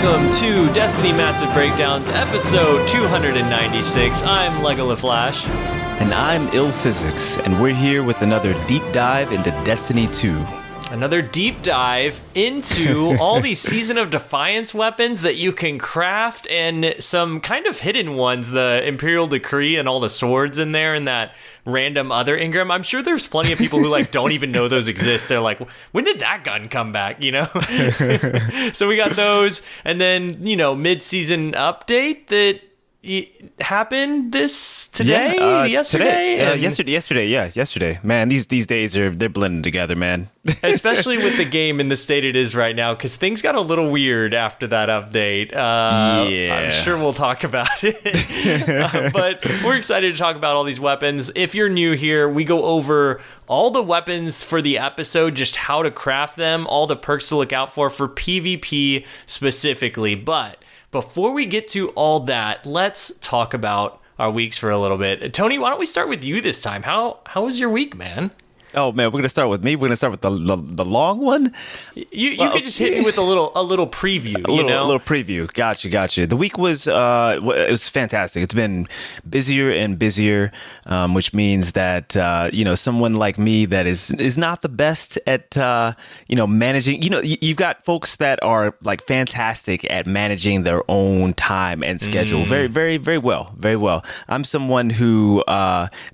welcome to Destiny Massive Breakdowns, episode 296. I'm Legola Flash. And I'm Ill Physics, and we're here with another deep dive into Destiny 2. Another deep dive into all these Season of Defiance weapons that you can craft, and some kind of hidden ones, the Imperial Decree and all the swords in there, and that random other Ingram. I'm sure there's plenty of people who don't even know those exist. They're like, when did that gun come back, So we got those, and then, mid-season update that happened yesterday. Yesterday. Man, these days they're blending together, man. Especially with the game in the state it is right now, because things got a little weird after that update. I'm sure we'll talk about it. But we're excited to talk about all these weapons. If you're new here, we go over all the weapons for the episode, just how to craft them, all the perks to look out for PvP specifically. But before we get to all that, let's talk about our weeks for a little bit. Tony, why don't we start with you this time? How was your week, man? Oh man, we're gonna start with me. We're gonna start with the long one. You could just hit me with a little preview. A little preview. Gotcha. The week was it was fantastic. It's been busier and busier, which means that someone like me that is not the best at managing. You've got folks that are like fantastic at managing their own time and schedule. Very, very, very well. Very well. I'm someone who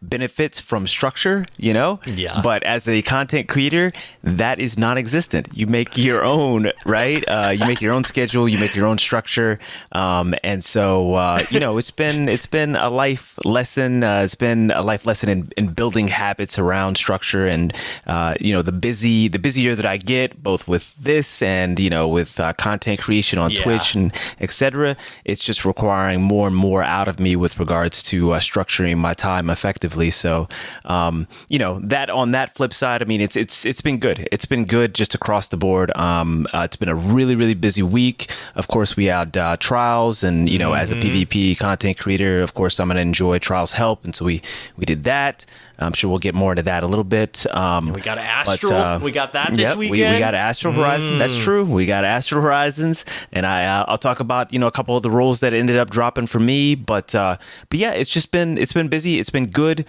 benefits from structure. Yeah. But as a content creator, that is non-existent. You make your own, right? You make your own schedule. You make your own structure, and so it's been a life lesson. It's been a life lesson in building habits around structure, and the busier that I get, both with this and with content creation on Twitch and etc. It's just requiring more and more out of me with regards to structuring my time effectively. So that on that flip side, I mean, it's been good. It's been good just across the board. It's been a really, really busy week. Of course, we had trials, and as a PvP content creator, of course, I'm going to enjoy trials help, and so we did that. I'm sure we'll get more into that a little bit. We got Astral. We got that this weekend. We got Astral Horizon. That's true. We got Astral Horizons, and I'll talk about a couple of the roles that ended up dropping for me. But yeah, it's been busy. It's been good.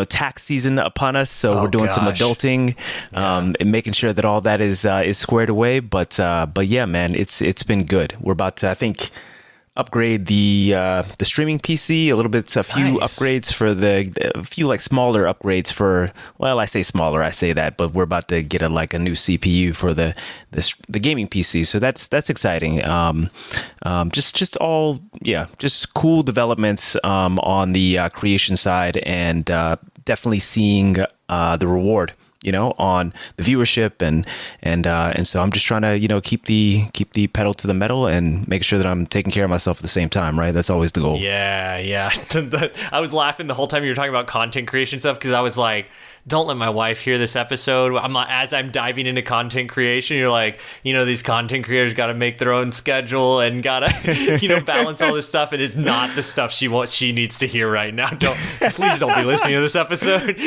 Tax season upon us, so we're doing some adulting, and making sure that all that is squared away. But yeah, man, it's been good. We're about to, I think, upgrade the streaming PC a little bit. A few upgrades for a few smaller upgrades for. Well, I say smaller, I say that, but we're about to get a new CPU for the gaming PC. So that's exciting. Just cool developments on the creation side, and definitely seeing the reward on the viewership, and so I'm just trying to keep the pedal to the metal and make sure that I'm taking care of myself at the same time, right? That's always the goal. Yeah. I was laughing the whole time you were talking about content creation stuff, because I was like, don't let my wife hear this episode. As I'm diving into content creation, you're like, these content creators got to make their own schedule and got to, balance all this stuff. And it's not the stuff she needs to hear right now. Please don't be listening to this episode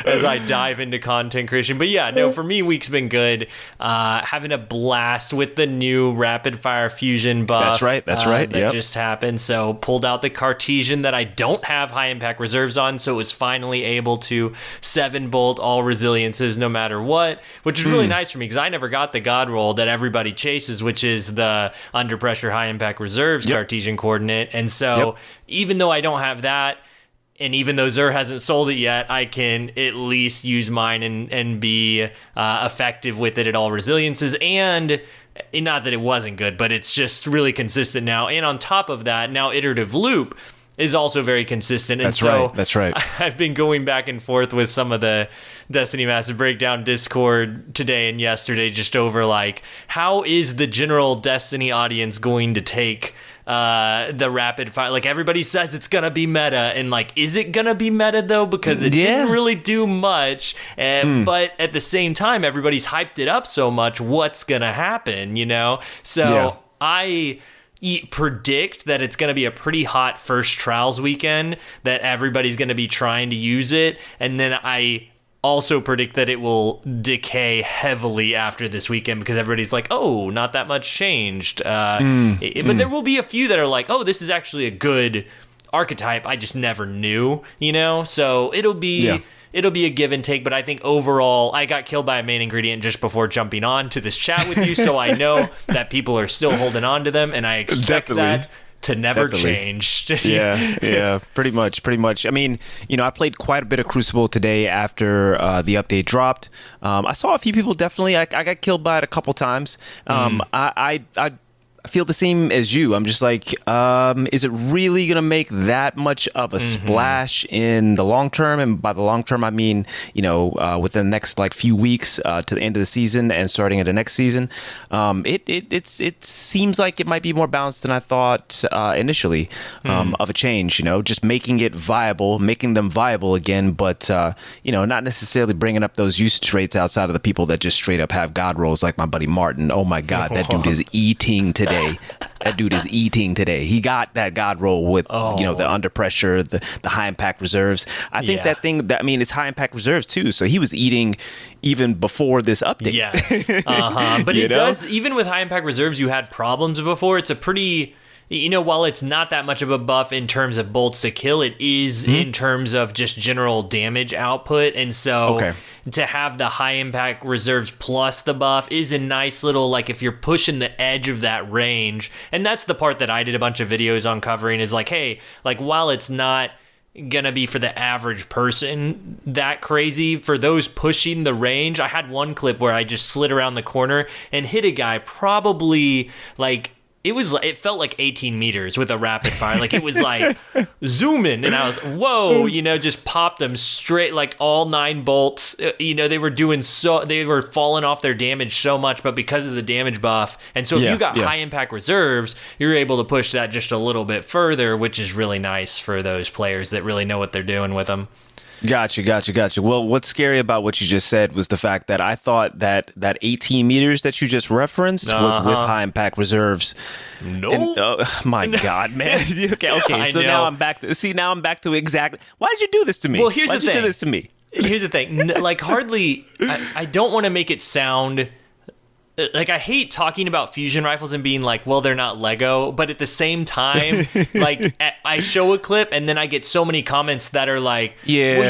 as I dive into content creation. But yeah, no, for me, week's been good. Having a blast with the new rapid fire fusion buff. That's right. That just happened. So pulled out the Cartesian that I don't have high impact reserves on. So it was finally able to 7-bolt all resiliences no matter what, which is really nice for me, because I never got the god roll that everybody chases, which is the under pressure high impact reserves Cartesian coordinate. And so even though I don't have that, and even though Xur hasn't sold it yet, I can at least use mine and be effective with it at all resiliences. And not that it wasn't good, but it's just really consistent now. And on top of that, now iterative loop is also very consistent. And That's right. I've been going back and forth with some of the Destiny Massive Breakdown Discord today and yesterday, just over how is the general Destiny audience going to take the rapid fire? Everybody says it's gonna be meta, and is it gonna be meta though? Because it didn't really do much, but at the same time, everybody's hyped it up so much. What's gonna happen? So I predict that it's going to be a pretty hot first trials weekend, that everybody's going to be trying to use it, and then I also predict that it will decay heavily after this weekend because everybody's like, oh, not that much changed. But there will be a few that are like, oh, this is actually a good archetype. I just never knew, So it'll be a give and take. But I think overall, I got killed by a main ingredient just before jumping on to this chat with you, so I know that people are still holding on to them, and I expect that to never change. Yeah, pretty much. I mean, I played quite a bit of Crucible today after the update dropped. I saw a few people definitely. I got killed by it a couple times. I feel the same as you. I'm just like, is it really going to make that much of a splash in the long term? And by the long term, I mean, within the next few weeks to the end of the season and starting at the next season. It seems like it might be more balanced than I thought initially of a change, just making them viable again, but, not necessarily bringing up those usage rates outside of the people that just straight up have God rolls like my buddy Martin. Oh my God, that dude is eating today. That dude is eating today. He got that God roll with the under pressure, the high impact reserves. I think it's high impact reserves too. So he was eating even before this update. Yes. But it does, even with high impact reserves, you had problems before. It's a pretty, while it's not that much of a buff in terms of bolts to kill, it is in terms of just general damage output. And so to have the high impact reserves plus the buff is a nice little, if you're pushing the edge of that range. And that's the part that I did a bunch of videos on covering is hey, while it's not gonna be for the average person that crazy, for those pushing the range, I had one clip where I just slid around the corner and hit a guy probably it felt like 18 meters with a rapid fire. It was zooming, and I was, whoa, just popped them straight, all 9 bolts. They were falling off their damage so much, but because of the damage buff. And so if you got high impact reserves, you're able to push that just a little bit further, which is really nice for those players that really know what they're doing with them. Gotcha. Well, what's scary about what you just said was the fact that I thought that 18 meters that you just referenced was with high impact reserves. No. My God, man. Okay. So now I'm back to exactly. Why did you do this to me? Well, here's the thing. Why did you do this to me? Here's the thing. Hardly. I don't want to make it sound. I hate talking about fusion rifles and being well, they're not Lego, but at the same time, I show a clip and then I get so many comments that are well,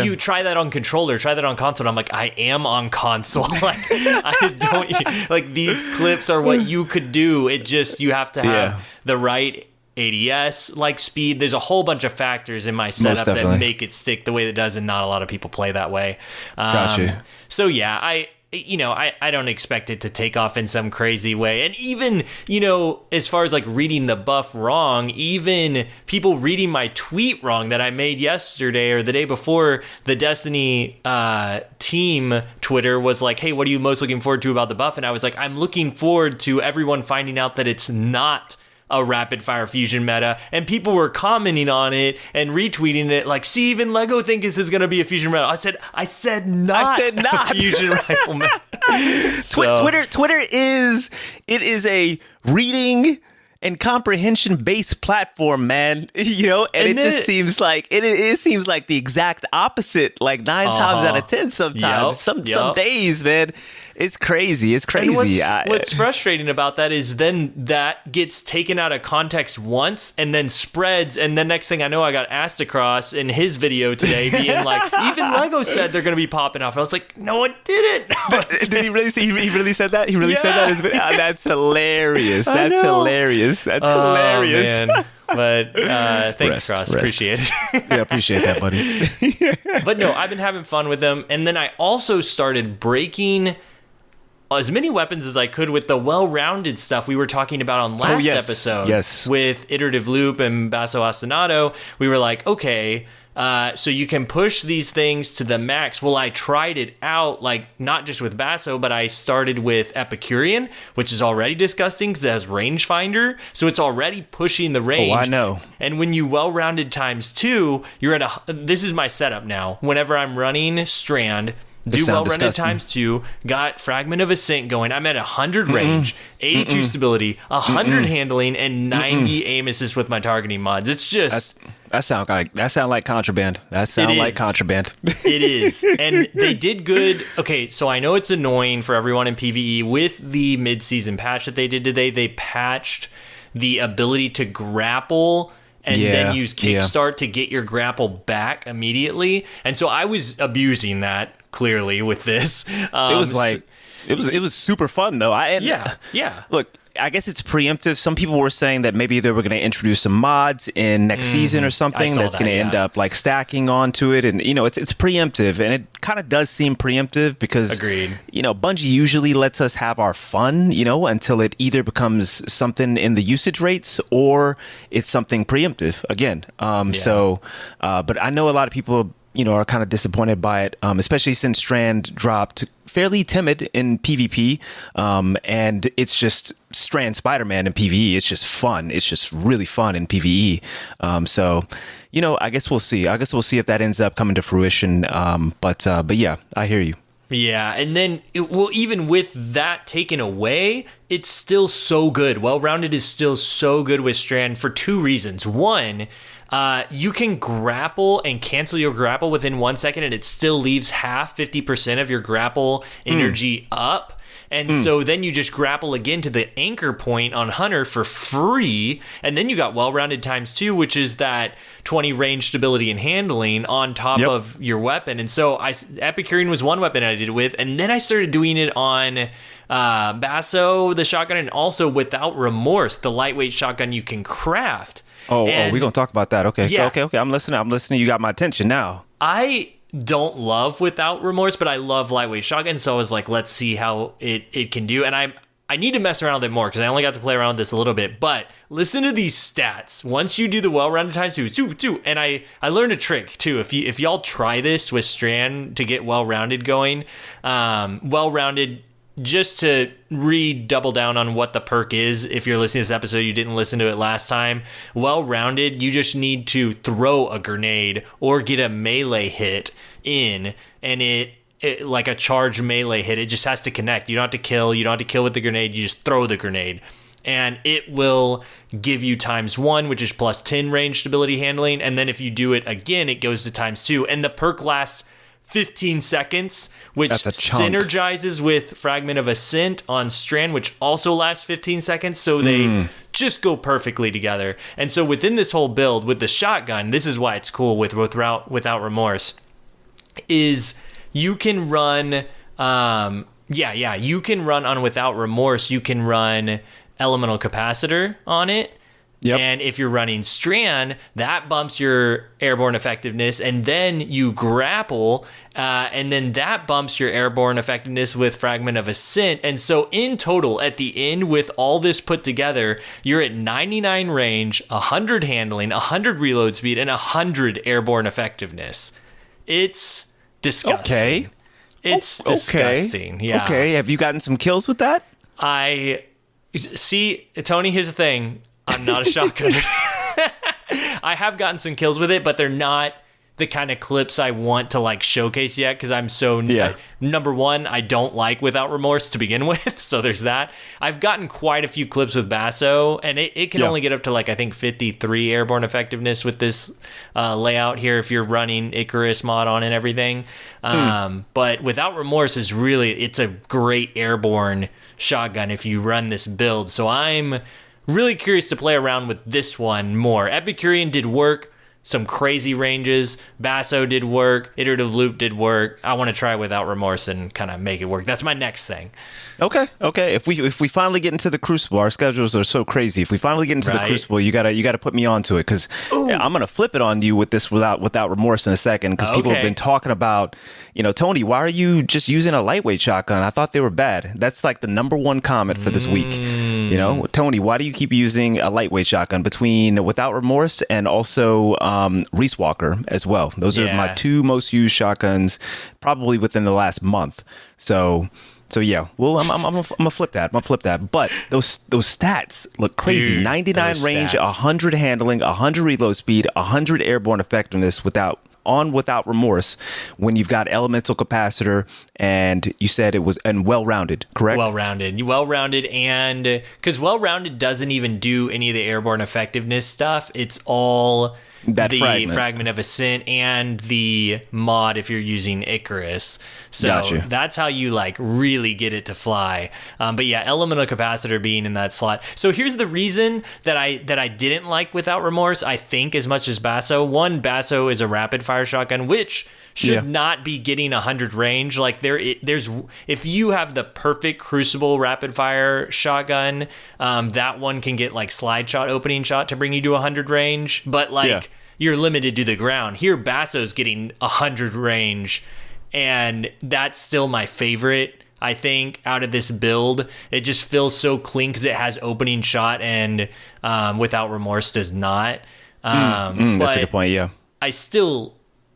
you try that on controller, try that on console. And I'm I am on console. I don't, these clips are what you could do. It just, you have to have the right ADS speed. There's a whole bunch of factors in my setup that make it stick the way it does, and not a lot of people play that way. Gotcha. So yeah, I don't expect it to take off in some crazy way. And even, as far as reading the buff wrong, even people reading my tweet wrong that I made yesterday or the day before, the Destiny team Twitter was hey, what are you most looking forward to about the buff? And I was I'm looking forward to everyone finding out that it's not a rapid fire fusion meta, and people were commenting on it and retweeting it see, even Lego think this is going to be a fusion meta. I said not a fusion rifle meta. Twitter is a reading and comprehension based platform, man. And it just seems it seems like the exact opposite 9 times out of 10 sometimes. Some days, man. It's crazy. And what's frustrating about that is then that gets taken out of context once and then spreads, and then next thing I know, I got asked across in his video today being even Lego said they're going to be popping off. I was no, it didn't. Did he really say he really said that? He really said that? That's hilarious. That's hilarious. Man. But thanks, Cross. Appreciate it. Yeah, appreciate that, buddy. But no, I've been having fun with them. And then I also started breaking as many weapons as I could with the well-rounded stuff we were talking about on last episode. Yes. With Iterative Loop and Basso Ostinato. We were okay, so you can push these things to the max. Well, I tried it out, not just with Basso, but I started with Epicurean, which is already disgusting because it has rangefinder. So it's already pushing the range. Oh, I know. And when you well-rounded times 2, you're at this is my setup now. Whenever I'm running Strand, do well-rounded times 2, got Fragment of Ascent going. I'm at 100 range, 82 stability, 100 handling, and 90 aim assist with my targeting mods. It's just That sound like contraband. That sound like contraband. It is. And they did good. Okay, so I know it's annoying for everyone in PvE. With the mid-season patch that they did today, they patched the ability to grapple and then use kickstart to get your grapple back immediately. And so I was abusing that clearly with this. It was super fun though. Look, I guess it's preemptive. Some people were saying that maybe they were going to introduce some mods in next season or something that's going to end up like stacking onto it, and it's preemptive, and it kind of does seem preemptive because Bungie usually lets us have our fun, until it either becomes something in the usage rates or it's something preemptive again. But I know a lot of people are kind of disappointed by it, especially since Strand dropped fairly timid in PvP, and it's just Strand Spider-Man in PvE. It's just fun. It's just really fun in PvE. I guess we'll see. I guess we'll see if that ends up coming to fruition. But yeah, I hear you. Yeah, and then, even with that taken away, it's still so good. Well-rounded is still so good with Strand for two reasons. One, you can grapple and cancel your grapple within 1 second, and it still leaves 50% of your grapple energy up. And so then you just grapple again to the anchor point on Hunter for free. And then you got well-rounded ×2, which is that 20 range stability and handling on top of your weapon. And so Epicurean was one weapon I did it with. And then I started doing it on Basso, the shotgun, and also Without Remorse, the lightweight shotgun you can craft. We're going to talk about that. Okay. Yeah. Okay. I'm listening. You got my attention now. I don't love Without Remorse, but I love lightweight shotgun. So I was like, let's see how it can do. And I need to mess around with it more because I only got to play around with this a little bit. But listen to these stats. Once you do the well-rounded ×2, and I learned a trick too. If y'all try this with Strand to get well-rounded going, well-rounded, just to double down on what the perk is, if you're listening to this episode, you didn't listen to it last time. Well-rounded, you just need to throw a grenade or get a melee hit in, and it like a charged melee hit, it just has to connect. You don't have to kill. You don't have to kill with the grenade. You just throw the grenade. And it will give you ×1, which is plus 10 range stability handling. And then if you do it again, it goes to ×2. And the perk lasts 15 seconds, which synergizes with Fragment of Ascent on Strand, which also lasts 15 seconds. So they just go perfectly together. And so within this whole build with the shotgun, this is why it's cool with Without Remorse, is you can run, you can run on Without Remorse, you can run Elemental Capacitor on it. Yep. And if you're running Strand, that bumps your airborne effectiveness, and then you grapple, and then that bumps your airborne effectiveness with Fragment of Ascent. And so in total, at the end, with all this put together, you're at 99 range, 100 handling, 100 reload speed, and 100 airborne effectiveness. It's disgusting. Okay. It's disgusting. Yeah. Okay. Have you gotten some kills with that? See, Tony, here's the thing. I'm not a shotgunner. I have gotten some kills with it, but they're not the kind of clips I want to like showcase yet because I'm so number one, I don't like Without Remorse to begin with, so there's that. I've gotten quite a few clips with Basso, and it can only get up to like I think 53 airborne effectiveness with this layout here if you're running Icarus mod on and everything. But Without Remorse is it's a great airborne shotgun if you run this build. So I'm really curious to play around with this one more. Epicurean did work, some crazy ranges. Basso did work. Iterative Loop did work. I want to try Without Remorse and kind of make it work. That's my next thing. Okay. If we finally get into the Crucible, our schedules are so crazy. If we finally get into the Crucible, you gotta put me onto it because I'm gonna flip it on you with this Without Remorse in a second because people have been talking about, Tony, why are you just using a lightweight shotgun? I thought they were bad. That's like the number one comment for this week. Tony, why do you keep using a lightweight shotgun between Without Remorse and also Reese Walker as well? Those are my two most used shotguns probably within the last month. So yeah, well, I'm gonna flip that. But those stats look crazy. Dude, 99 range, 100 handling, 100 reload speed, 100 airborne effectiveness without Remorse. When you've got elemental capacitor, and you said it was well-rounded, correct? Well-rounded, and because well-rounded doesn't even do any of the airborne effectiveness stuff. It's all the fragment of Ascent and the mod if you're using Icarus. So that's how you like really get it to fly. But yeah, elemental capacitor being in that slot. So here's the reason that I didn't like Without Remorse, I think, as much as Basso. One, Basso is a rapid fire shotgun, which should not be getting 100 range. Like there's if you have the perfect Crucible rapid fire shotgun, that one can get like slide shot, opening shot to bring you to 100 range. But like you're limited to the ground. Here, Basso's getting 100 range, and that's still my favorite. I think out of this build, it just feels so clean because it has opening shot and Without Remorse does not. That's a good point. Yeah, I still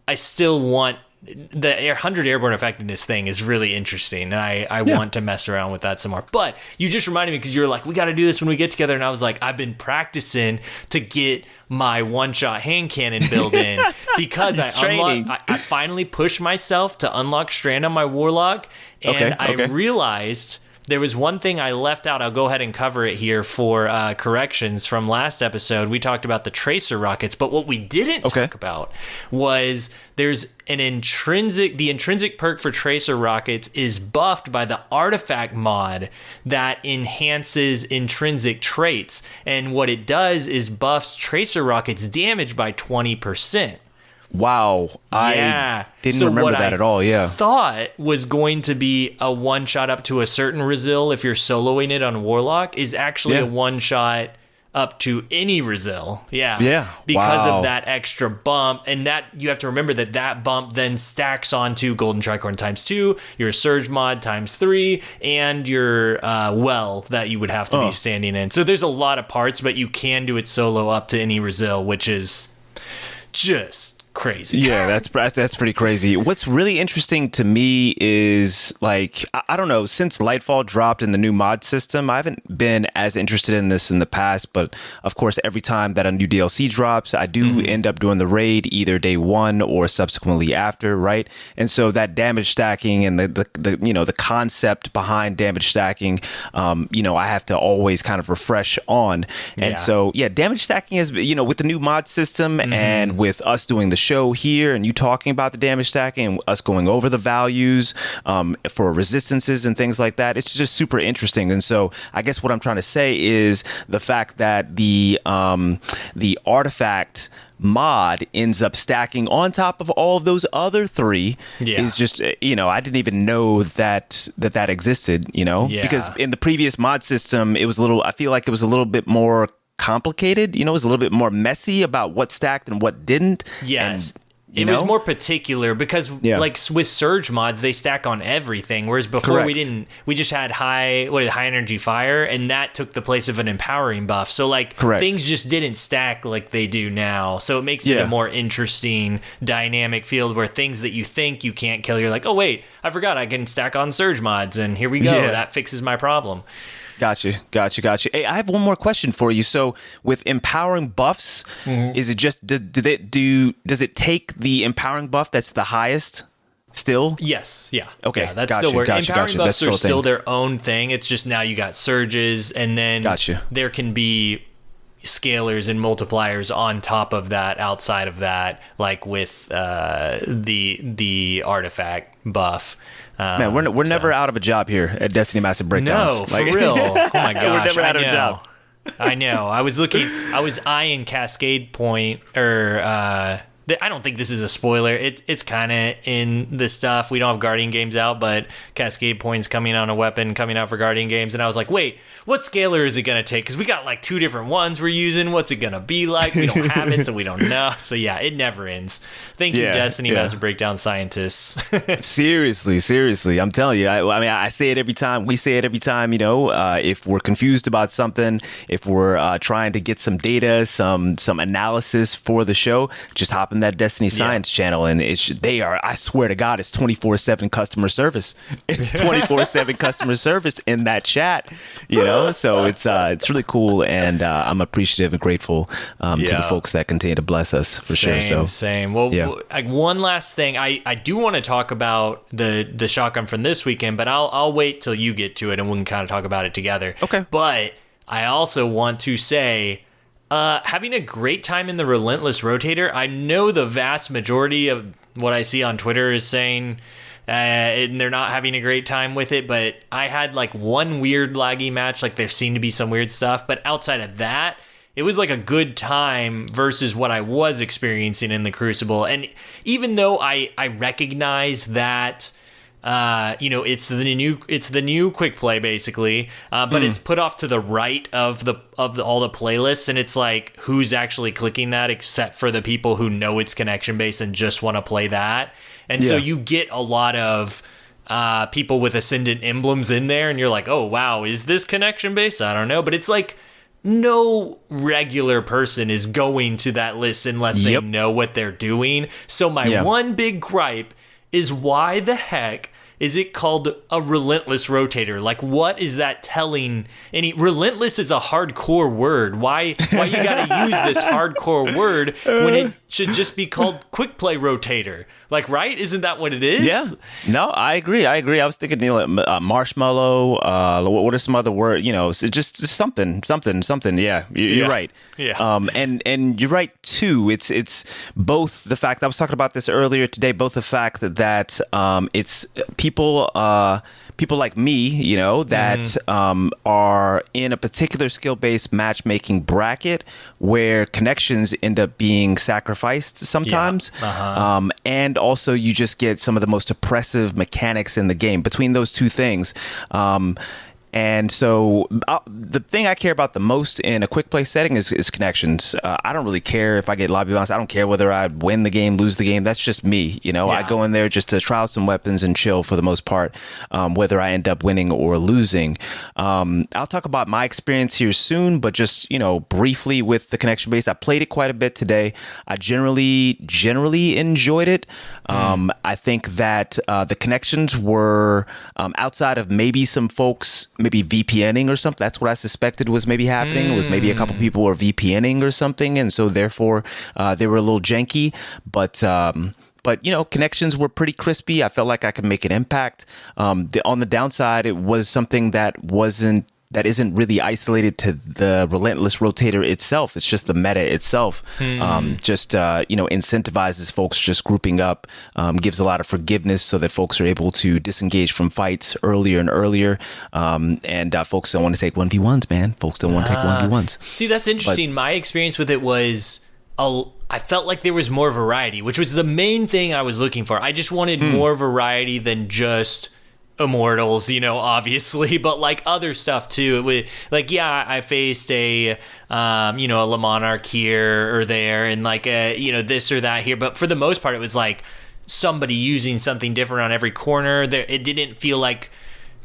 want the 100 airborne effectiveness thing is really interesting, and I want to mess around with that some more. But you just reminded me because you're like, we got to do this when we get together, and I was like, I've been practicing to get my one-shot hand cannon build in because I finally pushed myself to unlock Strand on my Warlock, and I realized there was one thing I left out. I'll go ahead and cover it here for corrections from last episode. We talked about the tracer rockets, but what we didn't talk about was there's the intrinsic perk for tracer rockets is buffed by the artifact mod that enhances intrinsic traits. And what it does is buffs tracer rockets damage by 20%. Wow. I didn't remember that at all. Yeah. Thought was going to be a one shot up to a certain Resil if you're soloing it on Warlock is actually a one shot up to any Resil. Yeah. Because of that extra bump. And that you have to remember that bump then stacks onto Golden Tricorn ×2, your Surge mod ×3, and your well that you would have to be standing in. So there's a lot of parts, but you can do it solo up to any Resil, which is just crazy. Yeah, that's pretty crazy. What's really interesting to me is, like, I don't know, since Lightfall dropped in the new mod system, I haven't been as interested in this in the past, but of course every time that a new DLC drops, I do end up doing the raid either day one or subsequently after, right? And so that damage stacking and the concept behind damage stacking, I have to always kind of refresh on. And so damage stacking is, with the new mod system and with us doing the show here and you talking about the damage stacking and us going over the values for resistances and things like that, it's just super interesting. And so I guess what I'm trying to say is the fact that the artifact mod ends up stacking on top of all of those other three is just, I didn't even know that existed, because in the previous mod system, I feel like it was a little bit more complicated, it was a little bit more messy about what stacked and what didn't. Yes. It was more particular because like with Surge mods, they stack on everything. Whereas before we just had high energy fire, and that took the place of an empowering buff. So like things just didn't stack like they do now. So it makes it a more interesting dynamic field where things that you think you can't kill, you're like, oh wait, I forgot I can stack on Surge mods, and here we go. That fixes my problem. Gotcha. Hey, I have one more question for you. So, with empowering buffs, is it just does it take the empowering buff that's the highest still? Yes. Yeah. Okay. Yeah, that's still working. Empowering buffs are still their own thing. It's just now you got surges, and then there can be scalars and multipliers on top of that, outside of that, like with the artifact buff. Man, we're never out of a job here at Destiny Massive Breakdowns. No, for real. Oh my gosh, we're never out of a job. I know. I was eyeing Cascade Point, I don't think this is a spoiler. It's kind of in the stuff. We don't have Guardian games out, but Cascade Point's coming on a weapon coming out for Guardian games. And I was like, wait, what scalar is it going to take? Because we got like 2 different ones we're using. What's it going to be like? We don't have it, so we don't know. So yeah, it never ends. Thank you, Destiny Master Breakdown scientists. Seriously. I'm telling you. I say it every time. We say it every time, if we're confused about something, if we're trying to get some data, some analysis for the show, just hop in that Destiny Science channel, and I swear to God, it's 24/7 customer service. It's 24/7 customer service in that chat, so it's really cool, and I'm appreciative and grateful to the folks that continue to bless us for sure. So same. Well, one last thing, I do want to talk about the shotgun from this weekend, but I'll wait till you get to it and we can kind of talk about it together. Okay. But I also want to say, Having a great time in the Relentless Rotator. I know the vast majority of what I see on Twitter is saying and they're not having a great time with it, but I had like one weird laggy match. Like there seemed to be some weird stuff, but outside of that, it was like a good time versus what I was experiencing in the Crucible. And even though I recognize that, it's the new quick play basically, but it's put off to the right of all the playlists, and it's like who's actually clicking that except for the people who know it's connection based and just want to play that. And so you get a lot of people with ascendant emblems in there, and you're like, oh wow, is this connection based? I don't know, but it's like no regular person is going to that list unless they know what they're doing. So my one big gripe is, why the heck is it called a Relentless Rotator? Like, what is that telling? Relentless is a hardcore word. Why you gotta use this hardcore word when it should just be called Quick Play Rotator? Like, right? Isn't that what it is? Yeah. No, I agree. I was thinking, marshmallow. What are some other words? Just something. Yeah, you're right. Yeah. And you're right too. It's both the fact, I was talking about this earlier today. Both the fact that it's people like me, that are in a particular skill-based matchmaking bracket where connections end up being sacrificed sometimes. Yeah. Uh-huh. And also you just get some of the most oppressive mechanics in the game between those two things. And so the thing I care about the most in a quick play setting is connections. I don't really care if I get lobby bounce. I don't care whether I win the game, lose the game. That's just me. I go in there just to try out some weapons and chill for the most part, whether I end up winning or losing. I'll talk about my experience here soon, but just, briefly with the connection base. I played it quite a bit today. I generally enjoyed it. I think that the connections were outside of maybe some folks maybe VPNing or something. That's what I suspected was maybe happening. It was maybe a couple people were VPNing or something, and so therefore they were a little janky. But connections were pretty crispy. I felt like I could make an impact. On the downside, it was something that isn't really isolated to the Relentless Rotator itself. It's just the meta itself. Incentivizes folks just grouping up, gives a lot of forgiveness so that folks are able to disengage from fights earlier and earlier. And folks don't want to take 1v1s, man. Folks don't want to take 1v1s. See, that's interesting. My experience with it was I felt like there was more variety, which was the main thing I was looking for. I just wanted more variety than just Immortals, obviously, but like other stuff too. I faced a Le Monarch here or there, and like this or that here, but for the most part it was like somebody using something different on every corner. It didn't feel like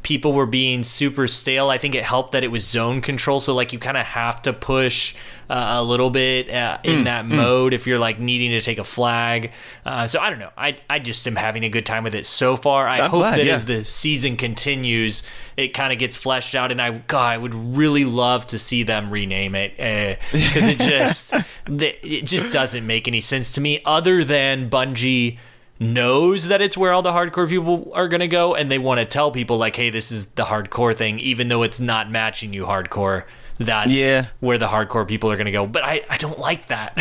people were being super stale. I think it helped that it was zone control, so like you kind of have to push a little bit in that mode if you're like needing to take a flag. So I don't know. I just am having a good time with it so far. I hope that as the season continues, it kind of gets fleshed out. And I would really love to see them rename it because it just doesn't make any sense to me, other than Bungie knows that it's where all the hardcore people are going to go, and they want to tell people like, hey, this is the hardcore thing, even though it's not matching you hardcore. That's where the hardcore people are going to go. But I don't like that.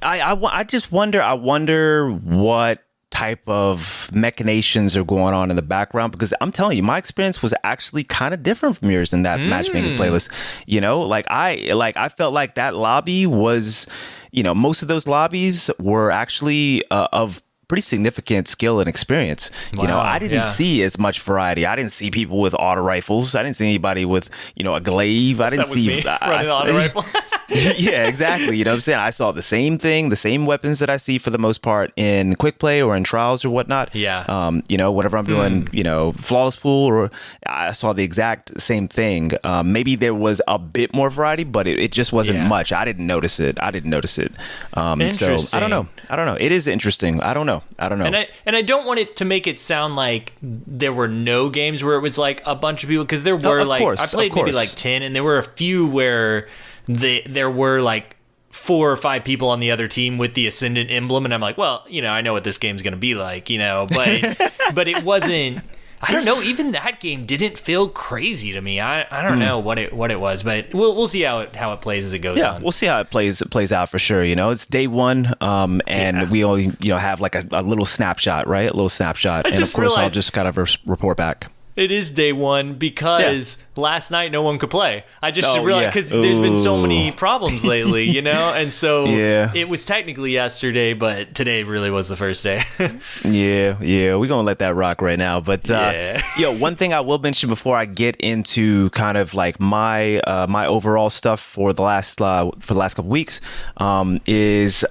I just wonder. I wonder what type of machinations are going on in the background, because I'm telling you, my experience was actually kind of different from yours in that matchmaking playlist. I felt like that lobby was, most of those lobbies were actually of pretty significant skill and experience. Wow, I didn't see as much variety. I didn't see people with auto rifles. I didn't see anybody with, a glaive. I didn't see running auto rifle. Yeah, exactly. You know what I'm saying? I saw the same thing, the same weapons that I see for the most part in quick play or in trials or whatnot. Yeah. Whatever I'm doing, flawless pool, or I saw the exact same thing. Maybe there was a bit more variety, but it just wasn't much. I didn't notice it. So I don't know. It is interesting. I don't know. And I don't want it to make it sound like there were no games where it was like a bunch of people, because there were I played maybe like 10, and there were a few where there were like 4 or 5 people on the other team with the Ascendant emblem, and I'm like, well, I know what this game's gonna be like, but it wasn't. I don't know. Even that game didn't feel crazy to me. I don't know what it was, but we'll see how it plays as it goes on. We'll see how it plays out for sure. It's day one, and we only have like a little snapshot, right? A little snapshot, and of course I'll just kind of report back. It is day one because last night no one could play. I just realized because there's been so many problems lately, and so it was technically yesterday, but today really was the first day. We're gonna let that rock right now. But one thing I will mention before I get into kind of like my my overall stuff for the last couple weeks is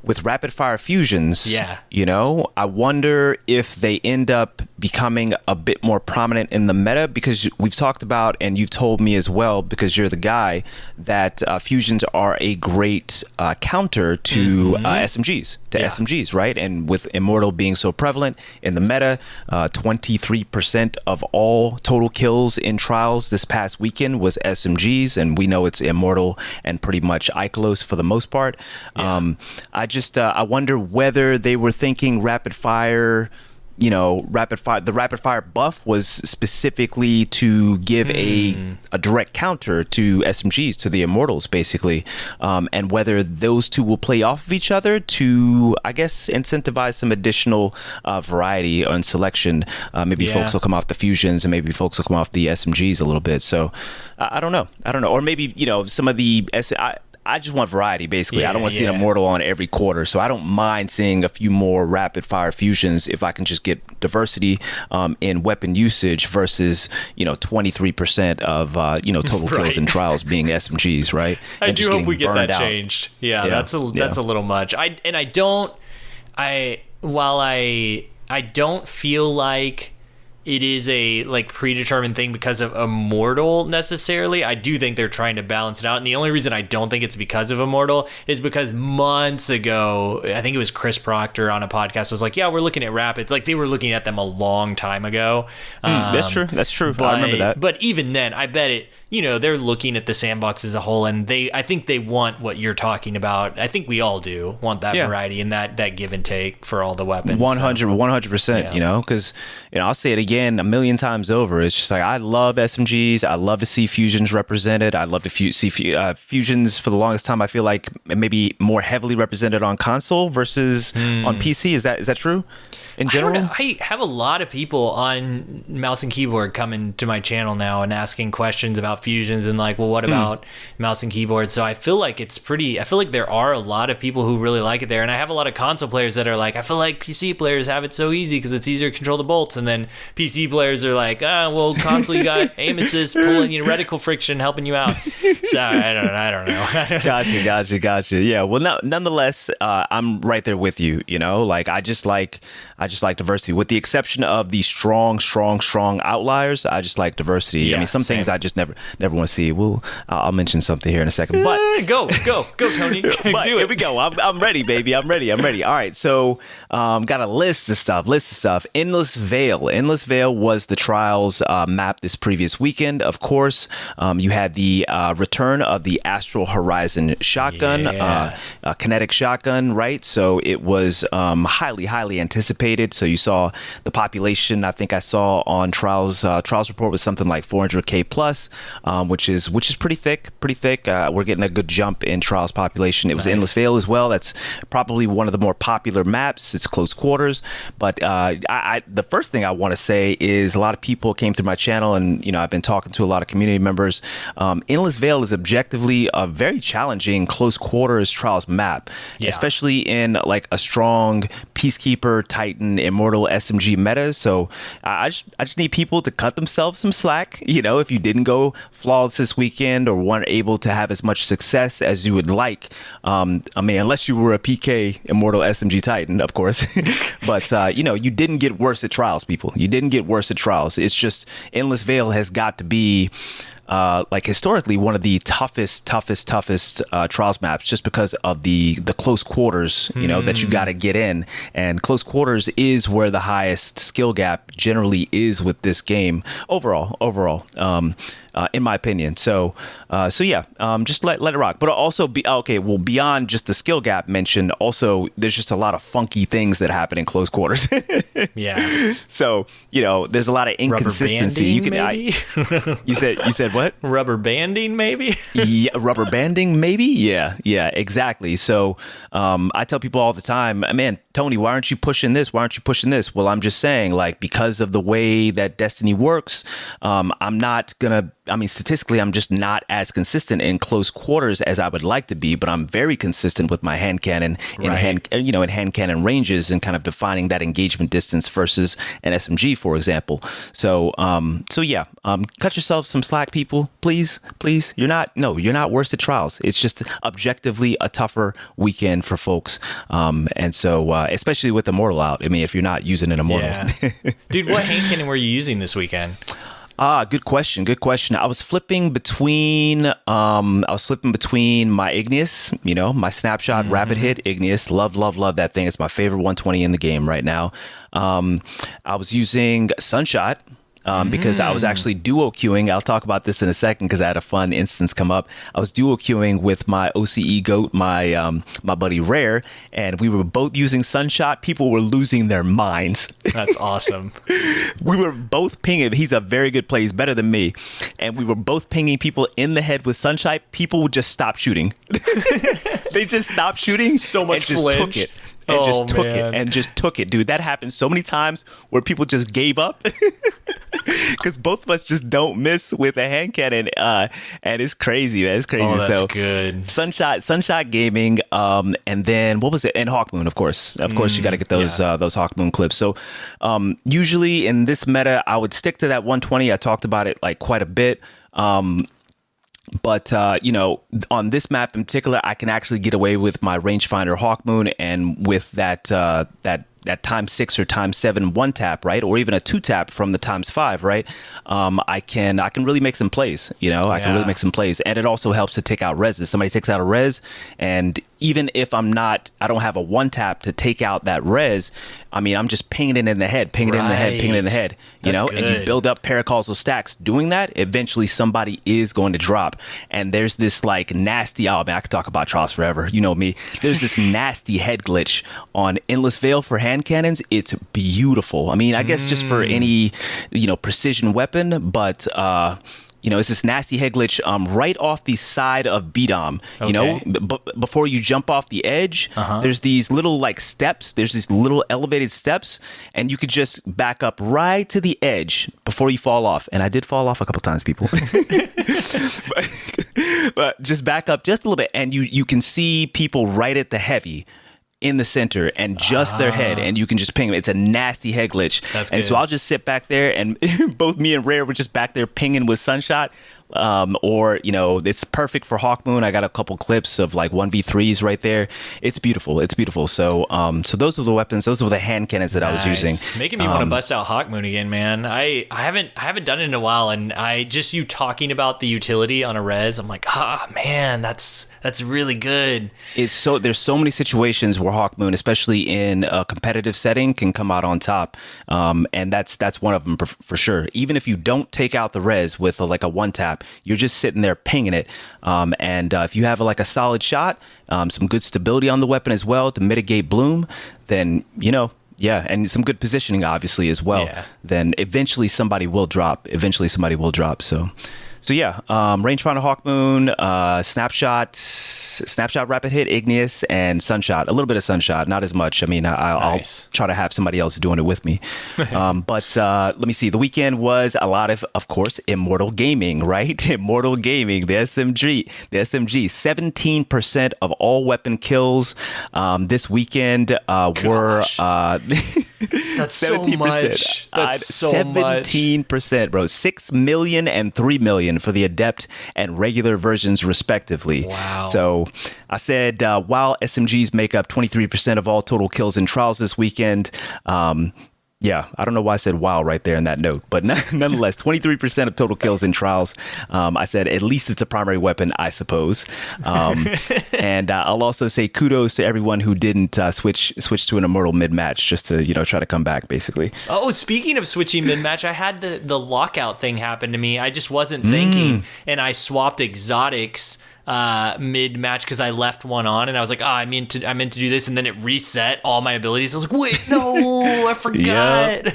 with rapid fire fusions. I wonder if they end up becoming a bit more prominent in the meta, because we've talked about, and you've told me as well, because you're the guy, that fusions are a great counter to SMGs, right? And with Immortal being so prevalent in the meta, 23% of all total kills in trials this past weekend was SMGs, and we know it's Immortal and pretty much Ikelos for the most part. I wonder whether they were thinking rapid fire. The rapid fire buff was specifically to give a direct counter to SMGs, to the Immortals, basically, and whether those two will play off of each other to, I guess, incentivize some additional variety and selection. Maybe folks will come off the fusions, and maybe folks will come off the SMGs a little bit. So I don't know, or maybe some of the I just want variety, basically. I don't want to see an Immortal on every quarter, so I don't mind seeing a few more rapid fire fusions if I can just get diversity in weapon usage versus 23% of total kills in trials being SMGs, right? I do hope we get that changed. That's a little much. While I don't feel like it is a predetermined thing because of Immortal necessarily. I do think they're trying to balance it out, and the only reason I don't think it's because of Immortal is because months ago, I think it was Chris Proctor on a podcast was like, we're looking at Rapids. Like, they were looking at them a long time ago. That's true. I remember that. But even then, I bet it, they're looking at the sandbox as a whole, and I think they want what you're talking about. I think we all do want that variety and that give and take for all the weapons. 100%, because I'll say it again a million times over. It's just like, I love SMGs. I love to see fusions represented. I love to see fusions for the longest time. I feel like maybe more heavily represented on console versus on PC. Is that true? In general, I don't know. I have a lot of people on mouse and keyboard coming to my channel now and asking questions about fusions and what about mouse and keyboard? So I feel like there are a lot of people who really like it there, and I have a lot of console players that are like, I feel like PC players have it so easy because it's easier to control the bolts, and then PC players are like, console, you got aim assist, pulling reticle friction, helping you out. So I don't know. Gotcha. Yeah. Well, nonetheless, I'm right there with you. I just like diversity, with the exception of the strong outliers. I just like diversity. I mean, some things I just never want to see. I'll mention something here in a second. But go, Tony. Do it. Here we go. I'm ready, baby. I'm ready. All right. So, got a list of stuff. Endless Veil was the trials map this previous weekend. Of course, you had the return of the Astral Horizon shotgun, kinetic shotgun, right? So it was highly anticipated. So you saw the population. I think I saw on trials report was something like 400K plus, which is pretty thick. We're getting a good jump in trials population. It was Endless Veil as well. That's probably one of the more popular maps. It's close quarters. But the first thing I want to say is a lot of people came through my channel, and I've been talking to a lot of community members. Endless Veil is objectively a very challenging close quarters trials map, especially in a strong Peacekeeper, Titan, Immortal SMG meta. So I just need people to cut themselves some slack. If you didn't go flawless this weekend or weren't able to have as much success as you would like, unless you were a PK Immortal SMG Titan, of course. But you didn't get worse at trials, people. You didn't get worse at trials. It's just Endless Veil has got to be historically one of the toughest trials maps, just because of the close quarters, that you got to get in, and close quarters is where the highest skill gap generally is with this game overall. in my opinion. So yeah, just let it rock. But also beyond just the skill gap mentioned, also there's just a lot of funky things that happen in close quarters. Yeah. So there's a lot of inconsistency. You can you said what? Rubber banding, maybe. Yeah, rubber banding, maybe. Yeah, exactly. So I tell people all the time, man, Tony, why aren't you pushing this? Why aren't you pushing this? Well, I'm just saying, like, because of the way that Destiny works, statistically, I'm just not as consistent in close quarters as I would like to be, but I'm very consistent with my hand cannon in hand cannon ranges and kind of defining that engagement distance versus an SMG, for example. So yeah, cut yourself some slack, people, please. You're not worse at trials. It's just objectively a tougher weekend for folks. And so, especially with Immortal out. I mean, if you're not using an Immortal. Yeah. Dude, what hand cannon were you using this weekend? Good question. I was flipping between my Igneous, my snapshot rapid hit Igneous. Love that thing. It's my favorite 120 in the game right now. I was using Sunshot. Because I was actually duo queuing. I'll talk about this in a second because I had a fun instance come up. I was duo queuing with my OCE GOAT, my buddy Rare, and we were both using Sunshot. People were losing their minds. That's awesome. We were both pinging. He's a very good player. He's better than me. And we were both pinging people in the head with Sunshot. People would just stop shooting. They just stopped shooting. So much and flinch. just took it. And just took it, dude. That happened so many times where people just gave up because both of us just don't miss with a hand cannon, and it's crazy, man. It's crazy. Oh, that's so good. Sunshot Gaming, and then what was it? And Hawkmoon, of course. You got to get those Hawkmoon clips. So usually in this meta, I would stick to that 120. I talked about it like quite a bit. But on this map in particular, I can actually get away with my rangefinder Hawkmoon and with that ×6 or ×7 one tap, right, or even a 2-tap from the ×5, right. I can really make some plays. I can really make some plays, and it also helps to take out reses. Somebody takes out a res, and even if I don't have a 1-tap to take out that res, I mean, I'm just pinging it in the head, pinging it in the head. That's and good. you build up paracausal stacks. Doing that, eventually somebody is going to drop. And there's this like nasty, I could talk about trials forever. You know me. There's this nasty head glitch on Endless Veil for hand cannons. It's beautiful. I mean, I guess just for any, precision weapon, but it's this nasty head glitch right off the side of B-Dom. Before you jump off the edge, there's these little like steps. There's these little elevated steps, and you could just back up right to the edge before you fall off. And I did fall off a couple times, people. but just back up just a little bit, and you can see people right at the heavy in the center and just their head, and you can just ping them. It's a nasty head glitch. That's and good. So I'll just sit back there, and both me and Rare were just back there pinging with Sunshot. It's perfect for Hawkmoon. I got a couple clips of like 1v3s right there. It's beautiful. So those were the weapons. Those were the hand cannons that I was using. Making me want to bust out Hawkmoon again, man. I haven't done it in a while, and you talking about the utility on a res, I'm like, man, that's really good. There's so many situations where Hawkmoon, especially in a competitive setting, can come out on top, and that's one of them for sure. Even if you don't take out the res with like a 1-tap, you're just sitting there pinging it. And if you have like a solid shot, some good stability on the weapon as well to mitigate bloom, then, and some good positioning, obviously, as well, then eventually somebody will drop. So yeah, rangefinder Hawkmoon, snapshot rapid hit Igneous, and Sunshot. A little bit of Sunshot, not as much. I mean, I'll try to have somebody else doing it with me. But let me see. The weekend was a lot of course, Immortal Gaming, right? Immortal Gaming, the SMG. 17% of all weapon kills this weekend were. That's so much. That's so 17%, bro. 6 million and 3 million for the adept and regular versions, respectively. Wow. So I said, while SMGs make up 23% of all total kills in trials this weekend, Yeah, I don't know why I said wow right there in that note, but nonetheless, 23% of total kills in trials. I said at least it's a primary weapon, I suppose. And I'll also say kudos to everyone who didn't switch to an immortal mid match just to try to come back, basically. Oh, speaking of switching mid match, I had the lockout thing happen to me. I just wasn't thinking, and I swapped exotics mid match because I left one on, and I was like, I meant to do this, and then it reset all my abilities. I was like, wait, no, I forgot.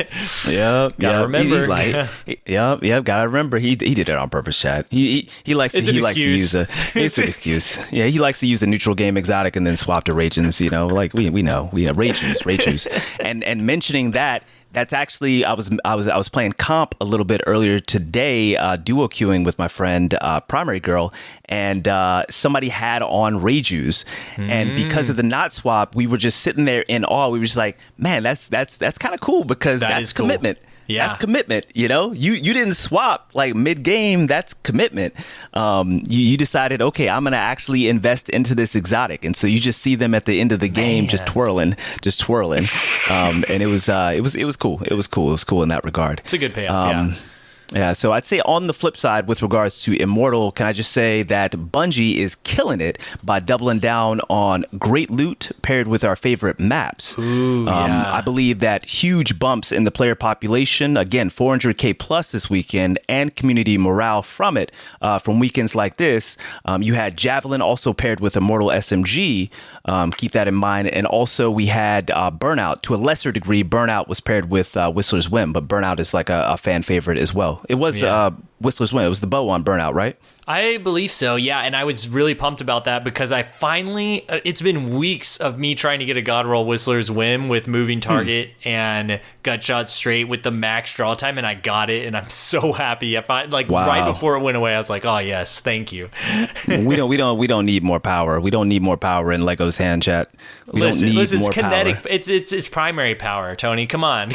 Yep. Gotta remember. He's like, yep. Gotta remember. He did it on purpose, Chad. He likes to use it's an excuse. Yeah, he likes to use a neutral game exotic and then swap to Ragens. Like we know Ragens. And mentioning that. That's actually I was playing comp a little bit earlier today, duo queuing with my friend Primary Girl, and somebody had on Rayjuice, and because of the not swap, we were just sitting there in awe. We were just like, man, that's kind of cool because that's commitment. Cool. Yeah. That's commitment, you didn't swap like mid game. That's commitment. You decided, okay, I'm going to actually invest into this exotic. And so you just see them at the end of the game, just twirling. And it was cool. It was cool in that regard. It's a good payoff. Yeah, so I'd say on the flip side, with regards to Immortal, can I just say that Bungie is killing it by doubling down on great loot paired with our favorite maps. Ooh, yeah. I believe that huge bumps in the player population, again, 400K plus this weekend, and community morale from it, from weekends like this. You had Javelin also paired with Immortal SMG. Keep that in mind. And also we had Burnout. To a lesser degree, Burnout was paired with Whistler's Whim, but Burnout is like a fan favorite as well. It was Whistler's Whim. It was the bow on Burnout, right? I believe so, yeah, and I was really pumped about that because I finally, it's been weeks of me trying to get a God Roll Whistler's Whim with moving target and gut shot straight with the max draw time, and I got it, and I'm so happy. Right before it went away, I was like, oh yes, thank you. we don't need more power. We don't need more power in Lego's hand, chat. Listen, it's kinetic. Power. It's primary power, Tony. Come on.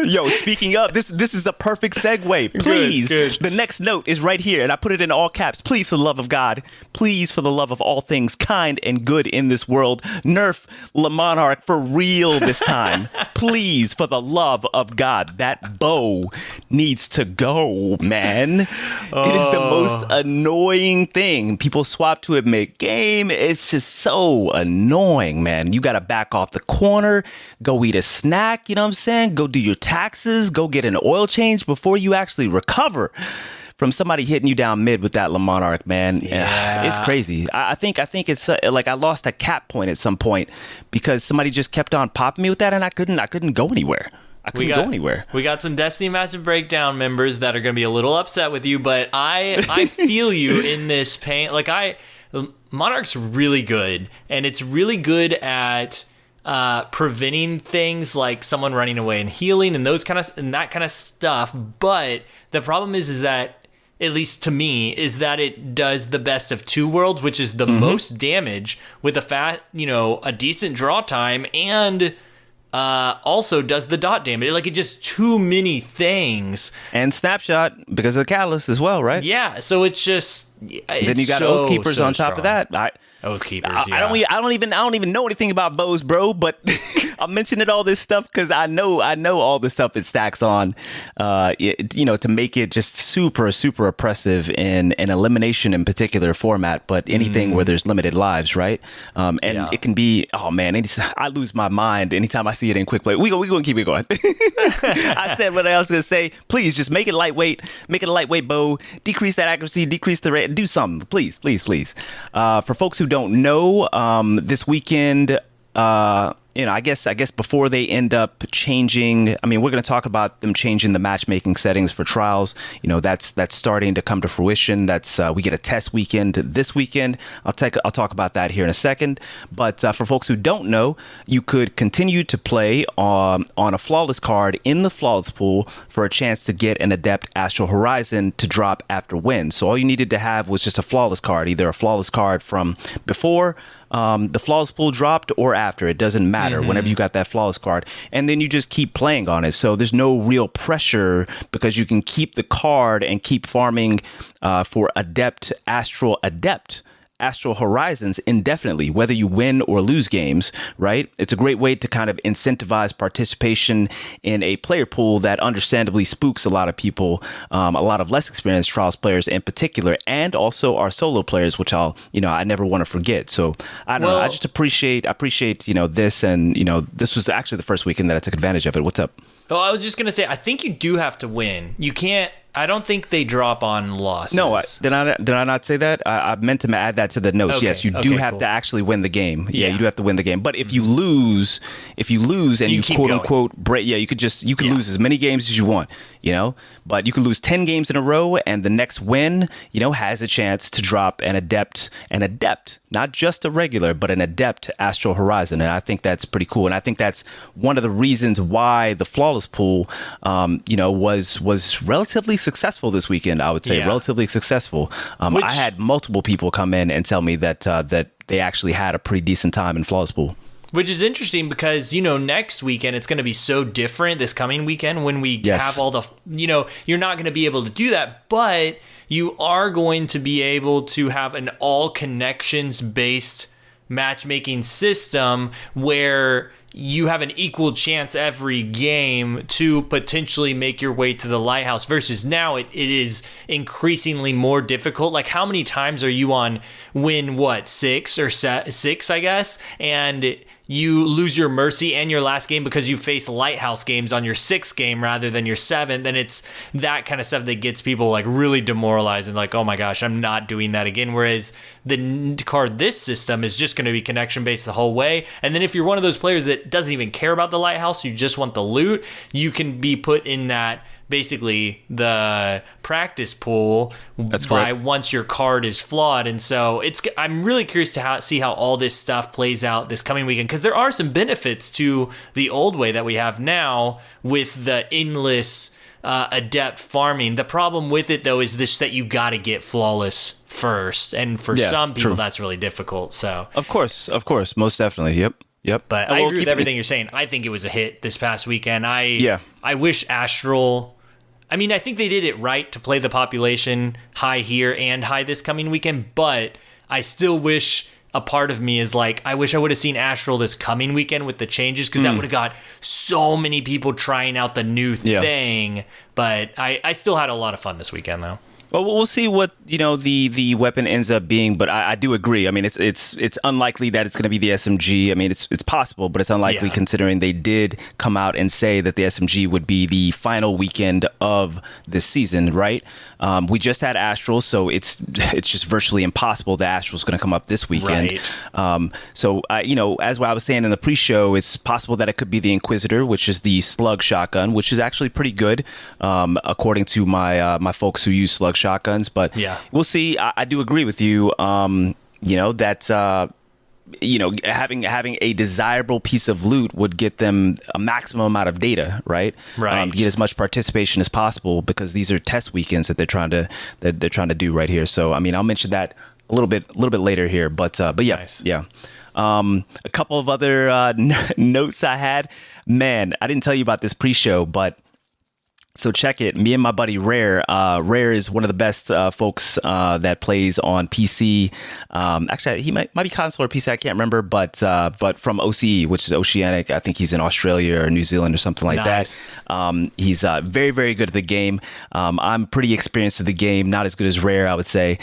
Yo, speaking of, this is a perfect segue. Please, good. The next note is right here, and I put it in all caps. Please, for the love of God, please, for the love of all things kind and good in this world, nerf Le Monarch for real this time. Please, for the love of God, that bow needs to go, man. Oh. It is the most annoying thing. People swap to it mid-game. It's just so annoying, man. You got to back off the corner, go eat a snack, you know what I'm saying? Go do your taxes, go get an oil change before you actually recover from somebody hitting you down mid with that Le Monarch, man. Yeah. It's crazy. I think it's like I lost a cap point at some point because somebody just kept on popping me with that, and I couldn't go anywhere. We got some Destiny Massive Breakdown members that are going to be a little upset with you, but I feel you in this pain. Monarch's really good, and it's really good at preventing things like someone running away and healing and that kind of stuff. But the problem is that, at least to me, is that it does the best of two worlds, which is the most damage with a decent draw time, and also does the dot damage. It just too many things. And snapshot because of the catalyst as well, right? Yeah. So it's just. Then you got Oathkeepers on top of that. Oathkeepers. Yeah. I don't even know anything about bows, bro. But I'm mentioning all this stuff because I know all the stuff it stacks on. To make it just super oppressive in an elimination in particular format, but anything where there's limited lives, right? It can be. Oh man, I lose my mind anytime I see it in quick play. We gonna keep it going. I said what I was gonna say. Please just make it lightweight. Make it a lightweight bow. Decrease that accuracy. Decrease the rate. Do something, please. For folks who don't know, this weekend, I guess before they end up changing, we're going to talk about them changing the matchmaking settings for trials. That's starting to come to fruition. We get a test weekend this weekend. I'll talk about that here in a second. But for folks who don't know, you could continue to play on a flawless card in the flawless pool for a chance to get an adept Astral Horizon to drop after win. So all you needed to have was just a flawless card, either a flawless card from before the flawless pool dropped or after. It doesn't matter. Whenever you got that flawless card, and then you just keep playing on it. So there's no real pressure because you can keep the card and keep farming for Astral Adept Astral Horizons indefinitely, whether you win or lose games, right? It's a great way to kind of incentivize participation in a player pool that understandably spooks a lot of people, a lot of less experienced Trials players in particular, and also our solo players, which I never want to forget. So I don't know. I just appreciate, this, and, this was actually the first weekend that I took advantage of it. What's up? Well, I was just going to say, I think you do have to win. You can't, I don't think they drop on losses. No, did I not say that? I meant to add that to the notes. Okay, yes, you do have to actually win the game. Yeah, you do have to win the game. But if you lose, and you quote unquote break, you could lose as many games as you want, but you could lose 10 games in a row, and the next win, has a chance to drop an adept, not just a regular, but an adept Astral Horizon. And I think that's pretty cool. And I think that's one of the reasons why the Flawless pool, was relatively successful this weekend. I would say relatively successful. I had multiple people come in and tell me that they actually had a pretty decent time in Flawless pool. Which is interesting because, next weekend it's going to be so different this coming weekend when we have all the, you're not going to be able to do that, but you are going to be able to have an all connections based matchmaking system where you have an equal chance every game to potentially make your way to the lighthouse versus now it is increasingly more difficult. Like, how many times are you on win, 6 or 6, I guess, and you lose your mercy and your last game because you face lighthouse games on your 6th game rather than your 7th, and it's that kind of stuff that gets people like really demoralized and like, oh my gosh, I'm not doing that again. Whereas the card this system is just going to be connection based the whole way, and then if you're one of those players that doesn't even care about the lighthouse, you just want the loot, you can be put in that basically the practice pool once your card is flawed. And so I'm really curious to see how all this stuff plays out this coming weekend, because there are some benefits to the old way that we have now with the endless adept farming. The problem with it though is this, that you got to get flawless first, and for some people that's really difficult. So of course, most definitely. Yep. But I agree with everything you're saying. I think it was a hit this past weekend. I wish Astral, I think they did it right to play the population high here and high this coming weekend, but I still wish, a part of me is like, I wish I would have seen Astral this coming weekend with the changes, because that would have got so many people trying out the new thing. But I still had a lot of fun this weekend, though. Well, we'll see what the weapon ends up being, but I do agree. It's unlikely that it's going to be the SMG. It's possible, but it's unlikely considering they did come out and say that the SMG would be the final weekend of this season, right? We just had Astral, so it's just virtually impossible that Astral's going to come up this weekend. Right. So as I was saying in the pre-show, it's possible that it could be the Inquisitor, which is the slug shotgun, which is actually pretty good, according to my folks who use slug shotguns. But we'll see. I do agree with you. That having a desirable piece of loot would get them a maximum amount of data, right? Get as much participation as possible, because these are test weekends that they're trying to do right here. So I'll mention that a little bit later here, but yeah. Nice. A couple of other notes I had. Man, I didn't tell you about this pre-show, but so check it. Me and my buddy Rare. Rare is one of the best folks that plays on PC. Actually, he might be console or PC. I can't remember, but from OCE, which is Oceanic. I think he's in Australia or New Zealand or something like that. He's very, very good at the game. I'm pretty experienced at the game, not as good as Rare, I would say.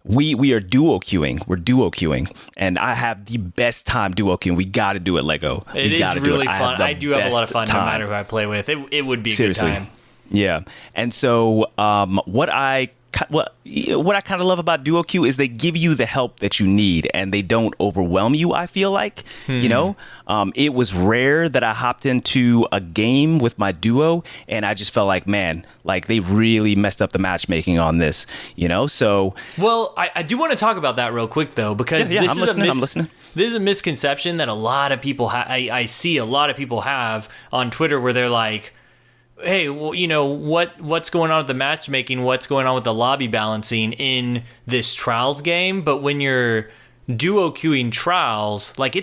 We are duo queuing. We're duo queuing, and I have the best time duo queuing. We got to do it, Lego. It is really fun. I do have a lot of fun no matter who I play with. It would be a good time. Yeah. And so what I kind of love about duo queue is they give you the help that you need, and they don't overwhelm you, I feel like. It was rare that I hopped into a game with my duo and I just felt like, man, like they really messed up the matchmaking on this, so. Well, I do want to talk about that real quick though, because I'm listening. This is a misconception that a lot of people I see a lot of people have on Twitter, where they're like, hey, well, what's going on with the matchmaking? What's going on with the lobby balancing in this Trials game? But when you're duo queuing Trials, like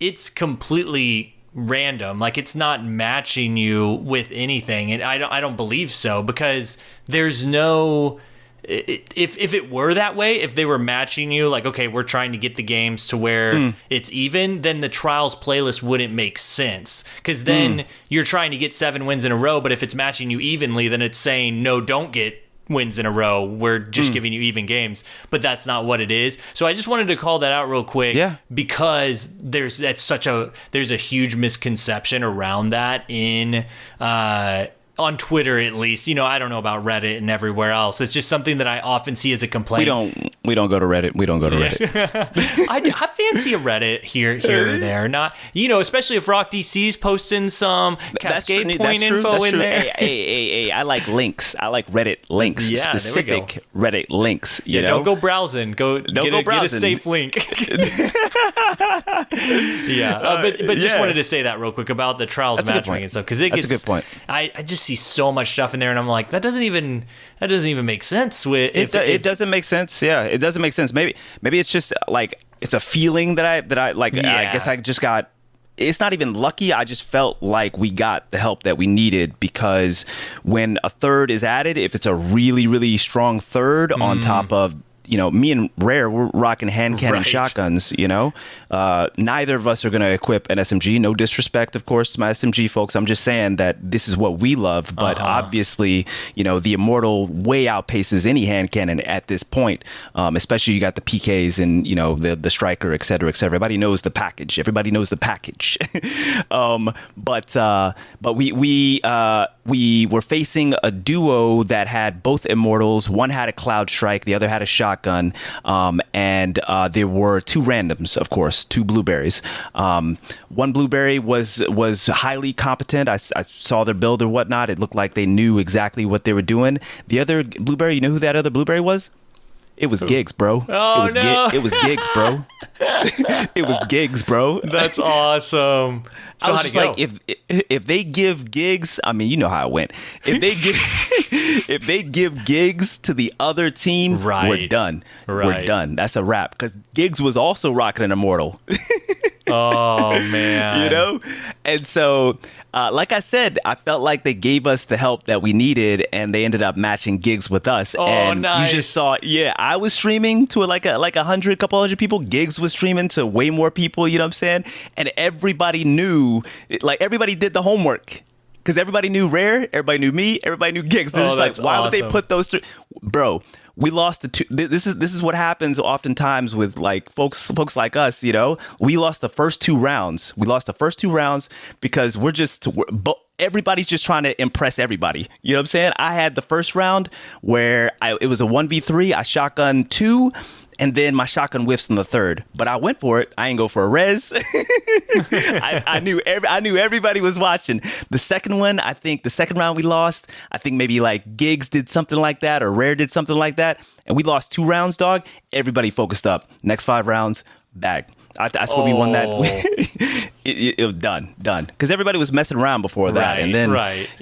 it's completely random. Like it's not matching you with anything, and I don't believe so, because there's no if it were that way, if they were matching you, like, okay, we're trying to get the games to where it's even, then the Trials playlist wouldn't make sense. Because then you're trying to get 7 wins in a row, but if it's matching you evenly, then it's saying, no, don't get wins in a row. We're just giving you even games. But that's not what it is. So I just wanted to call that out real quick because there's a huge misconception around that in on Twitter, at least. I don't know about Reddit and everywhere else. It's just something that I often see as a complaint. We don't go to Reddit. We don't go to Reddit. I fancy a Reddit here or there. Not, especially if Rock DC's posting some Cascade Point info in there. Hey, I like links. I like Reddit links. Yeah, specific Reddit links. You know? Don't go browsing. Get a safe link. But just wanted to say that real quick about the Trials matchmaking and stuff, because that's a good point. I just see so much stuff in there, and I'm like, that doesn't even make sense. It doesn't make sense. Yeah, it doesn't make sense. Maybe it's just like it's a feeling that I like. Yeah. I guess I just got. It's not even lucky. I just felt like we got the help that we needed, because when a third is added, if it's a really, really strong third on top of, me and Rare, we're rocking hand cannon shotguns, neither of us are going to equip an SMG. No disrespect, of course, to my SMG folks. I'm just saying that this is what we love. But obviously, the Immortal way outpaces any hand cannon at this point, especially you got the PKs and, the Striker, et cetera, et cetera. Everybody knows the package. But we were facing a duo that had both Immortals. One had a Cloud Strike, the other had a shotgun, and there were 2 randoms, of course, 2 blueberries. One blueberry was highly competent. I saw their build or whatnot. It looked like they knew exactly what they were doing. The other blueberry, you know who that other blueberry was? It was Gigs, bro. Oh, it was Gigs, bro. It was Gigs, bro. That's awesome. So I was just like, if they give Gigs, I mean, you know how it went. If they give Gigs to the other team, we're done. We're done. That's a wrap. Because Gigs was also rocking an Immortal. Oh, man. And so, like I said, I felt like they gave us the help that we needed, and they ended up matching Gigs with us. Oh, and nice. You just saw, I was streaming to like a couple hundred people. Gigs was streaming to way more people, you know what I'm saying? And everybody knew, like everybody did the homework. Because everybody knew Rare, everybody knew me, everybody knew Gigs. They're just like, why would they put those 3? Bro, we lost the 2. This is what happens oftentimes with like folks like us, We lost the first 2 rounds. Because everybody's just trying to impress everybody. You know what I'm saying? I had the first round where it was a 1v3. I shotgunned 2. And then my shotgun whiffs in the third, but I went for it. I ain't go for a res. I knew everybody was watching. The second one, I think the second round we lost. I think maybe like Gigs did something like that, or Rare did something like that, and we lost 2 rounds. Dog, everybody focused up. Next 5 rounds, bag. I swear we won that. It was done. Because everybody was messing around before that. And then,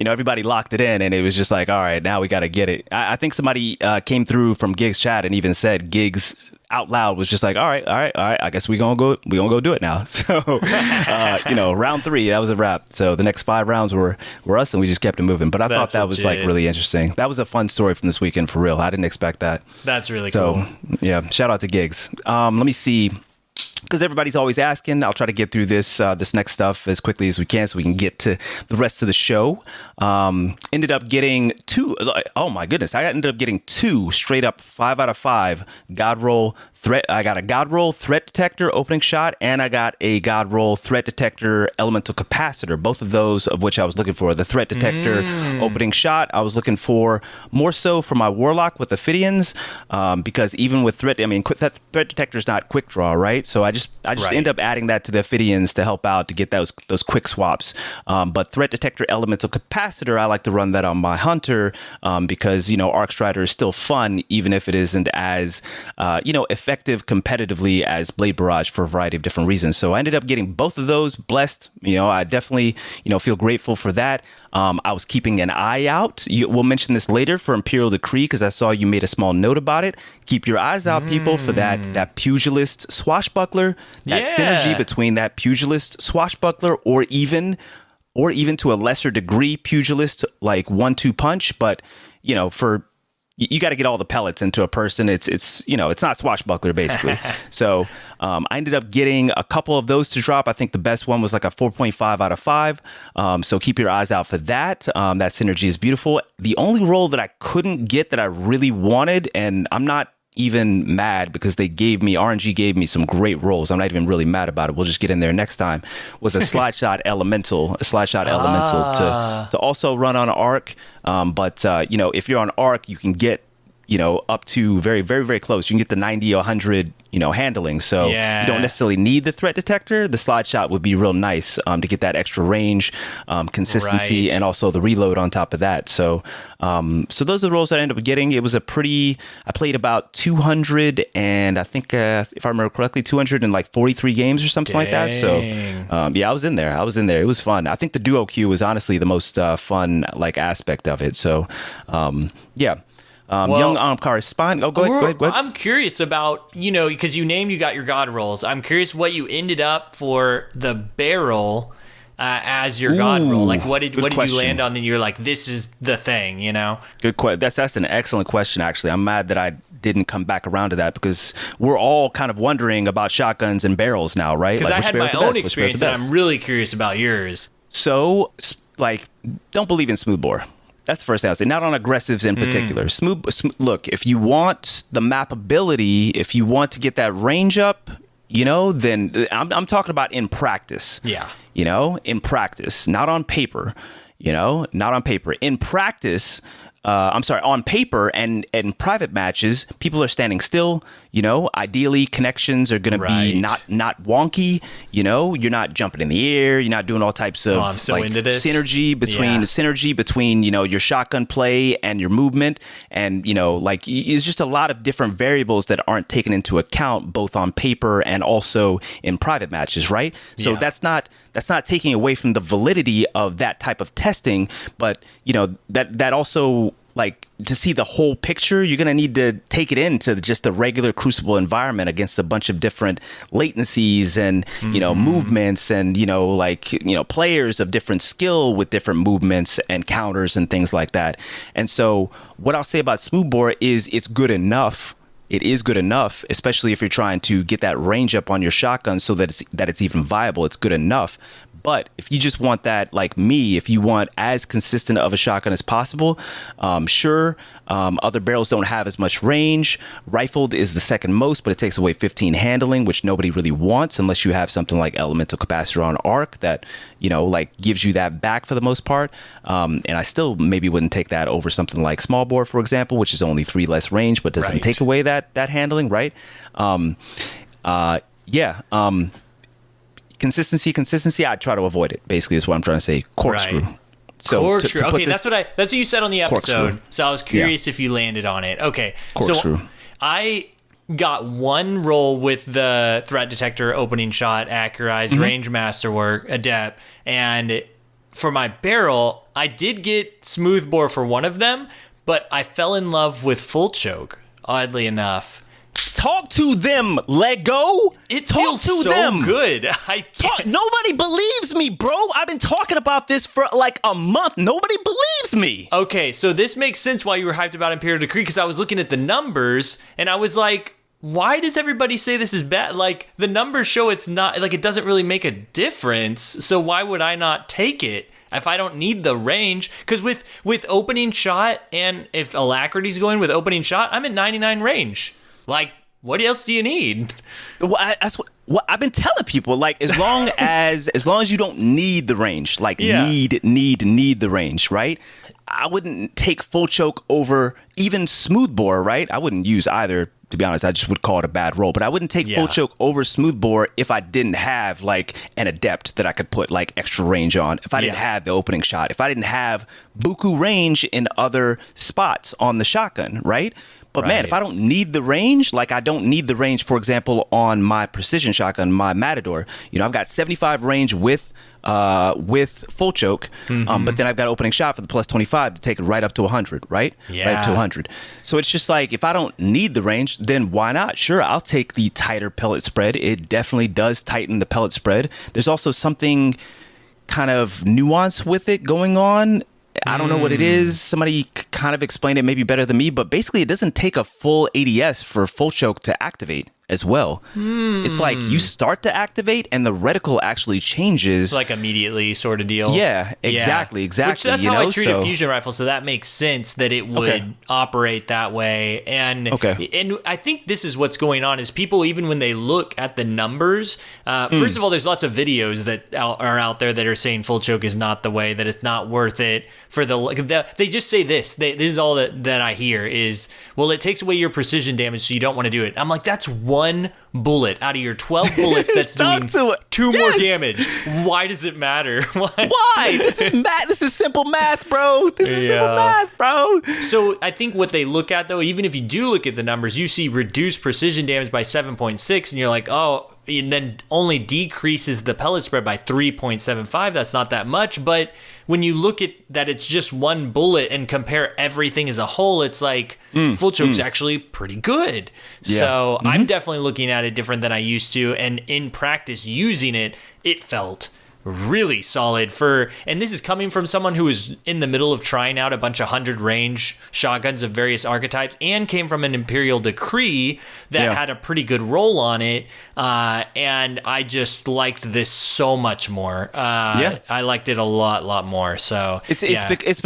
everybody locked it in, and it was just like, all right, now we got to get it. I think somebody came through from Gigs chat and even said Gigs out loud was just like, all right. I guess we gonna go do it now. So, round 3, that was a wrap. So the next 5 rounds were us, and we just kept it moving. But I thought that was like really interesting. That was a fun story from this weekend for real. I didn't expect that. That's really cool. Yeah, shout out to Gigs. Let me see. Because everybody's always asking, I'll try to get through this next stuff as quickly as we can so we can get to the rest of the show. Ended up getting 2. Oh my goodness. I ended up getting 2 straight up 5 out of 5 God roll threat. I got a God roll threat detector opening shot, and I got a God roll threat detector elemental capacitor. Both of those of which I was looking for. The threat detector opening shot, I was looking for more so for my Warlock with Ophidians, because even with threat, that threat detector is not quick draw, right? So I just end up adding that to the Ophidians to help out to get those quick swaps. But threat detector elemental capacitor, I like to run that on my Hunter, because Arc Strider is still fun, even if it isn't as effective competitively as Blade Barrage for a variety of different reasons. So I ended up getting both of those. Blessed. I definitely feel grateful for that. I was keeping an eye out. We'll mention this later for Imperial Decree, because I saw you made a small note about it. Keep your eyes out, people, for that pugilist swashbuckler. That synergy between that pugilist swashbuckler, or even to a lesser degree pugilist, like 1-2 punch. But for you got to get all the pellets into a person. It's it's not Swashbuckler basically. So I ended up getting a couple of those to drop. I think the best one was like a 4.5 out of 5. So keep your eyes out for that. That synergy is beautiful. The only roll that I couldn't get that I really wanted, and I'm not even mad because RNG gave me some great rolls. I'm not even really mad about it. We'll just get in there next time. Was a slide shot elemental, to also run on arc. But if you're on arc, you can get up to very, very, very close. You can get the 90 or 100, handling. So you don't necessarily need the threat detector. The slide shot would be real nice to get that extra range, consistency, and also the reload on top of that. So those are the rolls that I ended up getting. It was I played about 200 and I think, if I remember correctly, 243 games or something like that. So I was in there. It was fun. I think the duo queue was honestly the most fun aspect of it. So young correspondent. Oh, go ahead. I'm curious about, because you got your god rolls. I'm curious what you ended up for the barrel as your god roll. Like, what did you land on? And you're like, this is the thing, Good question. That's an excellent question. Actually, I'm mad that I didn't come back around to that because we're all kind of wondering about shotguns and barrels now, right? Because I had my own experience, and I'm really curious about yours. So, don't believe in smoothbore. That's the first thing I'll say. Not on aggressives in particular. Look, if you want the map ability, if you want to get that range up, then I'm talking about in practice. Yeah. In practice, not on paper. Not on paper. In practice, on paper and private matches, people are standing still. Ideally connections are going to be not wonky. You're not jumping in the air. You're not doing all types of I'm so into this. synergy between your shotgun play and your movement. And, it's just a lot of different variables that aren't taken into account both on paper and also in private matches. Right. So that's not taking away from the validity of that type of testing. But, that also, to see the whole picture, you're going to need to take it into just the regular Crucible environment against a bunch of different latencies and, movements and, players of different skill with different movements and counters and things like that. And so what I'll say about smoothbore is it's good enough. It is good enough, especially if you're trying to get that range up on your shotgun so that it's even viable. It's good enough. But if you just want that, like me, if you want as consistent of a shotgun as possible, sure. Other barrels don't have as much range. Rifled is the second most, but it takes away 15 handling, which nobody really wants unless you have something like elemental capacitor on arc that, gives you that back for the most part. And I still maybe wouldn't take that over something like small bore, for example, which is only 3 less range, but doesn't take away that handling, right? Consistency, I try to avoid it, basically, is what I'm trying to say. Corkscrew. Right. Corkscrew. Okay, that's what you said on the episode. Corkscrew. So I was curious if you landed on it. Okay. Corkscrew. So I got one roll with the threat detector, opening shot, accurize, range masterwork, adept, and for my barrel, I did get smoothbore for one of them, but I fell in love with full choke, oddly enough. Talk to them, Lego. It feels so good. Nobody believes me, bro. I've been talking about this for like a month. Nobody believes me. Okay, so this makes sense why you were hyped about Imperial Decree, because I was looking at the numbers and I was like, why does everybody say this is bad? Like, the numbers show it's not, like, it doesn't really make a difference. So why would I not take it if I don't need the range? Because with opening shot, and if Alacrity's going with opening shot, I'm at 99 range. Like, what else do you need? Well, that's what I've been telling people. Like, as long as you don't need the range, need the range, right? I wouldn't take full choke over even smoothbore, right? I wouldn't use either, to be honest. I just would call it a bad roll. But I wouldn't take full choke over smoothbore if I didn't have like an adept that I could put like extra range on. If I didn't have the opening shot. If I didn't have buku range in other spots on the shotgun, right? But man, if I don't need the range, like I don't need the range, for example, on my precision shotgun, my Matador, I've got 75 range with full choke, but then I've got opening shot for the plus 25 to take it right up to 100, right? Yeah. Right up to 100. So it's just like, if I don't need the range, then why not? Sure, I'll take the tighter pellet spread. It definitely does tighten the pellet spread. There's also something kind of nuance with it going on. I don't know what it is. Somebody kind of explained it maybe better than me, but basically it doesn't take a full ADS for full choke to activate as well. It's like you start to activate and the reticle actually changes. Like immediately sort of deal. Yeah, exactly. Which that's how I treat a fusion rifle, so that makes sense that it would operate that way. And I think this is what's going on is people, even when they look at the numbers, first of all, there's lots of videos that are out there that are saying full choke is not the way, that it's not worth it for they just say this. This is all that I hear is, well, it takes away your precision damage, so you don't want to do it. I'm like, that's one bullet out of your 12 bullets that's doing two more damage. Why does it matter? Why? This is math. This is simple math, bro. This is simple math, bro. So I think what they look at, though, even if you do look at the numbers, you see reduced precision damage by 7.6, and you're like, oh, and then only decreases the pellet spread by 3.75. That's not that much. But when you look at that, it's just one bullet and compare everything as a whole, it's like full choke's actually pretty good. Yeah. So I'm definitely looking at it different than I used to. And in practice using it, it felt really solid and this is coming from someone who was in the middle of trying out a bunch of 100 range shotguns of various archetypes and came from an Imperial decree that had a pretty good roll on it, and I just liked this so much more. I liked it a lot more. So it's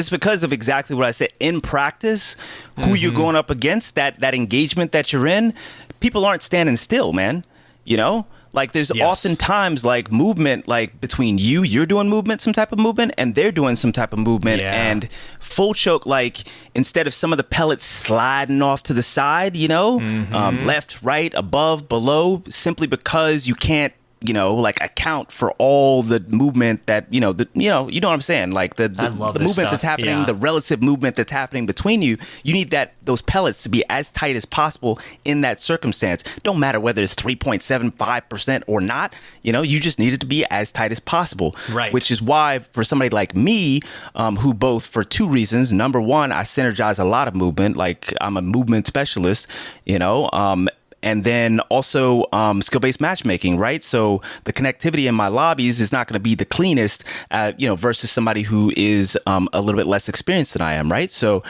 because of exactly what I said. In practice, who you're going up against, that engagement that you're in, people aren't standing still, man. You know, like there's oftentimes like movement, like between you're doing movement, some type of movement, and they're doing some type of movement. And full choke, like instead of some of the pellets sliding off to the side, left, right, above, below, simply because you can't, like account for all the movement that, you know what I'm saying? Like the movement that's happening, the relative movement that's happening between you need those pellets to be as tight as possible in that circumstance. Don't matter whether it's 3.75% or not, you just need it to be as tight as possible. Right. Which is why for somebody like me, who both for two reasons, number one, I synergize a lot of movement. Like I'm a movement specialist, and then also skill-based matchmaking, right? So the connectivity in my lobbies is not going to be the cleanest, versus somebody who is a little bit less experienced than I am, right? So,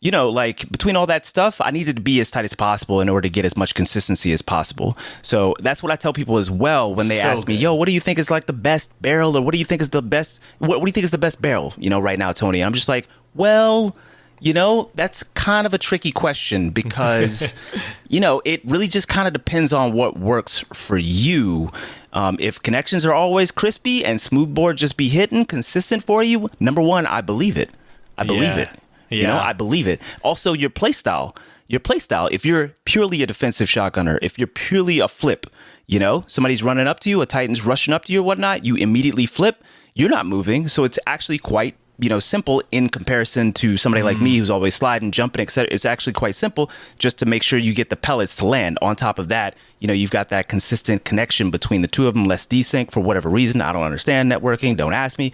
like between all that stuff, I needed to be as tight as possible in order to get as much consistency as possible. So that's what I tell people as well when they ask me, yo, what do you think is like the best barrel, or what do you think is the best? What do you think is the best barrel, right now, Tony? And I'm just like, well, that's kind of a tricky question because, it really just kind of depends on what works for you. If connections are always crispy and smoothbore just be hitting consistent for you, number one, I believe it. I believe it. I believe it. Also, your playstyle. If you're purely a defensive shotgunner, if you're purely a flip, somebody's running up to you, a Titan's rushing up to you or whatnot, you immediately flip, you're not moving. So it's actually quite simple in comparison to somebody like me who's always sliding, jumping, etc. It's actually quite simple just to make sure you get the pellets to land. On top of that, you've got that consistent connection between the two of them, less desync for whatever reason. I don't understand networking. Don't ask me.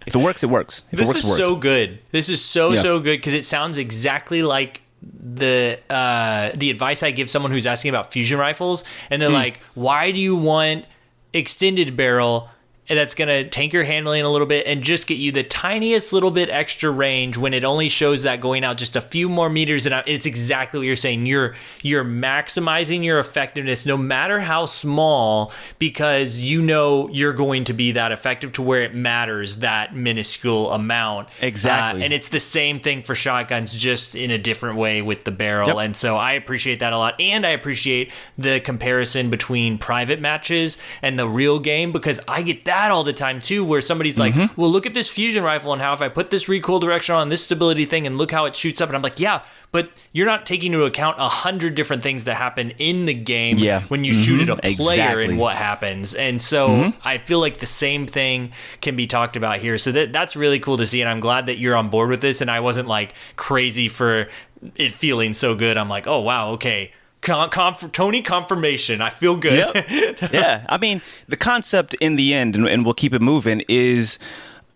If it works, it works. This is so good. This is so good because it sounds exactly like the advice I give someone who's asking about fusion rifles, and they're like, why do you want extended barrel that's going to tank your handling a little bit and just get you the tiniest little bit extra range when it only shows that going out just a few more meters? And it's exactly what you're saying. You're maximizing your effectiveness no matter how small, because you're going to be that effective to where it matters that minuscule amount. Exactly. And it's the same thing for shotguns, just in a different way with the barrel. And so I appreciate that a lot. And I appreciate the comparison between private matches and the real game, because I get that all the time too, where somebody's like, well, look at this fusion rifle and how if I put this recoil direction on this stability thing and look how it shoots up. And I'm like, yeah, but you're not taking into account 100 different things that happen in the game when you shoot at a player and what happens. And so I feel like the same thing can be talked about here. So that's really cool to see. And I'm glad that you're on board with this. And I wasn't like crazy for it feeling so good. I'm like, oh, wow, okay. Tony confirmation. I feel good. Yep. Yeah. I mean, the concept in the end, and we'll keep it moving, is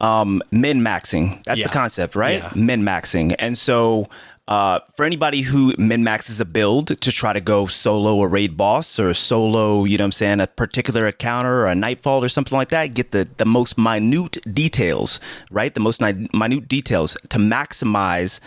min-maxing. That's the concept, right? Yeah. Min-maxing. And so For anybody who min-maxes a build to try to go solo a raid boss or solo, you know what I'm saying, a particular encounter or a nightfall or something like that, get the most minute details, right? The most minute details to maximize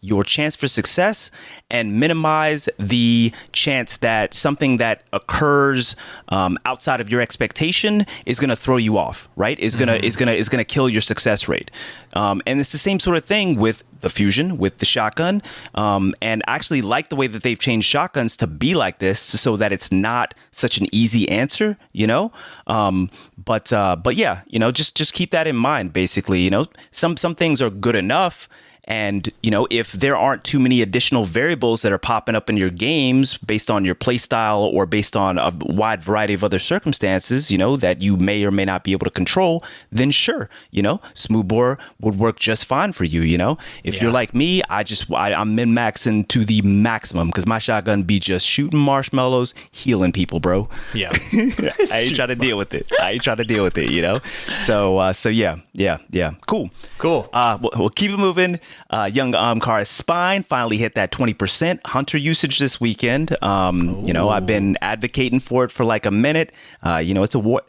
your chance for success and minimize the chance that something that occurs outside of your expectation is going to throw you off, right? Is going to kill your success rate. And it's the same sort of thing with the fusion, with the shotgun, and I actually like the way that they've changed shotguns to be like this, so that it's not such an easy answer, you know. But yeah, you know, just keep that in mind. Basically, you know, some things are good enough. And, you know, if there aren't too many additional variables that are popping up in your games based on your play style or based on a wide variety of other circumstances, you know, that you may or may not be able to control, then sure, you know, smoothbore would work just fine for you, you know. If you're like me, I'm min-maxing to the maximum because my shotgun be just shooting marshmallows, healing people, bro. Yeah. I ain't trying to deal with it. You know. So yeah. Cool. We'll keep it moving. Young Amkar's spine finally hit that 20% hunter usage this weekend. You know, I've been advocating for it for like a minute. You know, it's a war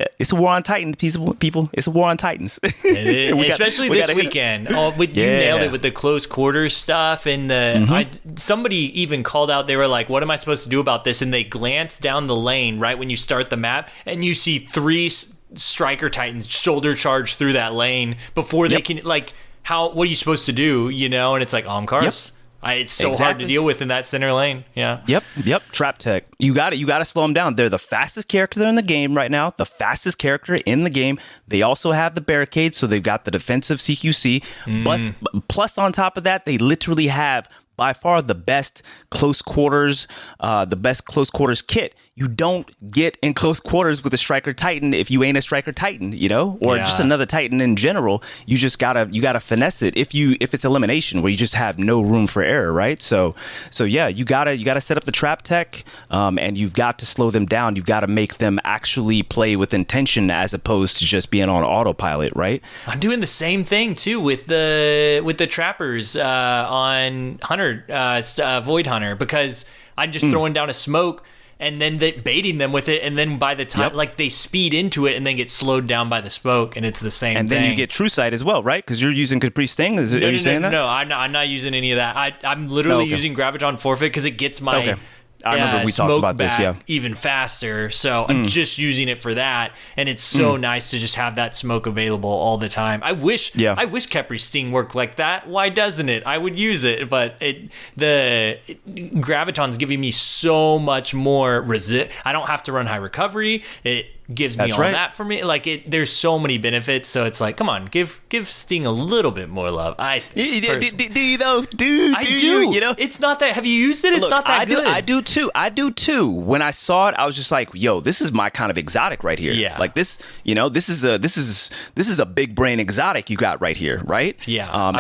on Titans, people. It's a war on Titans. Especially this weekend. You nailed it with the close quarters stuff. And somebody even called out, they were like, what am I supposed to do about this? And they glanced down the lane right when you start the map and you see 3 striker Titans shoulder charge through that lane before they can, like, what are you supposed to do, you know? And it's like, Cars. It's so hard to deal with in that center lane. Yeah. Yep. Trap tech. You got to slow them down. They're the fastest character in the game right now. The fastest character in the game. They also have the barricade, so they've got the defensive CQC. Plus on top of that, they literally have by far the best close quarters kit. You don't get in close quarters with a striker Titan if you ain't a striker Titan, you know, or just another Titan in general. You just gotta finesse it if it's elimination where you just have no room for error, right? So yeah, you gotta set up the trap tech, and you've got to slow them down. You've got to make them actually play with intention as opposed to just being on autopilot, right? I'm doing the same thing too with the trappers on Hunter, Void Hunter, because I'm just throwing down a smoke and then baiting them with it, and then by the time like they speed into it and then get slowed down by the smoke, and it's the same thing. And then you get True Sight as well, right? Because you're using Caprice Sting. Are you saying that? No, I'm not using any of that. I'm literally using Graviton Forfeit because it gets my I remember we talked about this, even faster. So I'm just using it for that, and it's so nice to just have that smoke available all the time. I wish Capri Sting worked like that. Why doesn't it? I would use it, but the Graviton's giving me so much more resist. I don't have to run high recovery. It gives me that for me. Like there's so many benefits. So it's like, come on, give Sting a little bit more love. Do you though? I do. You know, it's not that. Have you used it? It's not that good. I do too. When I saw it, I was just like, yo, this is my kind of exotic right here. Yeah. Like this, you know, this is a big brain exotic you got right here, right? Yeah.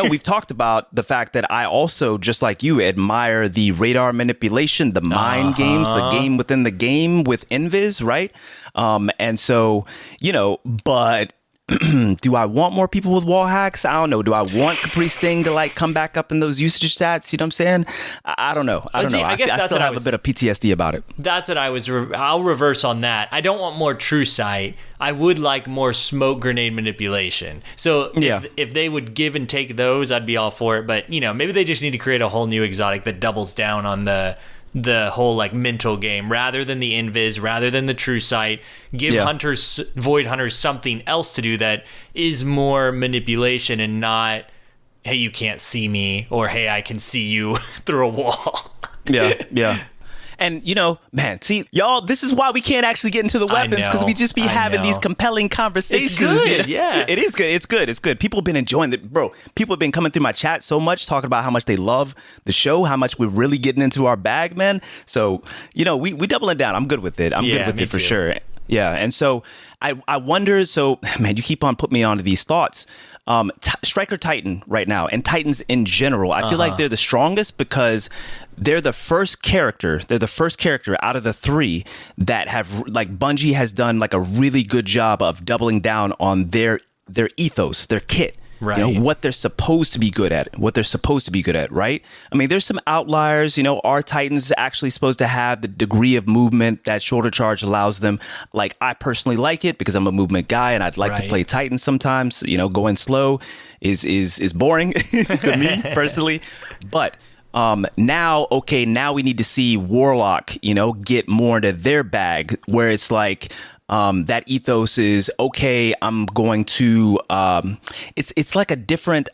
We've talked about the fact that I also, just like you, admire the radar manipulation, the mind games, the game within the game with Invis, right? And so, you know, but do I want more people with wall hacks? I don't know. Do I want Capri Sting to like come back up in those usage stats? You know what I'm saying? I don't know. I guess I still have a bit of PTSD about it. That's what I'll reverse on that. I don't want more True Sight. I would like more smoke grenade manipulation. So if they would give and take those, I'd be all for it. But, you know, maybe they just need to create a whole new exotic that doubles down on the whole like mental game rather than the invis, rather than the True Sight. Give Void Hunters something else to do that is more manipulation and not, hey, you can't see me, or hey, I can see you through a wall. Yeah. And, you know, man, see, y'all, this is why we can't actually get into the weapons, because we just be having these compelling conversations. It's good, yeah. It is good. It's good. People have been enjoying it. Bro, people have been coming through my chat so much, talking about how much they love the show, how much we're really getting into our bag, man. So, you know, we doubling down. I'm good with it. I'm good with it for sure. Yeah. And so I wonder, man, you keep on putting me onto these thoughts. Striker Titan right now, and Titans in general, I feel like they're the strongest because they're the first character out of the 3 that have, like, Bungie has done like a really good job of doubling down on their ethos, their kit. Right. You know, what they're supposed to be good at, right? I mean, there's some outliers. You know, our Titans actually supposed to have the degree of movement that shoulder charge allows them. Like, I personally like it because I'm a movement guy and I'd like to play Titan sometimes. You know, going slow is boring to me personally. But now we need to see Warlock, you know, get more into their bag, where it's like, that ethos is okay. I'm going to. It's like a different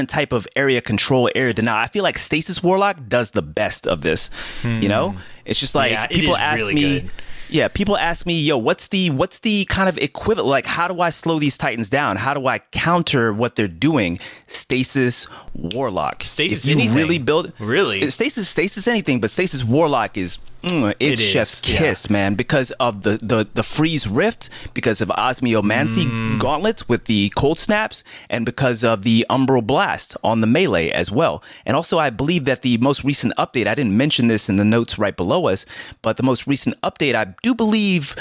type of area control, area denial. I feel like Stasis Warlock does the best of this. You know, it's just like people ask really me. Good. Yeah, people ask me, yo, what's the kind of equivalent? Like, how do I slow these Titans down? How do I counter what they're doing? Stasis Warlock. Stasis anything. Really build really Stasis anything, but Stasis Warlock is it's chef's kiss, man, because of the freeze rift, because of osmiomancy gauntlets with the cold snaps, and because of the umbral blast on the melee as well. And also, I believe that the most recent update, I didn't mention this in the notes right below us, but the most recent update, I do believe,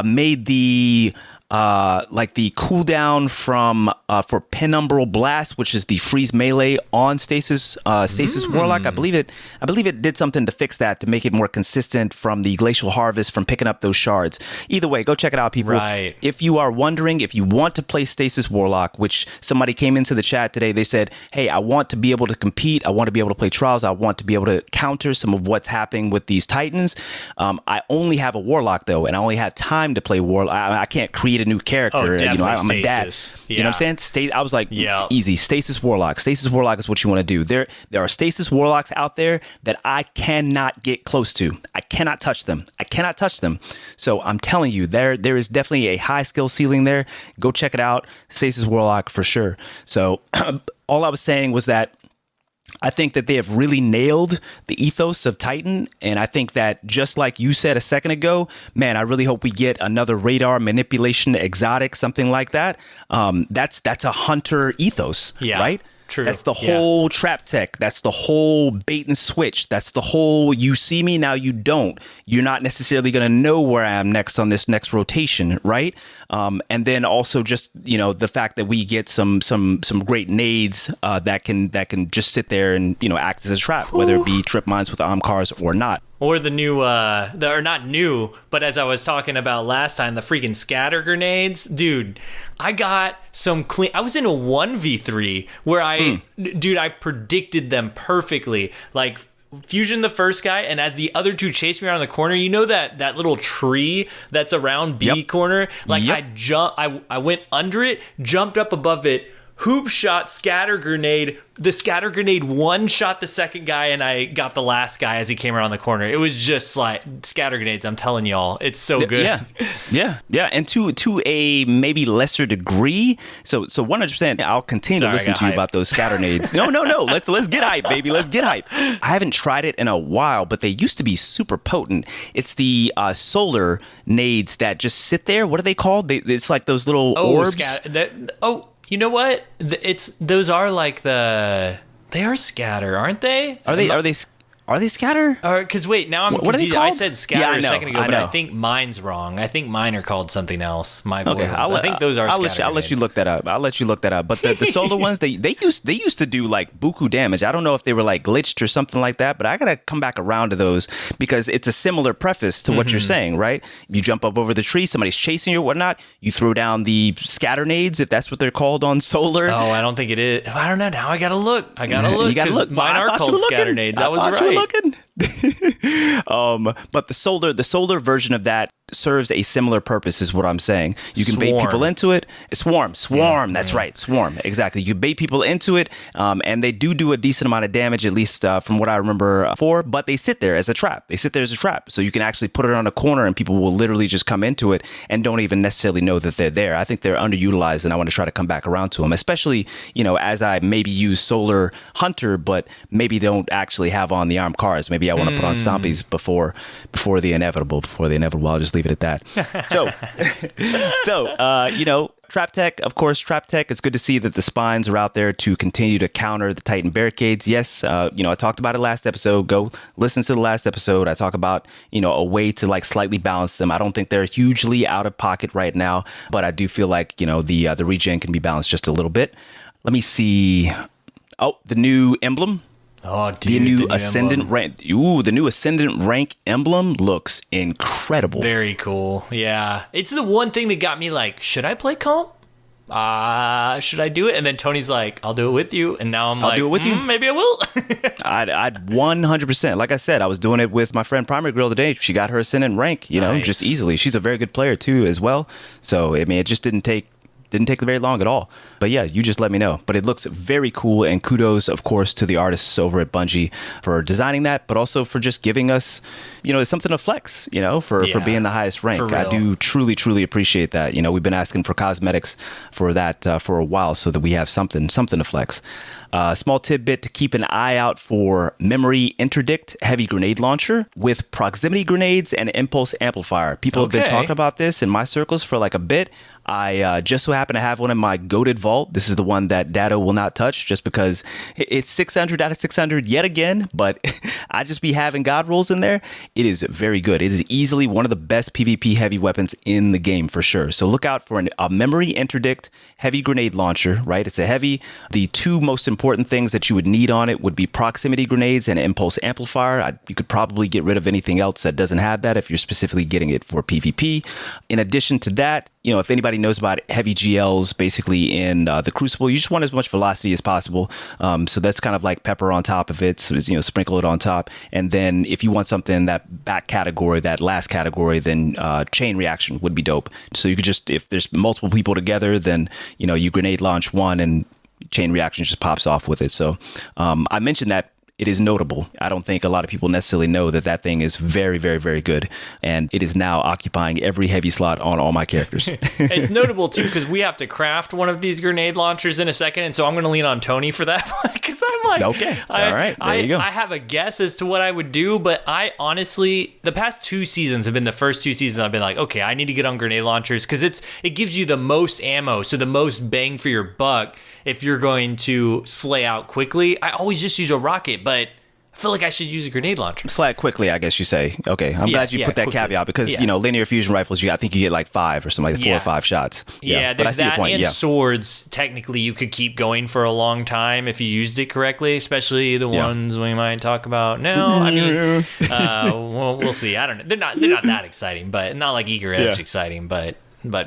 made the like the cooldown from for penumbral blast, which is the freeze melee on Stasis Warlock. I believe it did something to fix that, to make it more consistent from the glacial harvest, from picking up those shards. Either way, go check it out, people. Right. If you are wondering, if you want to play Stasis Warlock, which somebody came into the chat today, they said, hey, I want to be able to compete, I want to be able to play trials, I want to be able to counter some of what's happening with these Titans. I only have a Warlock though, and I only have time to play Warlock. I can't create a new character. Oh, definitely. You know, I'm a dad. Yeah. You know what I'm saying? I was like, easy. Stasis Warlock. Stasis Warlock is what you want to do. There are Stasis Warlocks out there that I cannot get close to. I cannot touch them. So I'm telling you, there is definitely a high skill ceiling there. Go check it out. Stasis Warlock for sure. So all I was saying was that I think that they have really nailed the ethos of Titan. And I think that, just like you said a second ago, man, I really hope we get another radar manipulation exotic, something like that. That's a hunter ethos, right? True. That's the whole trap tech. That's the whole bait and switch. That's the whole, you see me, now you don't. You're not necessarily going to know where I am next on this next rotation, right? And then also just, you know, the fact that we get some great nades that can just sit there and, you know, act as a trap, whether it be trip mines with Amcars or not. Or the new, or not new, but as I was talking about last time, the freaking scatter grenades. Dude, I got some clean. I was in a 1v3 where I predicted them perfectly. Like, Fusion the first guy, and as the other two chased me around the corner, you know that little tree that's around B corner? Like, I went under it, jumped up above it, hoop shot, scatter grenade. The scatter grenade one-shot the second guy, and I got the last guy as he came around the corner. It was just like scatter grenades. I'm telling y'all, it's so good. Yeah. And to a maybe lesser degree. So 100%. I'll continue to listen to you about those scatter nades. No. Let's get hype, baby. Let's get hype. I haven't tried it in a while, but they used to be super potent. It's the solar nades that just sit there. What are they called? It's like those little orbs. You know what? Those are like they are scatter, aren't they? Are they scatter? Because wait, now I'm confused. What are they called? I said scatter a second ago, but I think mine's wrong. I think mine are called something else. I think those are scatter. I'll let you look that up. But the solar ones, they used to do like buku damage. I don't know if they were like glitched or something like that, but I gotta come back around to those because it's a similar preface to what you're saying, right? You jump up over the tree, somebody's chasing you or whatnot. You throw down the scatter nades, if that's what they're called on solar. Oh, I don't think it is. I don't know. Now I gotta look. You gotta look. Mine are called scatter nades. I was right. Looking. But the solar version of that serves a similar purpose, is what I'm saying. You can bait people into it. Swarm. That's right. Swarm. Exactly. You bait people into it, and they do a decent amount of damage, at least from what I remember before, but they sit there as a trap. So you can actually put it on a corner and people will literally just come into it and don't even necessarily know that they're there. I think they're underutilized, and I want to try to come back around to them, especially, you know, as I maybe use Solar Hunter, but maybe don't actually have on the armed cars. Maybe I want to put on Stompies before the inevitable. I'll just leave it at that. So, you know, Trap Tech, of course, Trap Tech. It's good to see that the spines are out there to continue to counter the Titan barricades. Yes, I talked about it last episode. Go listen to the last episode. I talk about, a way to like slightly balance them. I don't think they're hugely out of pocket right now, but I do feel like, the regen can be balanced just a little bit. Let me see. Oh, the new emblem. Oh, dude, the new Ascendant rank. Ooh, the new Ascendant rank emblem looks incredible. Very cool. Yeah. It's the one thing that got me like, should I play comp? Should I do it? And then Tony's like, I'll do it with you. And now I'll do it with you. Maybe I will. I'd 100%. Like I said, I was doing it with my friend Primary Girl today. She got her Ascendant rank, Nice. just easily. She's a very good player too, as well. So, I mean, it just didn't take very long at all. But yeah, you just let me know. But it looks very cool, and kudos, of course, to the artists over at Bungie for designing that, but also for just giving us, something to flex, for being the highest rank. I do truly appreciate that. We've been asking for cosmetics for that for a while so that we have something to flex. Small tidbit to keep an eye out for Memory Interdict Heavy Grenade Launcher with proximity grenades and impulse amplifier. People have been talking about this in my circles for like a bit. I just so happen to have one in my goated vault. This is the one that Dado will not touch just because it's 600 out of 600 yet again, but I just be having God rolls in there. It is very good. It is easily one of the best PvP heavy weapons in the game for sure. So look out for a Memory Interdict Heavy Grenade Launcher, right? It's a heavy. The two most important things that you would need on it would be proximity grenades and impulse amplifier. You could probably get rid of anything else that doesn't have that if you're specifically getting it for PvP. In addition to that, if anybody knows about heavy GLs, basically in the Crucible, you just want as much velocity as possible. So that's kind of like pepper on top of it. So sprinkle it on top. And then if you want something that back category, that last category, then chain reaction would be dope. So you could just, if there's multiple people together, then you grenade launch one and chain reaction just pops off with it. So I mentioned that it is notable. I don't think a lot of people necessarily know that thing is very, very, very good. And it is now occupying every heavy slot on all my characters. It's notable, too, because we have to craft one of these grenade launchers in a second. And so I'm going to lean on Tony for that one because I'm like, okay, all right, there you go. I have a guess as to what I would do. But I honestly, the past 2 seasons have been the first 2 seasons I've been like, okay, I need to get on grenade launchers because it gives you the most ammo. So the most bang for your buck if you're going to slay out quickly. I always just use a rocket, but I feel like I should use a grenade launcher. Slay quickly, I guess you say. Okay, I'm glad you put that quickly. Caveat because, linear fusion rifles, I think you get like 5 or something, like 4 or 5 shots. Yeah, there's that. And swords, technically, you could keep going for a long time if you used it correctly, especially the ones we might talk about now. I mean, we'll see. I don't know. They're not that exciting, but not like Eager Edge exciting, but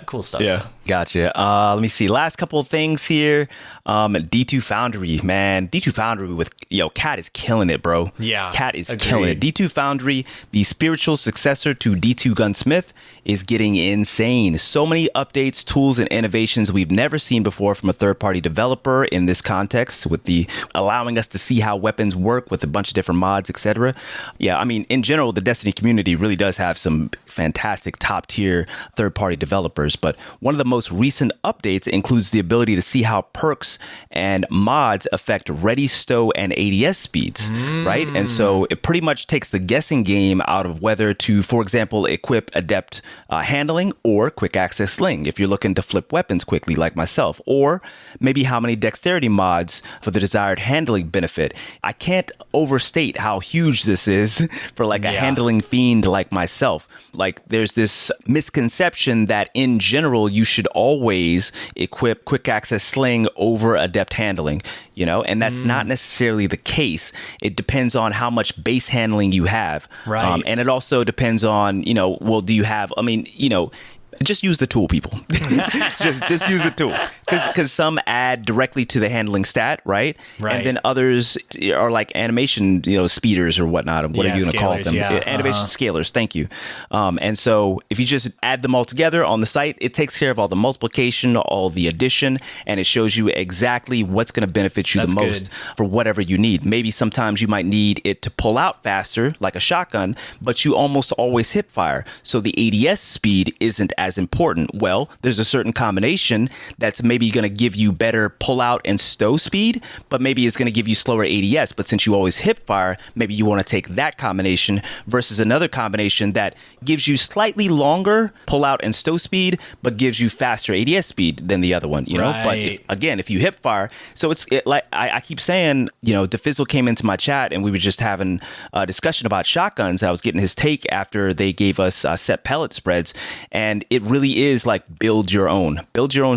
cool stuff. Yeah, gotcha. Let me see. Last couple of things here. D2 Foundry, man. D2 Foundry with, Cat is killing it, bro. Yeah. Cat is killing it. D2 Foundry, the spiritual successor to D2 Gunsmith, is getting insane. So many updates, tools, and innovations we've never seen before from a third-party developer in this context, with the allowing us to see how weapons work with a bunch of different mods, etc. Yeah, I mean, in general, the Destiny community really does have some fantastic top-tier third-party developers, but one of the most recent updates includes the ability to see how perks and mods affect ready, stow, and ADS speeds, right? And so it pretty much takes the guessing game out of whether to, for example, equip adept handling or quick access sling if you're looking to flip weapons quickly like myself, or maybe how many dexterity mods for the desired handling benefit. I can't overstate how huge this is for like a handling fiend like myself. Like there's this misconception that in general you should always equip quick access sling over adept handling, and that's not necessarily the case. It depends on how much base handling you have. Right. And it also depends on, do you have, just use the tool, people. just use the tool, because some add directly to the handling stat, right? And then others are like animation, speeders or whatnot, or whatever you want to call them. Animation scalers. Thank you. And so if you just add them all together on the site, it takes care of all the multiplication, all the addition, and it shows you exactly what's going to benefit you the most for whatever you need. Maybe sometimes you might need it to pull out faster, like a shotgun, but you almost always hip fire, so the ADS speed isn't as important? Well, there's a certain combination that's maybe going to give you better pull out and stow speed, but maybe it's going to give you slower ADS. But since you always hip fire, maybe you want to take that combination versus another combination that gives you slightly longer pull out and stow speed, but gives you faster ADS speed than the other one, you know? But if you hip fire, so like I keep saying, you know, DeFizzle came into my chat and we were just having a discussion about shotguns. I was getting his take after they gave us set pellet spreads, and it really is like build your own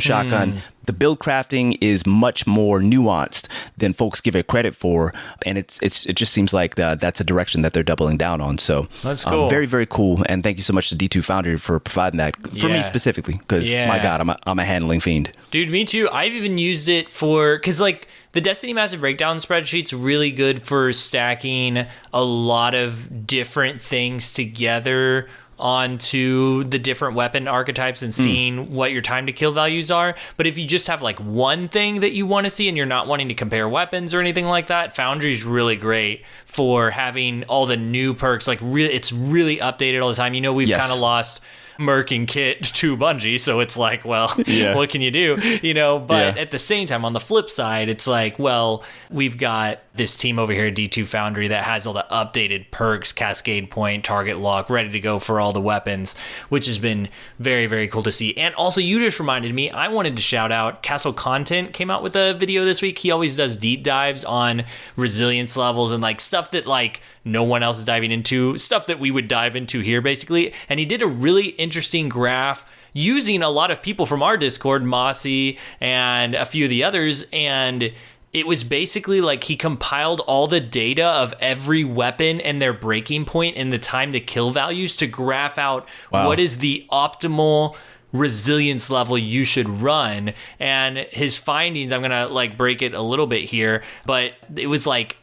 shotgun. The build crafting is much more nuanced than folks give it credit for, and it just seems like that's a direction that they're doubling down on. So that's cool. Very, very cool, and thank you so much to D2 Foundry for providing that for me specifically, because my God, I'm a handling fiend. Dude, me too. I've even used it because like the Destiny Massive Breakdown spreadsheet's really good for stacking a lot of different things together onto the different weapon archetypes and seeing what your time to kill values are. But if you just have like one thing that you want to see and you're not wanting to compare weapons or anything like that, Foundry's really great for having all the new perks. Like it's really updated all the time. You know, we've kind of lost Merc and Kit to Bungie, so it's like, well, what can you do? You know, but at the same time, on the flip side, it's like, well, we've got this team over here at D2 Foundry that has all the updated perks, Cascade Point, Target Lock, ready to go for all the weapons, which has been very, very cool to see. And also, you just reminded me, I wanted to shout out Castle Content came out with a video this week. He always does deep dives on resilience levels and like stuff that like no one else is diving into, stuff that we would dive into here basically. And he did a really interesting graph using a lot of people from our Discord, Mossy and a few of the others, and it was basically like he compiled all the data of every weapon and their breaking point and the time to kill values to graph out what is the optimal resilience level you should run. And his findings, I'm gonna like break it a little bit here, but it was like,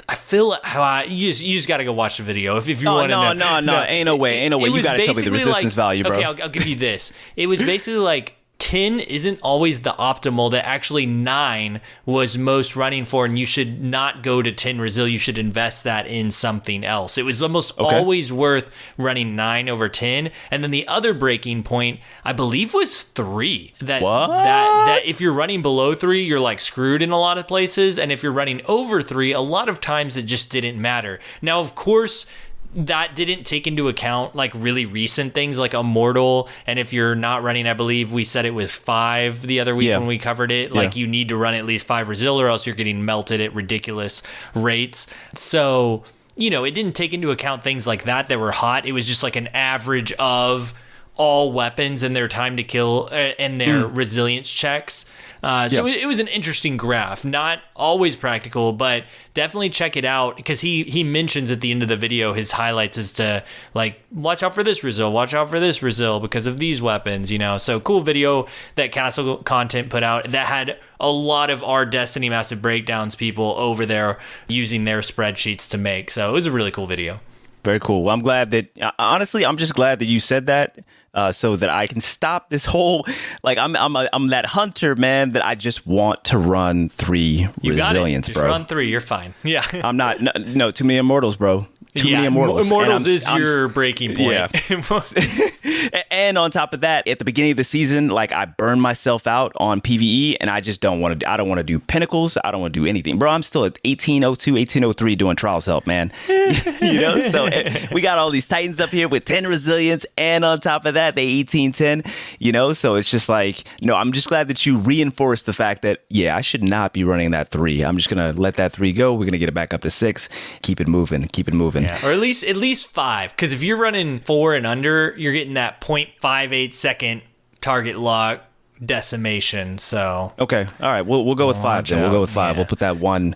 I feel how you just got to go watch the video if you want to know. No, ain't no way. You got to tell me the resistance value, bro. Okay, I'll give you this. It was basically like 10 isn't always the optimal, that actually 9 was most running for, and you should not go to 10 resil. You should invest that in something else. It was almost always worth running 9 over 10. And then the other breaking point, I believe, was 3. That if you're running below 3, you're like screwed in a lot of places. And if you're running over 3, a lot of times it just didn't matter. Now, of course, that didn't take into account like really recent things like Immortal. And if you're not running, I believe we said it was 5 the other week when we covered it, like you need to run at least 5 resil or else you're getting melted at ridiculous rates. So, you know, it didn't take into account things like that were hot. It was just like an average of all weapons and their time to kill and their resilience checks. So it was an interesting graph, not always practical, but definitely check it out, because he mentions at the end of the video his highlights is to like, watch out for this resil because of these weapons, you know. So cool video that Castle Content put out that had a lot of our Destiny Massive Breakdowns people over there using their spreadsheets to make. So it was a really cool video. Very cool. Well, I'm glad that, honestly, I'm just glad that you said that, so that I can stop this whole, like, I'm that hunter, man, that I just want to run 3 resilience, just bro. Run 3, you're fine. Yeah. I'm not, no, too many immortals, bro. Too many immortals. Immortals is your breaking point. Yeah. And on top of that, at the beginning of the season, like, I burned myself out on PvE, and I just don't want to do pinnacles. I don't want to do anything, bro. I'm still at 1802, 1803 doing trials help, man. You know, so we got all these titans up here with 10 resilience, and on top of that, they 1810, you know, so it's just like, no, I'm just glad that you reinforced the fact that, I should not be running that 3. I'm just going to let that 3 go. We're going to get it back up to 6. Keep it moving. Yeah. Or at least 5, because if you're running 4 and under, you're getting that 0.58 second target lock decimation. So okay, all right, we'll go with 5 then. We'll go with 5. We'll put that 1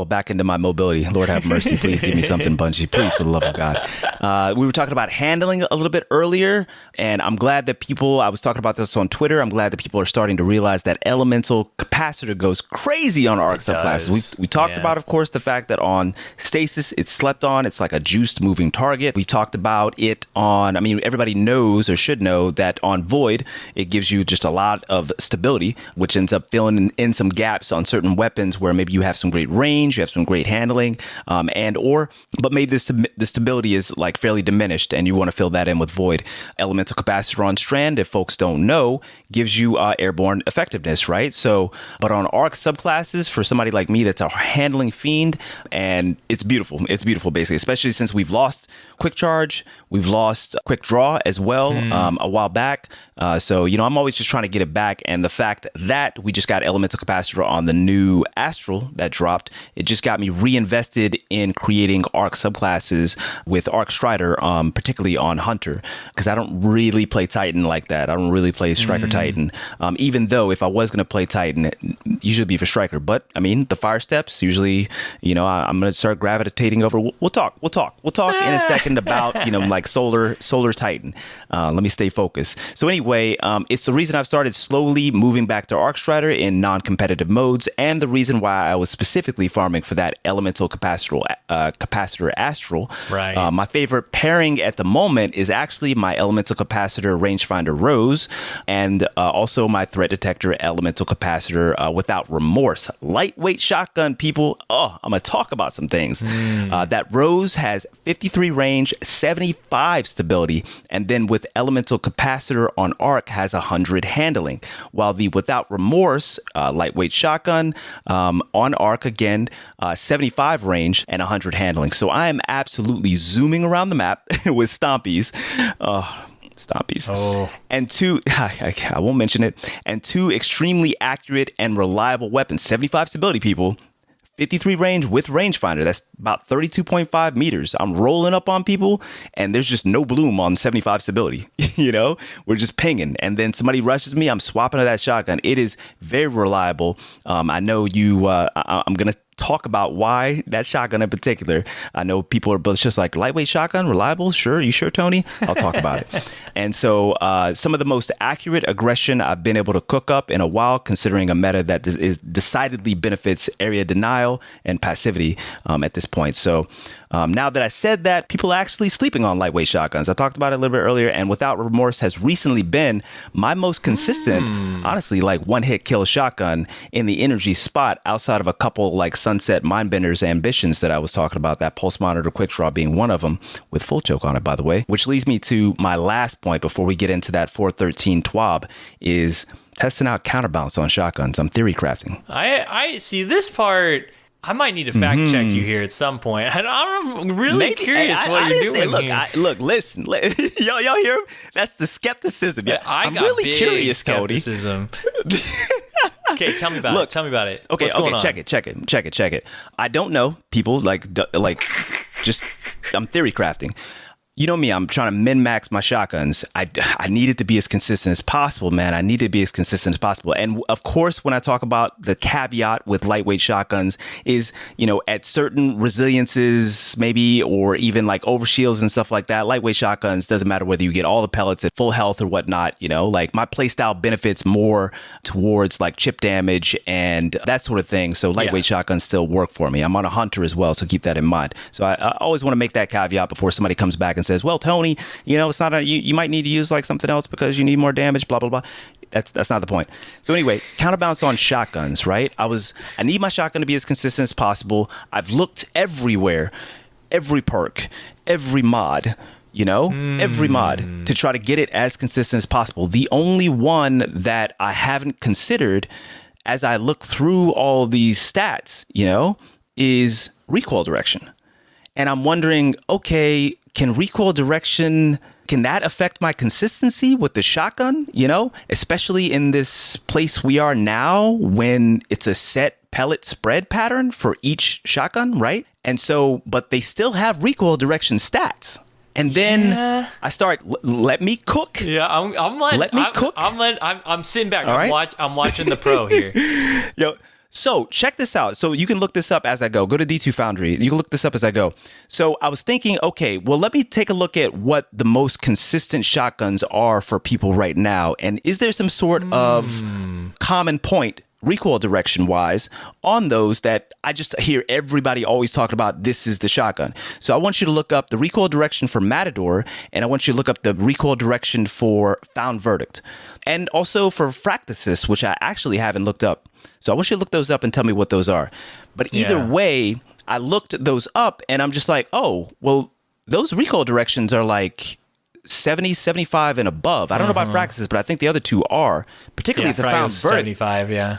back into my mobility. Lord have mercy. Please give me something, Bungie. Please, for the love of God. We were talking about handling a little bit earlier, and I'm glad that I was talking about this on Twitter. I'm glad that people are starting to realize that elemental capacitor goes crazy on arc subclasses. We talked about, of course, the fact that on stasis it's slept on. It's like a juiced moving target. We talked about it on, I mean, everybody knows or should know that on void it gives you just a lot lot of stability, which ends up filling in some gaps on certain weapons where maybe you have some great range, you have some great handling, but maybe the stability is like fairly diminished and you want to fill that in with void. Elemental capacitor on strand, if folks don't know, gives you airborne effectiveness, right? So, but on arc subclasses, for somebody like me that's a handling fiend, and it's beautiful. It's beautiful, basically, especially since we've lost quick charge, we've lost quick draw as well a while back. So, I'm always just trying to get it back. And the fact that we just got elemental capacitor on the new Astral that dropped, it just got me reinvested in creating arc subclasses with Arc Strider, particularly on Hunter, because I don't really play Titan like that. I don't really play Striker Titan, even though if I was going to play Titan, it usually be for Striker. But I mean, the fire steps usually, I'm going to start gravitating over. We'll talk in a second about, like solar Titan. Let me stay focused. So anyway, it's the reason I've started slowly moving back to Arc Strider in non-competitive modes, and the reason why I was specifically farming for that elemental capacitor Astral. Right. My favorite pairing at the moment is actually my elemental capacitor rangefinder Rose, and also my threat detector elemental capacitor Without Remorse. Lightweight shotgun, people. Oh, I'm gonna talk about some things. That Rose has 53 range, 75 stability, and then with elemental capacitor on arc has 100 handling, while the Without Remorse lightweight shotgun on arc again 75 range and 100 handling. So I am absolutely zooming around the map with stompies. Stompies. Oh. And two, I won't mention it, and two extremely accurate and reliable weapons. 75 stability, people. 53 range with rangefinder. That's about 32.5 meters. I'm rolling up on people and there's just no bloom on 75 stability. We're just pinging. And then somebody rushes me, I'm swapping to that shotgun. It is very reliable. I know I'm going to talk about why that shotgun in particular. I know people are both just like, lightweight shotgun, reliable? Sure. You sure, Tony? I'll talk about it. And so some of the most accurate aggression I've been able to cook up in a while, considering a meta that is decidedly benefits area denial and passivity at this point. So now that I said that, people are actually sleeping on lightweight shotguns. I talked about it a little bit earlier, and Without Remorse has recently been my most consistent, honestly, like one-hit kill shotgun in the energy spot outside of a couple like Sunset Mindbender's ambitions that I was talking about, that Pulse Monitor Quick Draw being one of them, with full choke on it, by the way. Which leads me to my last point before we get into that 413 TWAB, is testing out counterbalance on shotguns. I'm theory crafting. I see this part. I might need to fact check you here at some point. I'm really curious what you're doing. Look, listen, y'all hear him? That's the skepticism. Yeah, I'm got really big curious, skepticism. Okay, tell me about it. Tell me about it. Okay, What's going on? Check it. I don't know. People just I'm theory crafting. You know me, I'm trying to min-max my shotguns. I need it to be as consistent as possible, man. I need it to be as consistent as possible. And of course, when I talk about the caveat with lightweight shotguns is, at certain resiliences, maybe, or even like overshields and stuff like that, lightweight shotguns, doesn't matter whether you get all the pellets at full health or whatnot, like my playstyle benefits more towards like chip damage and that sort of thing. So lightweight shotguns still work for me. I'm on a hunter as well, so keep that in mind. So I always want to make that caveat before somebody comes back and says, well, Tony, it's not you might need to use like something else because you need more damage, blah, blah, blah. That's not the point. So anyway, counterbalance on shotguns, right? I need my shotgun to be as consistent as possible. I've looked everywhere, every perk, every mod, every mod to try to get it as consistent as possible. The only one that I haven't considered as I look through all these stats, is recoil direction. And I'm wondering, okay, can recoil direction, can that affect my consistency with the shotgun? Especially in this place we are now when it's a set pellet spread pattern for each shotgun, right? And so, but they still have recoil direction stats. And then I start, let me cook. Yeah, I'm sitting back. I'm watching the pro here. So check this out. So you can look this up as I go. Go to D2 Foundry. You can look this up as I go. So I was thinking, okay, well, let me take a look at what the most consistent shotguns are for people right now. And is there some sort of common point recoil direction wise on those that I just hear everybody always talking about. This is the shotgun. So I want you to look up the recoil direction for Matador, and I want you to look up the recoil direction for Found Verdict, and also for Fractasis, which I actually haven't looked up. So I want you to look those up and tell me what those are. But either way, I looked those up and I'm just like, oh, well, those recoil directions are like 70, 75 and above. I don't know about Fractasis, but I think the other two are, particularly the Found Verdict. 75, yeah.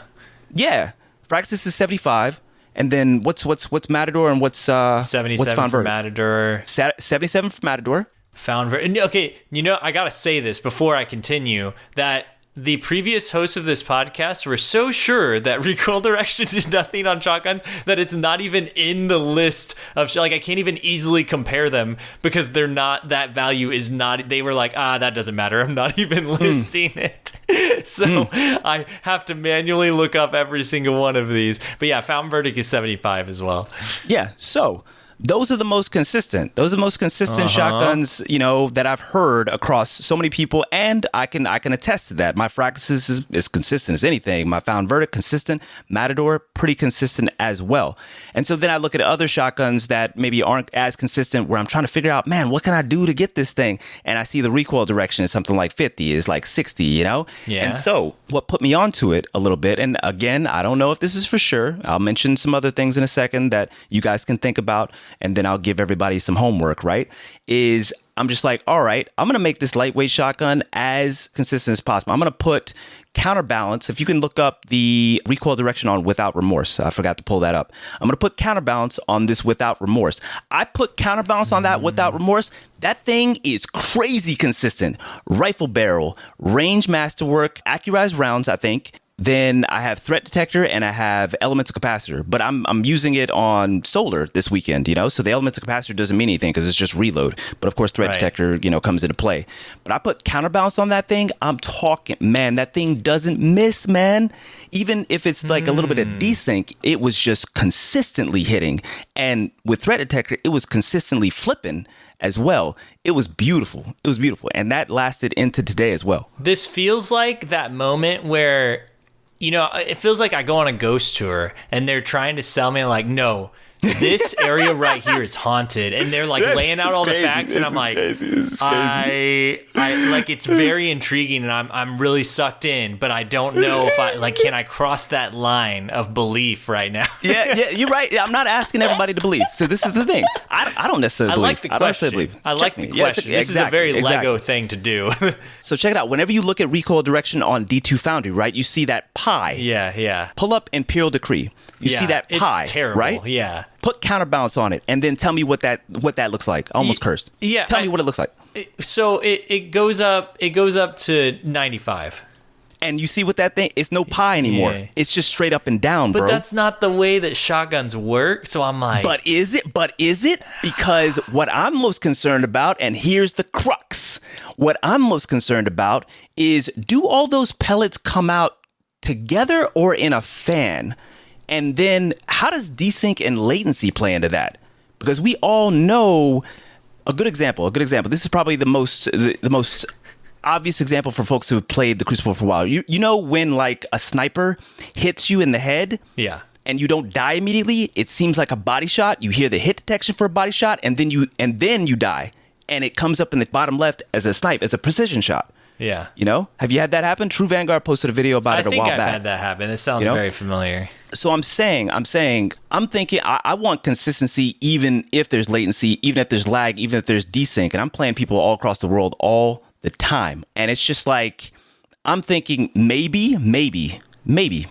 Yeah. Fractasis is 75. And then what's Matador and what's 77 what's Found for Verdict? Matador. 77 for Matador. Found Verdict. Okay, I got to say this before I continue, that the previous hosts of this podcast were so sure that recoil direction did nothing on shotguns that it's not even in the list of, like, I can't even easily compare them because they're not, that value is not, they were like, that doesn't matter. I'm not even listing it. So I have to manually look up every single one of these. But yeah, Found Verdict is 75 as well. Yeah. So those are the most consistent. Those are the most consistent shotguns, that I've heard across so many people, and I can attest to that. My Fractasis is as consistent as anything. My Found Verdict, consistent. Matador, pretty consistent as well. And so then I look at other shotguns that maybe aren't as consistent, where I'm trying to figure out, man, what can I do to get this thing? And I see the recoil direction is something like 50, is like 60, Yeah. And so what put me onto it a little bit, and again, I don't know if this is for sure. I'll mention some other things in a second that you guys can think about, and then I'll give everybody some homework, right? Is I'm just like, all right, I'm going to make this lightweight shotgun as consistent as possible. I'm going to put Counterbalance. If you can look up the recoil direction on Without Remorse. I forgot to pull that up. I'm going to put Counterbalance on this Without Remorse. I put Counterbalance on that Without Remorse. That thing is crazy consistent. Rifle barrel, range masterwork, accurized rounds, I think. Then I have threat detector and I have elemental capacitor, but I'm using it on solar this weekend, so the elemental capacitor doesn't mean anything because it's just reload. But of course, threat detector, comes into play. But I put Counterbalance on that thing. I'm talking, man, that thing doesn't miss, man. Even if it's like a little bit of desync, it was just consistently hitting. And with threat detector, it was consistently flipping as well. It was beautiful. It was beautiful. And that lasted into today as well. This feels like that moment where, it feels like I go on a ghost tour and they're trying to sell me like, no, this area right here is haunted, and they're like laying out all the facts, and I'm like, I like, it's very intriguing, and I'm really sucked in, but I don't know if can I cross that line of belief right now? yeah, you're right. I'm not asking everybody to believe. So this is the thing. I don't necessarily believe. I like the question. I like the question. This is a very Lego thing to do. So check it out. Whenever you look at recoil direction on D2 Foundry, right, you see that pie. Yeah. Pull up Imperial Decree. You see that pie, it's terrible, right? Yeah. Put Counterbalance on it, and then tell me what that looks like. I almost cursed. Yeah. Tell me what it looks like. So it goes up. It goes up to 95. And you see what that thing? It's no pie anymore. Yeah. It's just straight up and down, bro. But that's not the way that shotguns work. So I'm like, But is it? Because what I'm most concerned about, and here's the crux. What I'm most concerned about is, do all those pellets come out together or in a fan? And then how does desync and latency play into that? Because we all know a good example. This is probably the most obvious example for folks who have played the Crucible for a while. You know when like a sniper hits you in the head? Yeah. And you don't die immediately, it seems like a body shot. You hear the hit detection for a body shot, and then you die. And it comes up in the bottom left as a snipe, as a precision shot. Yeah. Have you had that happen? True Vanguard posted a video about it a while back. I think I've had that happen. It sounds very familiar. So I'm thinking I want consistency even if there's latency, even if there's lag, even if there's desync. And I'm playing people all across the world all the time. And it's just like, I'm thinking maybe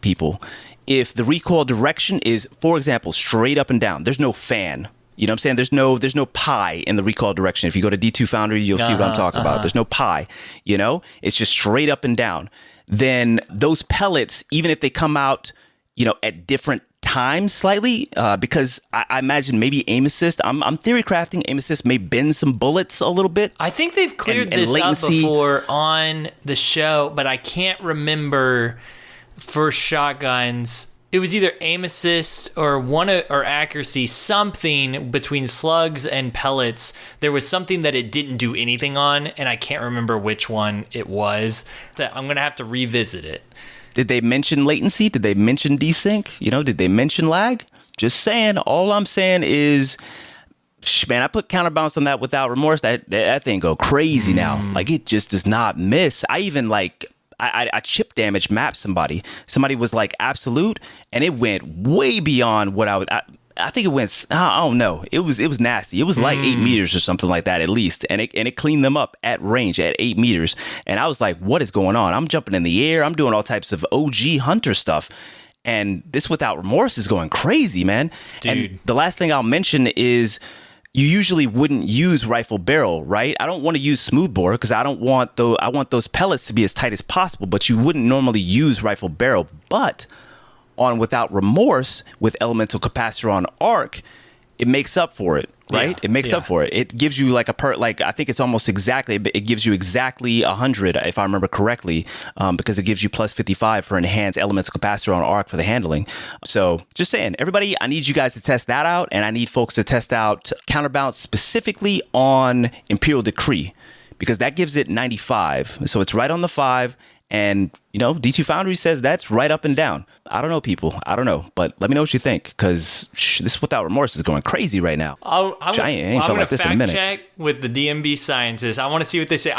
people, if the recoil direction is, for example, straight up and down, there's no fan. You know what I'm saying? There's no pie in the recoil direction. If you go to D2 Foundry, you'll see what I'm talking about. There's no pie, It's just straight up and down. Then those pellets, even if they come out, at different times slightly, because I imagine maybe aim assist, I'm theory crafting, aim assist may bend some bullets a little bit. I think they've cleared this up before on the show, but I can't remember for shotguns. It was either aim assist or accuracy, something between slugs and pellets. There was something that it didn't do anything on, and I can't remember which one it was. I'm going to have to revisit it. Did they mention latency? Did they mention desync? Did they mention lag? Just saying. All I'm saying is, man, I put counterbalance on that without remorse. That thing go crazy now. Like, it just does not miss. I even I chip damage mapped somebody. Somebody was like absolute, and it went way beyond what I think it went. I don't know. It was nasty. It was like 8 meters or something like that at least, and it cleaned them up at range at 8 meters. And I was like, what is going on? I'm jumping in the air. I'm doing all types of OG hunter stuff. And this without remorse is going crazy, man. Dude. And the last thing I'll mention is, you usually wouldn't use rifle barrel, right? I don't want to use smoothbore because I want those pellets to be as tight as possible, but you wouldn't normally use rifle barrel. But on without remorse with elemental capacitor on arc, it makes up for it, right? Yeah, it makes up for it. It gives you like I think it's almost exactly, it gives you exactly 100 if I remember correctly, because it gives you plus 55 for enhanced elemental capacitor on arc for the handling. So just saying, everybody, I need you guys to test that out, and I need folks to test out counterbalance specifically on Imperial Decree, because that gives it 95. So it's right on the 5. And, D2 Foundry says that's right up and down. I don't know, people. I don't know. But let me know what you think, because this without remorse is going crazy right now. I'm going to fact check with the DMB scientists. I want to see what they say.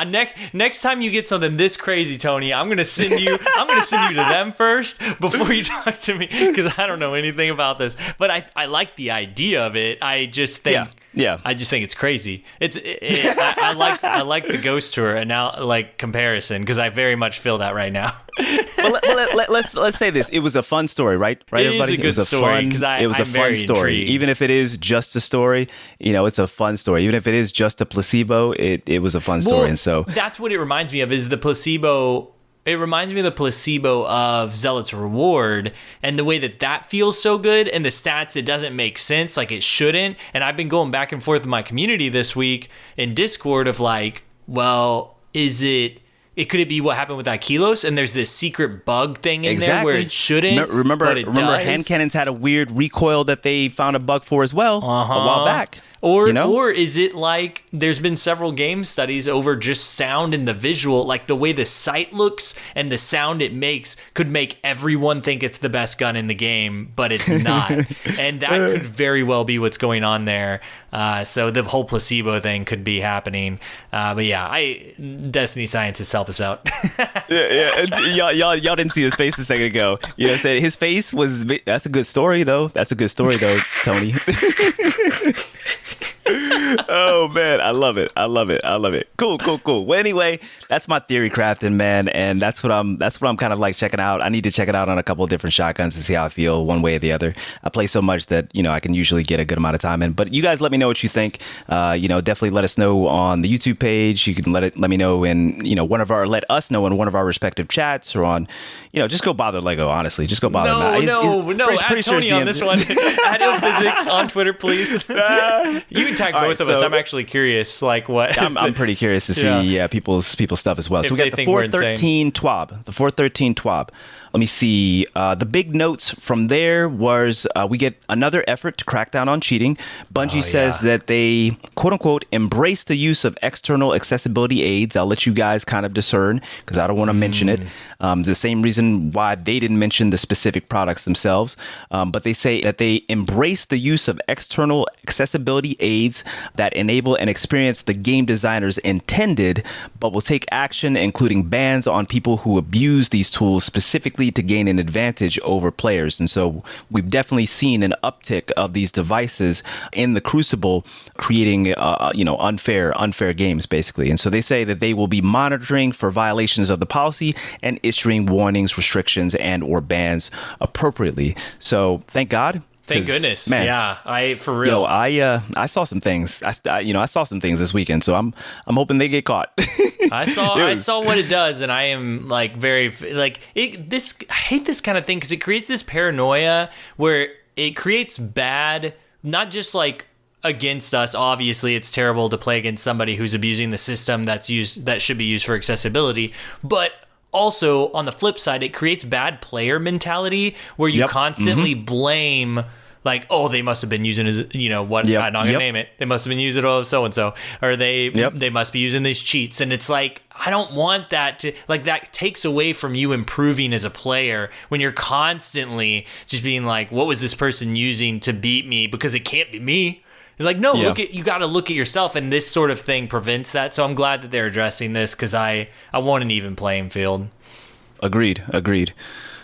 Next time you get something this crazy, Tony, I'm going to send you to them first before you talk to me, because I don't know anything about this. But I like the idea of it. I just think... Yeah, I just think it's crazy. I like the Ghost Tour and now comparison, because I very much feel that right now. let's say this: it was a fun story, right? Right, everybody. It was a good story because it was a fun story. Intrigued. Even if it is just a story, it's a fun story. Even if it is just a placebo, it was a fun story. And so that's what it reminds me of, is the placebo. It reminds me of the placebo of Zealot's Reward, and the way that feels so good, and the stats, it doesn't make sense, like it shouldn't. And I've been going back and forth with my community this week in Discord of could it be what happened with Akilos, and there's this secret bug thing in there where it shouldn't. Remember hand cannons had a weird recoil that they found a bug for as well a while back. Or is it like there's been several game studies over just sound and the visual, like the way the sight looks and the sound it makes could make everyone think it's the best gun in the game, but it's not. And that could very well be what's going on there. So the whole placebo thing could be happening. But yeah, Destiny scientists help us out. Y'all didn't see his face a second ago. His face was. That's a good story though. Tony. Oh man, I love it. Cool. Well, anyway, that's my theory crafting, man, and that's what I'm kind of like checking out. I need to check it out on a couple of different shotguns to see how I feel one way or the other. I play so much that I can usually get a good amount of time in. But you guys, let me know what you think. Definitely let us know on the YouTube page. You can let me know in let us know in one of our respective chats, or on just go bother Lego. Honestly, just go bother. No. Add Tony on this one. Add Physics on Twitter, please. You can tag both of us. I'm actually curious, what. I'm pretty curious to see people's stuff as well. So we got the 413 TWAB. The 413 TWAB. Let me see. The big notes from there was we get another effort to crack down on cheating. Bungie says that they, quote unquote, embrace the use of external accessibility aids. I'll let you guys kind of discern, because I don't want to mention it. The same reason why they didn't mention the specific products themselves. But they say that they embrace the use of external accessibility aids that enable and experience the game designers intended, but will take action, including bans on people who abuse these tools specifically to gain an advantage over players. And so we've definitely seen an uptick of these devices in the Crucible, creating unfair games, basically. And so they say that they will be monitoring for violations of the policy and issuing warnings, restrictions, and or bans appropriately. So thank God. Thank goodness. Man, yeah, for real. I saw some things. I saw some things this weekend, so I'm hoping they get caught. I saw what it does, and I am I hate this kind of thing, because it creates this paranoia where it creates bad, not just against us. Obviously, it's terrible to play against somebody who's abusing the system that should be used for accessibility, but also, on the flip side, it creates bad player mentality where you constantly blame like, oh, they must have been using his, what, Yep. I'm not going to name it. They must have been using so-and-so, or they must be using these cheats. And it's like, I don't want that to, like, that takes away from you improving as a player when you're constantly just being like, what was this person using to beat me? Because it can't be me. It's like, no, you got to look at yourself, and this sort of thing prevents that. So I'm glad that they're addressing this, because I want an even playing field. Agreed.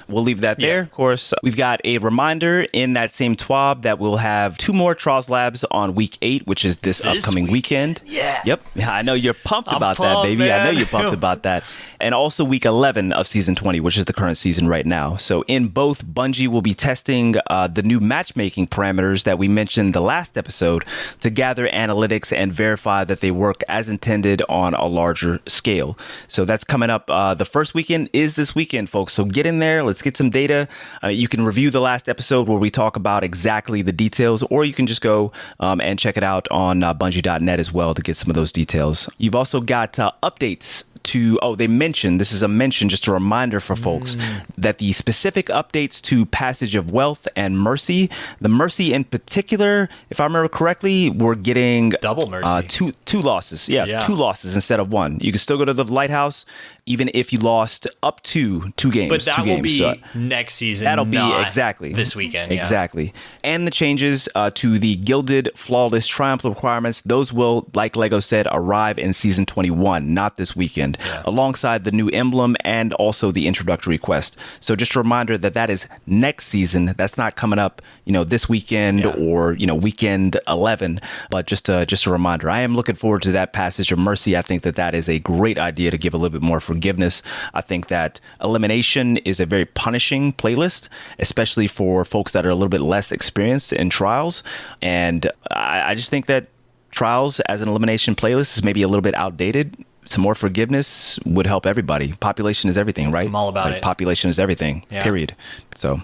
We'll leave that there. Of course, we've got a reminder in that same TWAB that we'll have 2 more Trials Labs on week 8, which is this upcoming weekend. Yeah. Yep. I know you're pumped about that, baby. Man. I know you're pumped about that. And also week 11 of season 20, which is the current season right now. So in both, Bungie will be testing the new matchmaking parameters that we mentioned the last episode to gather analytics and verify that they work as intended on a larger scale. So that's coming up. The first weekend is this weekend, folks. So get in there. Let's get some data. You can review the last episode where we talk about exactly the details, or you can just go and check it out on Bungie.net as well to get some of those details. You've also got updates to, this is a mention, just a reminder for folks that the specific updates to Passage of Wealth and Mercy, the Mercy in particular, if I remember correctly, we're getting double Mercy. Two losses. Yeah, 2 losses instead of 1. You can still go to the Lighthouse even if you lost up to 2 games. But that will be so next season. That'll be exactly this weekend. Exactly. And the changes to the Gilded Flawless Triumph requirements, those will, like Lego said, arrive in season 21, not this weekend, alongside the new emblem and also the introductory quest. So just a reminder that is next season. That's not coming up, this weekend or, weekend 11, but just a reminder. I am looking forward to that Passage of Mercy. I think that is a great idea to give a little bit more forgiveness. I think that Elimination is a very punishing playlist, especially for folks that are a little bit less experienced in Trials. And I just think that Trials as an elimination playlist is maybe a little bit outdated. Some more forgiveness would help everybody. Population is everything, right? I'm all about it. Population is everything, period. So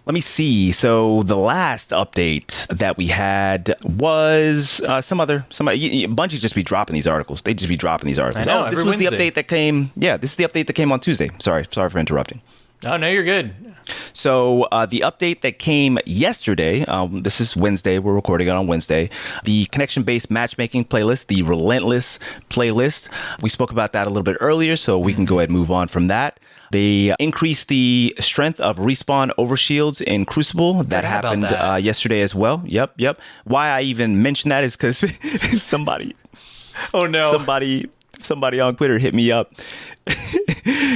let me see. So the last update that we had was Bungie just be dropping these articles. They just be dropping these articles. I know, this was Wednesday. the update that came. Yeah, this is the update that came on Tuesday. Sorry for interrupting. Oh, no, you're good. So the update that came yesterday, this is Wednesday, we're recording it on Wednesday, the connection-based matchmaking playlist, the Relentless playlist. We spoke about that a little bit earlier, so we can go ahead and move on from that. They increased the strength of respawn overshields in Crucible. That happened yesterday as well. Yep. Why I even mentioned that is because somebody on Twitter hit me up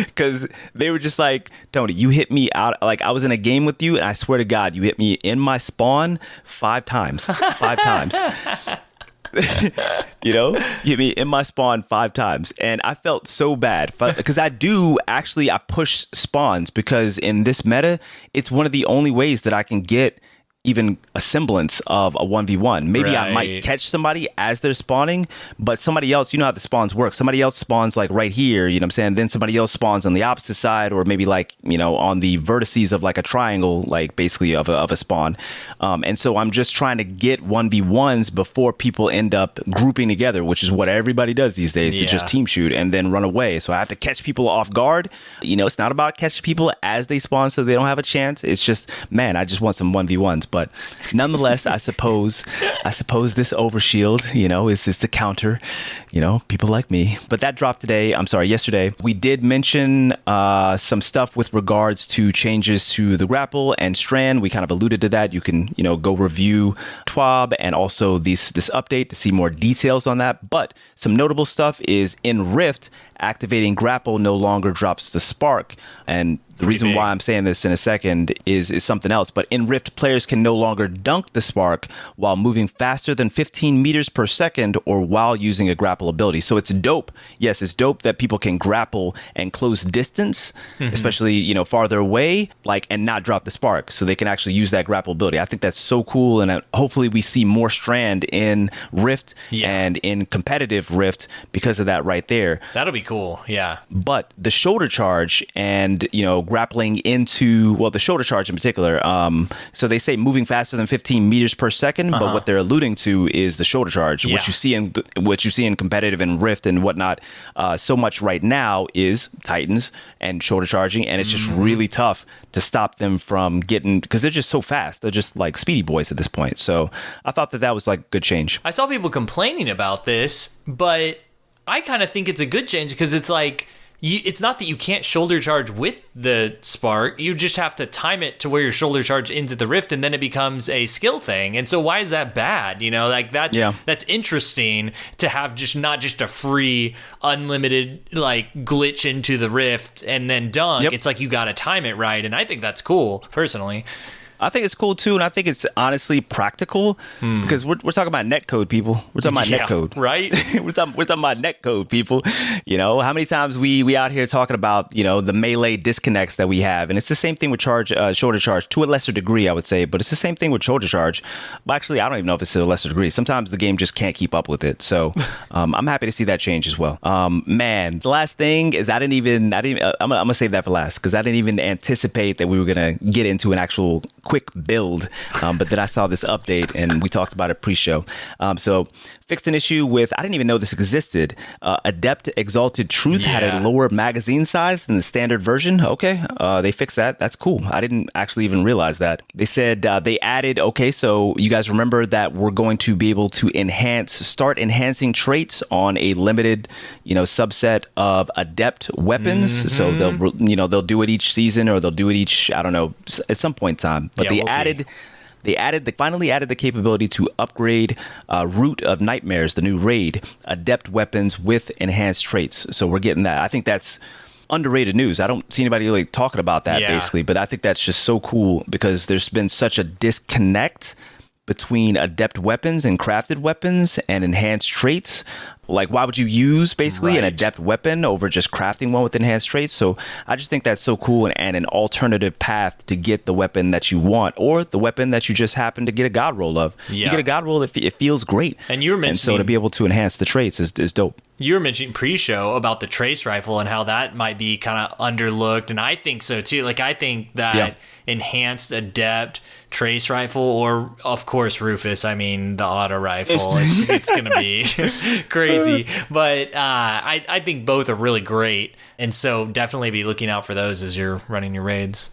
because they were just like, Tony, you hit me out. Like, I was in a game with you, and I swear to God, you hit me in my spawn 5 times. 5 times. You hit me in my spawn 5 times. And I felt so bad because I push spawns because in this meta, it's one of the only ways that I can get even a semblance of a 1v1. Maybe I might catch somebody as they're spawning, but somebody else, how the spawns work. Somebody else spawns like right here, you know what I'm saying? Then somebody else spawns on the opposite side, or maybe like, on the vertices of like a triangle, like basically of a spawn. And so I'm just trying to get 1v1s before people end up grouping together, which is what everybody does these days, to just team shoot and then run away. So I have to catch people off guard. It's not about catching people as they spawn so they don't have a chance. It's just, man, I just want some 1v1s. But nonetheless, I suppose this overshield, is just to counter, people like me. But that dropped yesterday. We did mention some stuff with regards to changes to the grapple and strand. We kind of alluded to that. You can, go review TWAB and also this update to see more details on that. But some notable stuff is in Rift, activating grapple no longer drops the spark. And the reason why I'm saying this in a second is something else. But in Rift, players can no longer dunk the spark while moving faster than 15 meters per second or while using a grapple ability. So it's dope. Yes, it's dope that people can grapple and close distance, especially, farther away, and not drop the spark. So they can actually use that grapple ability. I think that's so cool. And hopefully we see more strand in Rift and in competitive Rift because of that right there. That'll be cool. cool. Yeah. But the shoulder charge and, grappling into, well, the shoulder charge in particular. So they say moving faster than 15 meters per second, but what they're alluding to is the shoulder charge, which you see in competitive and Rift and whatnot. So much right now is Titans and shoulder charging, and it's just really tough to stop them from getting, because they're just so fast. They're just like speedy boys at this point. So I thought that was like good change. I saw people complaining about this, but I kind of think it's a good change because it's like, it's not that you can't shoulder charge with the spark. You just have to time it to where your shoulder charge ends at the rift, and then it becomes a skill thing. And so why is that bad? That's interesting to have not just a free, unlimited like glitch into the rift and then dunk. Yep. It's like you got to time it right, and I think that's cool personally. I think it's cool too, and I think it's honestly practical because we're talking about netcode, people. We're talking about netcode, right? we're talking about netcode, people. How many times we out here talking about the melee disconnects that we have, and it's the same thing with shoulder charge to a lesser degree, I would say, but it's the same thing with shoulder charge. But actually, I don't even know if it's to a lesser degree. Sometimes the game just can't keep up with it. So I'm happy to see that change as well. Man, the last thing is I'm gonna save that for last because I didn't even anticipate that we were gonna get into an actual quick build, but then I saw this update and we talked about it pre-show. So fixed an issue with, I didn't even know this existed. Adept Exalted Truth had a lower magazine size than the standard version. Okay, they fixed that. That's cool. I didn't actually even realize that. They said they added, so you guys remember that we're going to be able to start enhancing traits on a limited, subset of adept weapons. So they'll do it each season, or they'll do it each, I don't know, at some point in time. But they finally added the capability to upgrade Root of Nightmares, the new raid, adept weapons with enhanced traits. So we're getting that. I think that's underrated news. I don't see anybody really talking about that basically, but I think that's just so cool because there's been such a disconnect between adept weapons and crafted weapons and enhanced traits. Like, why would you use basically an adept weapon over just crafting one with enhanced traits? So I just think that's so cool and an alternative path to get the weapon that you want, or the weapon that you just happen to get a god roll of. You get a god roll, it feels great. And you were mentioning, so to be able to enhance the traits is dope. You were mentioning pre-show about the trace rifle and how that might be kind of underlooked, and I think so too. Like, I think that enhanced adept trace rifle, or of course Rufus, I mean the auto rifle, it's gonna be crazy, but I think both are really great, and so definitely be looking out for those as you're running your raids.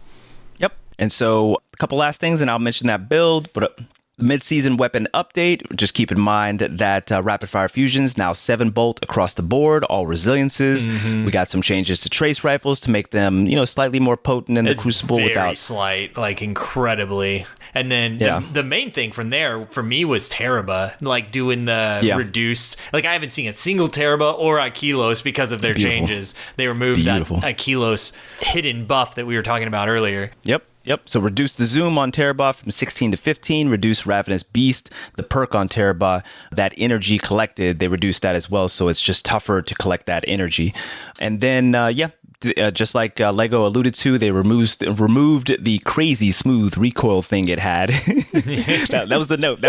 Yep. And so a couple last things, and I'll mention that build, but the mid-season weapon update, just keep in mind that rapid fire fusions now 7 bolt across the board, all resiliences. We got some changes to trace rifles to make them, slightly more potent in the Crucible. Very slight, like incredibly. And then the main thing from there for me was Teraba, like doing the reduced. Like, I haven't seen a single Teraba or Akilos because of their changes. They removed that Akilos hidden buff that we were talking about earlier. Yep. So reduce the zoom on Teraba from 16 to 15. Reduce Ravenous Beast, the perk on Teraba, that energy collected, they reduced that as well. So it's just tougher to collect that energy. And then, just like Lego alluded to, they removed the crazy smooth recoil thing it had. that was the note. They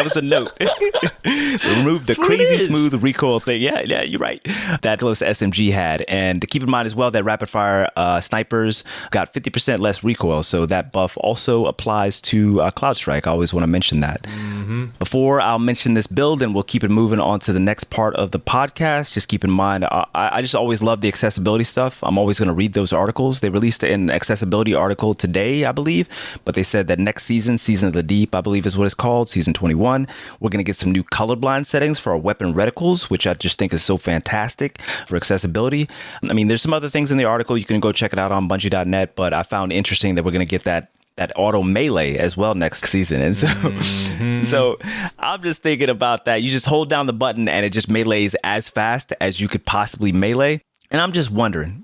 removed the crazy smooth recoil thing. Yeah, you're right. That close SMG had. And to keep in mind as well that rapid fire snipers got 50% less recoil. So that buff also applies to Cloud Strike. I always want to mention that. Before I'll mention this build, and we'll keep it moving on to the next part of the podcast, just keep in mind, I just always love the accessibility stuff. I'm always going to read those articles. They released an accessibility article today, I believe, but they said that next season of the Deep, I believe is what it's called, season 21, we're going to get some new colorblind settings for our weapon reticles, which I just think is so fantastic for accessibility. I mean, there's some other things in the article. You can go check it out on Bungie.net, but I found interesting that we're going to get that auto melee as well next season. And so I'm just thinking about that. You just hold down the button and it just melees as fast as you could possibly melee. And I'm just wondering,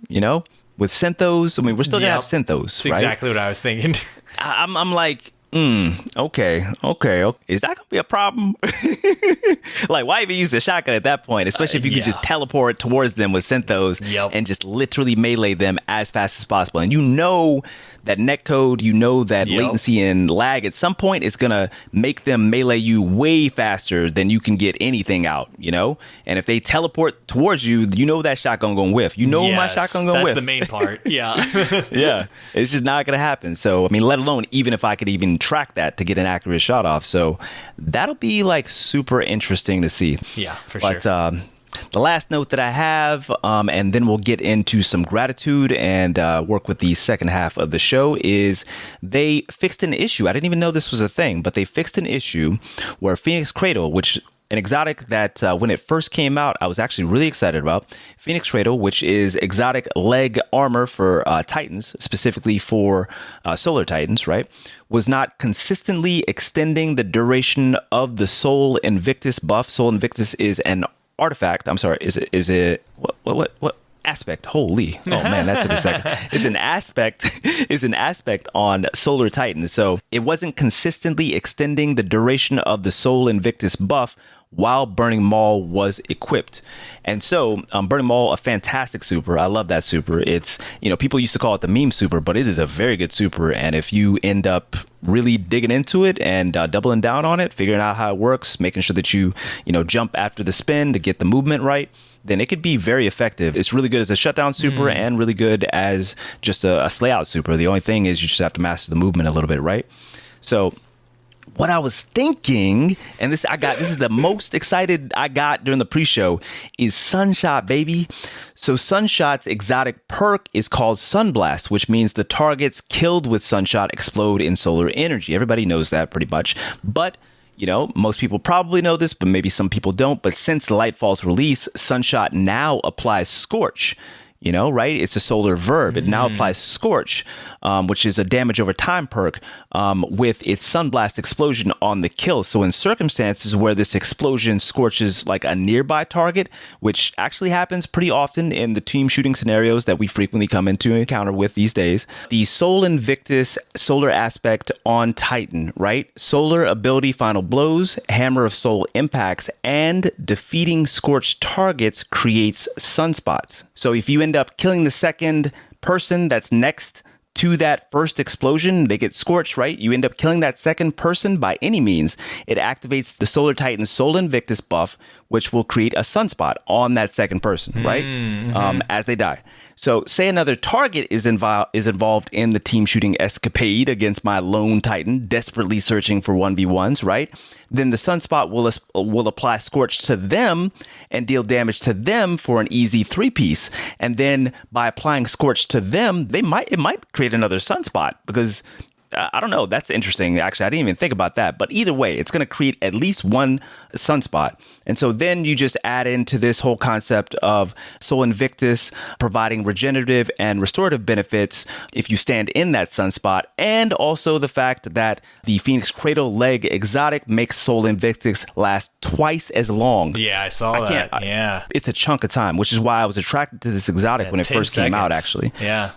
with Synthos, I mean, we're still going to have Synthos, That's right? Exactly what I was thinking. I'm like, Okay. Is that gonna be a problem? Like, why even use the shotgun at that point? Especially if you can just teleport towards them with Synthos and just literally melee them as fast as possible. And you know that netcode, you know that latency and lag at some point is gonna make them melee you way faster than you can get anything out, you know? And if they teleport towards you, you know that shotgun gonna whiff. You know my shotgun gonna whiff. That's the main part. Yeah. Yeah. It's just not gonna happen. So, I mean, let alone even if I could even track that to get an accurate shot off. So that'll be like super interesting to see. Yeah, for sure. But the last note that I have, and then we'll get into some gratitude and work with the second half of the show, is they fixed an issue. I didn't even know this was a thing, but they fixed an issue where Phoenix Cradle, which an exotic that when it first came out, I was actually really excited about. Phoenix Cradle, which is exotic leg armor for Titans, specifically for Solar Titans, right? Was not consistently extending the duration of the Soul Invictus buff. Soul Invictus is an artifact. I'm sorry. Is it what aspect? Holy. Oh man, that took a second. Is an aspect on Solar Titan. So it wasn't consistently extending the duration of the Soul Invictus buff while Burning Maul was equipped. And so Burning Maul, a fantastic super. I love that super. It's, you know, people used to call it the meme super, but it is a very good super. And if you end up really digging into it and doubling down on it, figuring out how it works, making sure that you jump after the spin to get the movement right, then it could be very effective. It's really good as a shutdown super and really good as just a slay out super. The only thing is you just have to master the movement a little bit, right? So what I was thinking, and this is the most excited I got during the pre-show, is Sunshot, baby. So Sunshot's exotic perk is called Sunblast, which means the targets killed with Sunshot explode in solar energy. Everybody knows that pretty much. But most people probably know this, but maybe some people don't. But since Lightfall's release, Sunshot now applies Scorch. Right? It's a solar verb. It now applies Scorch, which is a damage over time perk, with its Sunblast explosion on the kill. So in circumstances where this explosion scorches like a nearby target, which actually happens pretty often in the team shooting scenarios that we frequently come into and encounter with these days, the Soul Invictus solar aspect on Titan, right? Solar ability final blows, Hammer of Soul impacts, and defeating scorched targets creates sunspots. So if you end up killing the second person that's next to that first explosion, they get scorched, right? You end up killing that second person by any means. It activates the Solar Titan's Soul Invictus buff, which will create a sunspot on that second person, right? As they die. So say another target is involved in the team shooting escapade against my lone Titan, desperately searching for 1v1s, right? Then the sunspot will apply Scorch to them and deal damage to them for an easy 3-piece. And then by applying Scorch to them, it might create another sunspot, because I don't know. That's interesting. Actually, I didn't even think about that. But either way, it's going to create at least one sunspot. And so then you just add into this whole concept of Soul Invictus providing regenerative and restorative benefits if you stand in that sunspot. And also the fact that the Phoenix Cradle leg exotic makes Soul Invictus last twice as long. Yeah, I saw that. Yeah. It's a chunk of time, which is why I was attracted to this exotic when it first came out, actually. Yeah.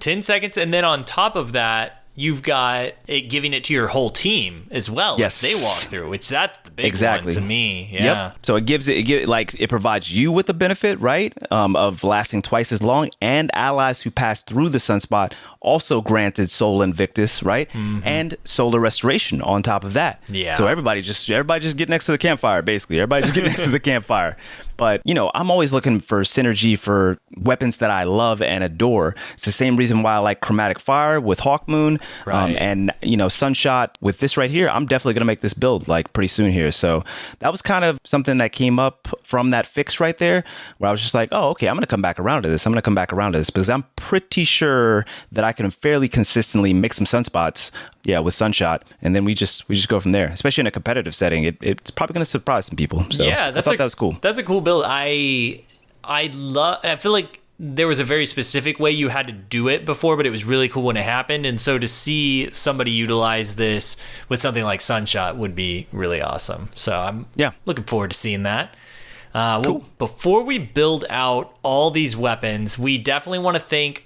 10 seconds. And then on top of that, you've got it giving it to your whole team as well. Yes. If they walk through, which that's the big one to me. Yeah. Yep. So it provides you with the benefit, right? Of lasting twice as long, and allies who pass through the sunspot also granted Soul Invictus, right? And solar restoration on top of that. Yeah. So everybody just get next to the campfire, basically. Everybody just get next to the campfire. But, I'm always looking for synergy for weapons that I love and adore. It's the same reason why I like Chromatic Fire with Hawkmoon. Right. And, Sunshot with this right here. I'm definitely going to make this build like pretty soon here. So that was kind of something that came up from that fix right there, where I was just like, oh, okay, I'm going to come back around to this. Because I'm pretty sure that I can fairly consistently make some sunspots. Yeah, with Sunshot, and then we just go from there. Especially in a competitive setting, it's probably going to surprise some people. So yeah, that was cool. That's a cool build. I feel like there was a very specific way you had to do it before, but it was really cool when it happened. And so to see somebody utilize this with something like Sunshot would be really awesome. So I'm looking forward to seeing that. Well, before we build out all these weapons, we definitely want to thank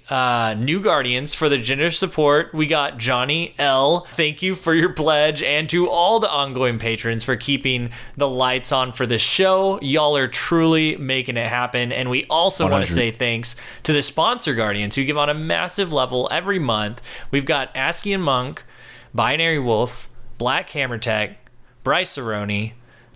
New Guardians for the generous support. We got Johnny L. Thank you for your pledge, and to all the ongoing patrons for keeping the lights on for the show. Y'all are truly making it happen. And we also 100. want to say thanks to the sponsor Guardians who give on a massive level every month. We've got Askian Monk, Binary Wolf, Black Hammer Tech, Bryce Aroni,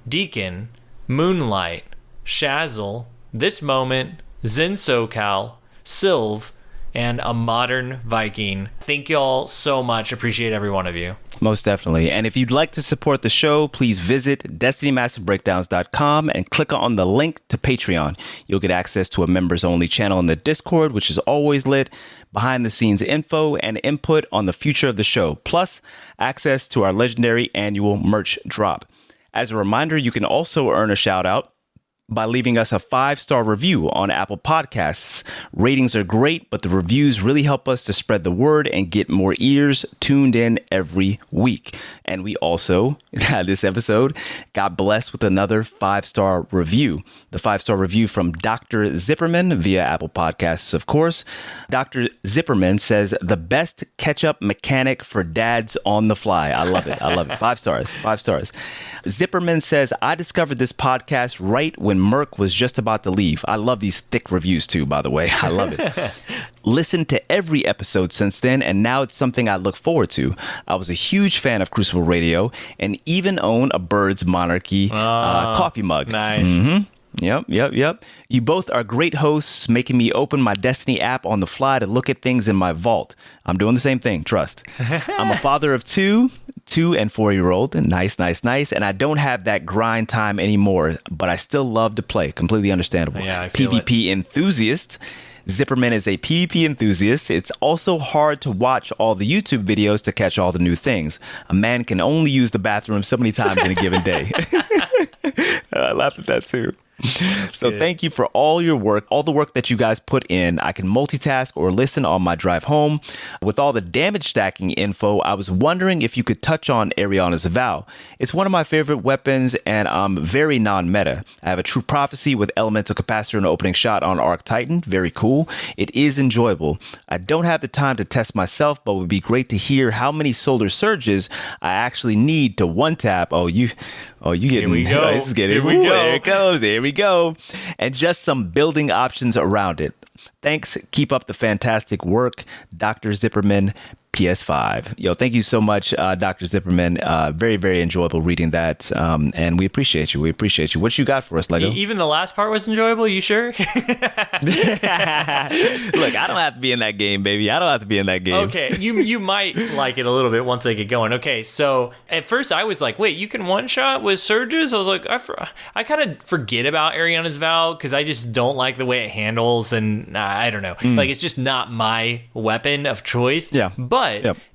Deacon, Moonlight, Shazzle, This Moment, Zen SoCal, Sylv, and A Modern Viking. Thank y'all so much. Appreciate every one of you. Most definitely. And if you'd like to support the show, please visit DestinyMassiveBreakdowns.com and click on the link to Patreon. You'll get access to a members-only channel in the Discord, which is always lit, behind-the-scenes info, and input on the future of the show, plus access to our legendary annual merch drop. As a reminder, you can also earn a shout-out by leaving us a 5-star review on Apple Podcasts. Ratings are great, but the reviews really help us to spread the word and get more ears tuned in every week. And we also, this episode, got blessed with another 5-star review. The 5-star review from Dr. Zipperman via Apple Podcasts, of course. Dr. Zipperman says, the best catch-up mechanic for dads on the fly. I love it. I love it. 5 stars. 5 stars. Zipperman says, I discovered this podcast right when Merc was just about to leave. I love these thick reviews too, by the way. I love it. Listened to every episode since then, and now it's something I look forward to. I was a huge fan of Crucible Radio and even own a Birds Monarchy coffee mug. Nice. Mm-hmm. Yep. You both are great hosts, making me open my Destiny app on the fly to look at things in my vault. I'm doing the same thing, trust. I'm a father of 2 and 4-year-old. Nice. And I don't have that grind time anymore, but I still love to play. Completely understandable. Yeah, I feel PvP enthusiast. Zipperman is a PvP enthusiast. It's also hard to watch all the YouTube videos to catch all the new things. A man can only use the bathroom so many times in a given day. I laughed at that too. So thank you for all your work, all the work that you guys put in. I can multitask or listen on my drive home. With all the damage stacking info, I was wondering if you could touch on Ariana's Vow. It's one of my favorite weapons, and I'm very non-meta. I have a True Prophecy with Elemental Capacitor and Opening Shot on Arc Titan. Very cool. It is enjoyable. I don't have the time to test myself, but it would be great to hear how many Solar Surges I actually need to one-tap. Oh, you getting Here we go. This is getting, Here we go. There it goes. There we go. And just some building options around it. Thanks. Keep up the fantastic work, Dr. Zipperman, PS5. Yo, thank you so much, Dr. Zipperman. Very, very enjoyable reading that. And we appreciate you. What you got for us, Lego? Even the last part was enjoyable, you sure? Look, I don't have to be in that game, baby. I don't have to be in that game. Okay, you might like it a little bit once I get going. Okay, so at first I was like, wait, you can one-shot with surges? I was like, I kind of forget about Ariana's Vow because I just don't like the way it handles, and I don't know. Like, it's just not my weapon of choice. Yeah. But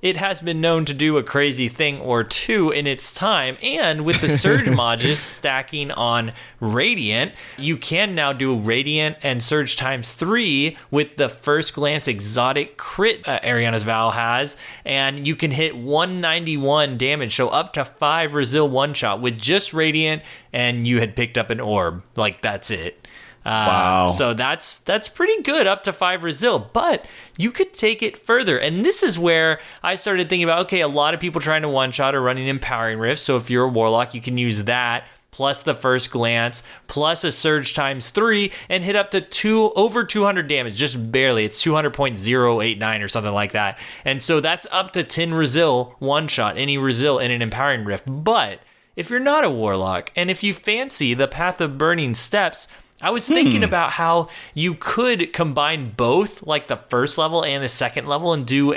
it has been known to do a crazy thing or two in its time, and with the Surge mods stacking on Radiant, you can now do Radiant and Surge times 3 with the first glance exotic crit Ariana's Vow has, and you can hit 191 damage, so up to 5 Resil one-shot with just Radiant, and you had picked up an orb. Like, that's it. Wow. So that's pretty good, up to 5 Resil, but you could take it further. And this is where I started thinking about, okay, a lot of people trying to one-shot are running Empowering Rift, so if you're a Warlock, you can use that, plus the first glance, plus a Surge times 3, and hit up to over 200 damage, just barely. It's 200.089 or something like that. And so that's up to 10 Resil one-shot, any Resil in an Empowering Rift. But if you're not a Warlock, and if you fancy the Path of Burning Steps, I was thinking about how you could combine both, like the first level and the second level, and do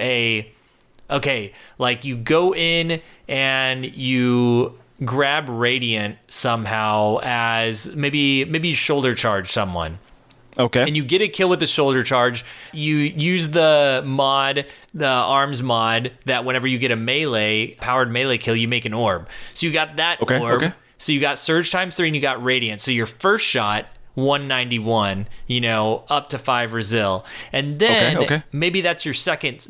like you go in and you grab Radiant somehow as maybe shoulder charge someone. Okay. And you get a kill with the shoulder charge. You use the arms mod, that whenever you get a powered melee kill, you make an orb. So you got that orb. Okay. So you got Surge times 3 and you got Radiant. So your first shot 191, up to 5 Resil. And then maybe that's your second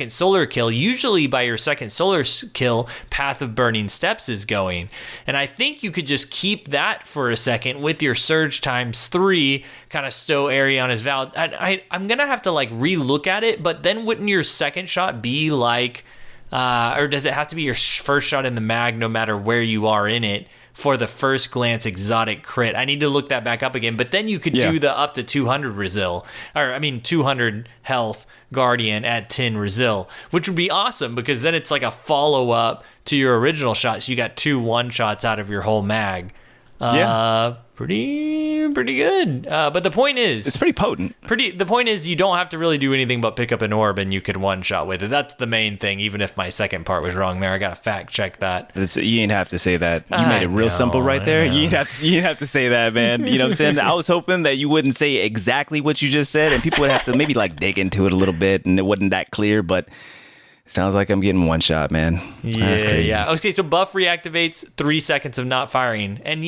solar kill. Usually by your second solar kill, Path of Burning Steps is going. And I think you could just keep that for a second with your surge times 3, kind of stow Ariana's Vow. I'm going to have to relook at it, but then wouldn't your second shot be or does it have to be your first shot in the mag no matter where you are in it? For the first glance exotic crit. I need to look that back up again, but then you could do the up to 200 Resil, 200 health Guardian at 10 Resil, which would be awesome because then it's like a follow-up to your original shot. So you got 2 one-shots out of your whole mag. Pretty good. But the point is, it's pretty potent. The point is, you don't have to really do anything but pick up an orb, and you could one shot with it. That's the main thing. Even if my second part was wrong there, I gotta fact check that. You ain't have to say that. You made it real simple right there. You didn't have to say that, man. You know what I'm saying? I was hoping that you wouldn't say exactly what you just said, and people would have to maybe dig into it a little bit, and it wasn't that clear, but. Sounds like I'm getting one shot, man. That's crazy. Yeah. Okay, so buff reactivates 3 seconds of not firing. And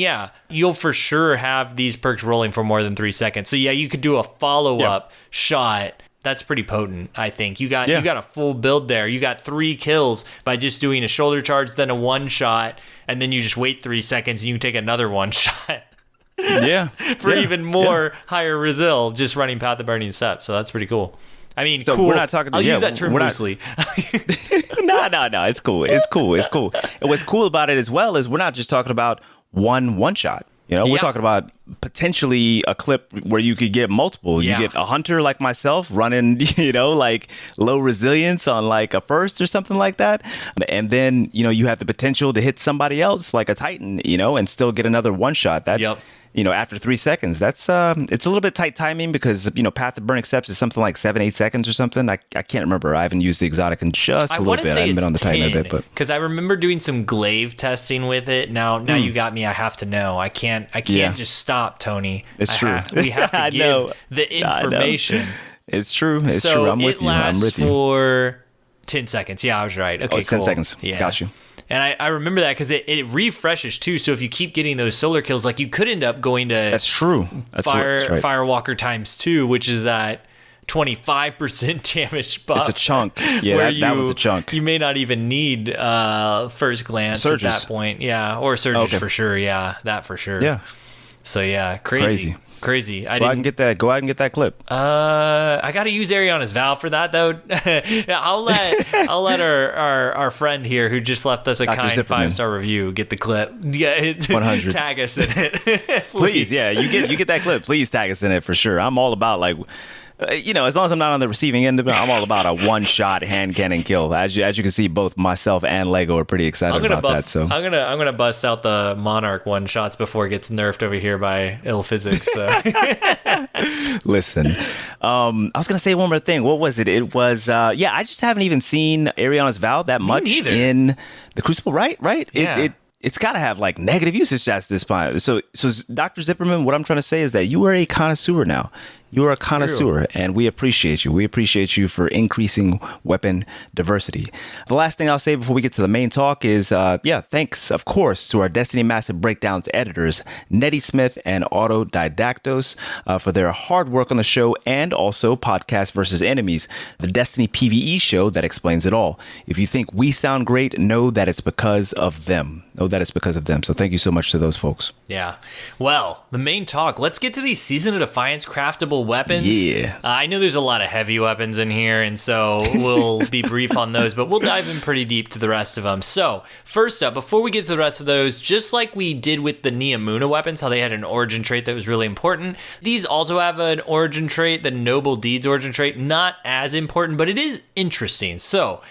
you'll for sure have these perks rolling for more than 3 seconds. So you could do a follow-up shot. That's pretty potent, I think. You got a full build there. You got 3 kills by just doing a shoulder charge, then a one shot, and then you just wait 3 seconds and you can take another one shot. For even more higher Resil, just running Path of Burning Steps. So that's pretty cool. I mean, so cool. We're not talking. I'll use that term loosely. No. It's cool. And what's cool about it as well is we're not just talking about one shot. We're talking about potentially a clip where you could get multiple. You get a hunter like myself running, low resilience on a first or something like that. And then, you have the potential to hit somebody else like a Titan, and still get another one shot. After 3 seconds, that's it's a little bit tight timing because Path of Burning Steps is something like 7-8 seconds or something. I can't remember. I haven't used the exotic in just a little bit. I haven't been on the Titan a bit, but because I remember doing some glaive testing with it. Now you got me. I have to know. I can't just stop, Tony. It's true. We have to give the information. It's true. It's true. I'm with you. I'm with you. For 10 seconds. Yeah, I was right. Okay, cool. 10 seconds. Yeah. Got you. And I remember that because it refreshes too. So if you keep getting those solar kills, you could end up going to that's true. Firewalker times 2, which is that 25% damage buff. It's a chunk. Yeah, that was a chunk. You may not even need first glance surges. At that point. Yeah, or surges for sure. Yeah, that for sure. Yeah. So crazy. Go out and get that clip. I got to use Ariana's Vow for that though. I'll let our friend here who just left us a kind 5-star review get the clip. Yeah, 100. Tag us in it, please. Yeah, you get that clip. Please tag us in it for sure. I'm all about as long as I'm not on the receiving end of it, I'm all about a one-shot hand cannon kill. As you can see, both myself and Lego are pretty excited about that. So I'm gonna bust out the Monarch one-shots before it gets nerfed over here by ill physics. So. Listen, I was gonna say one more thing. What was it? It was I just haven't even seen Ariana's Vow that much in the Crucible. Right? Yeah. It's got to have negative usage at this point. So Dr. Zipperman, what I'm trying to say is that you are a connoisseur now. You are a connoisseur, and we appreciate you. We appreciate you for increasing weapon diversity. The last thing I'll say before we get to the main talk is, thanks, of course, to our Destiny Massive Breakdowns editors, Nettie Smith and Autodidactos, for their hard work on the show and also Podcast versus Enemies, the Destiny PvE show that explains it all. If you think we sound great, know that it's because of them. So thank you so much to those folks. Yeah. Well, the main talk. Let's get to these Season of Defiance craftable weapons. Yeah. I know there's a lot of heavy weapons in here, and so we'll be brief on those, but we'll dive in pretty deep to the rest of them. So, first up, before we get to the rest of those, just like we did with the Neomuna weapons, how they had an origin trait that was really important, these also have an origin trait, the Noble Deeds origin trait. Not as important, but it is interesting. So,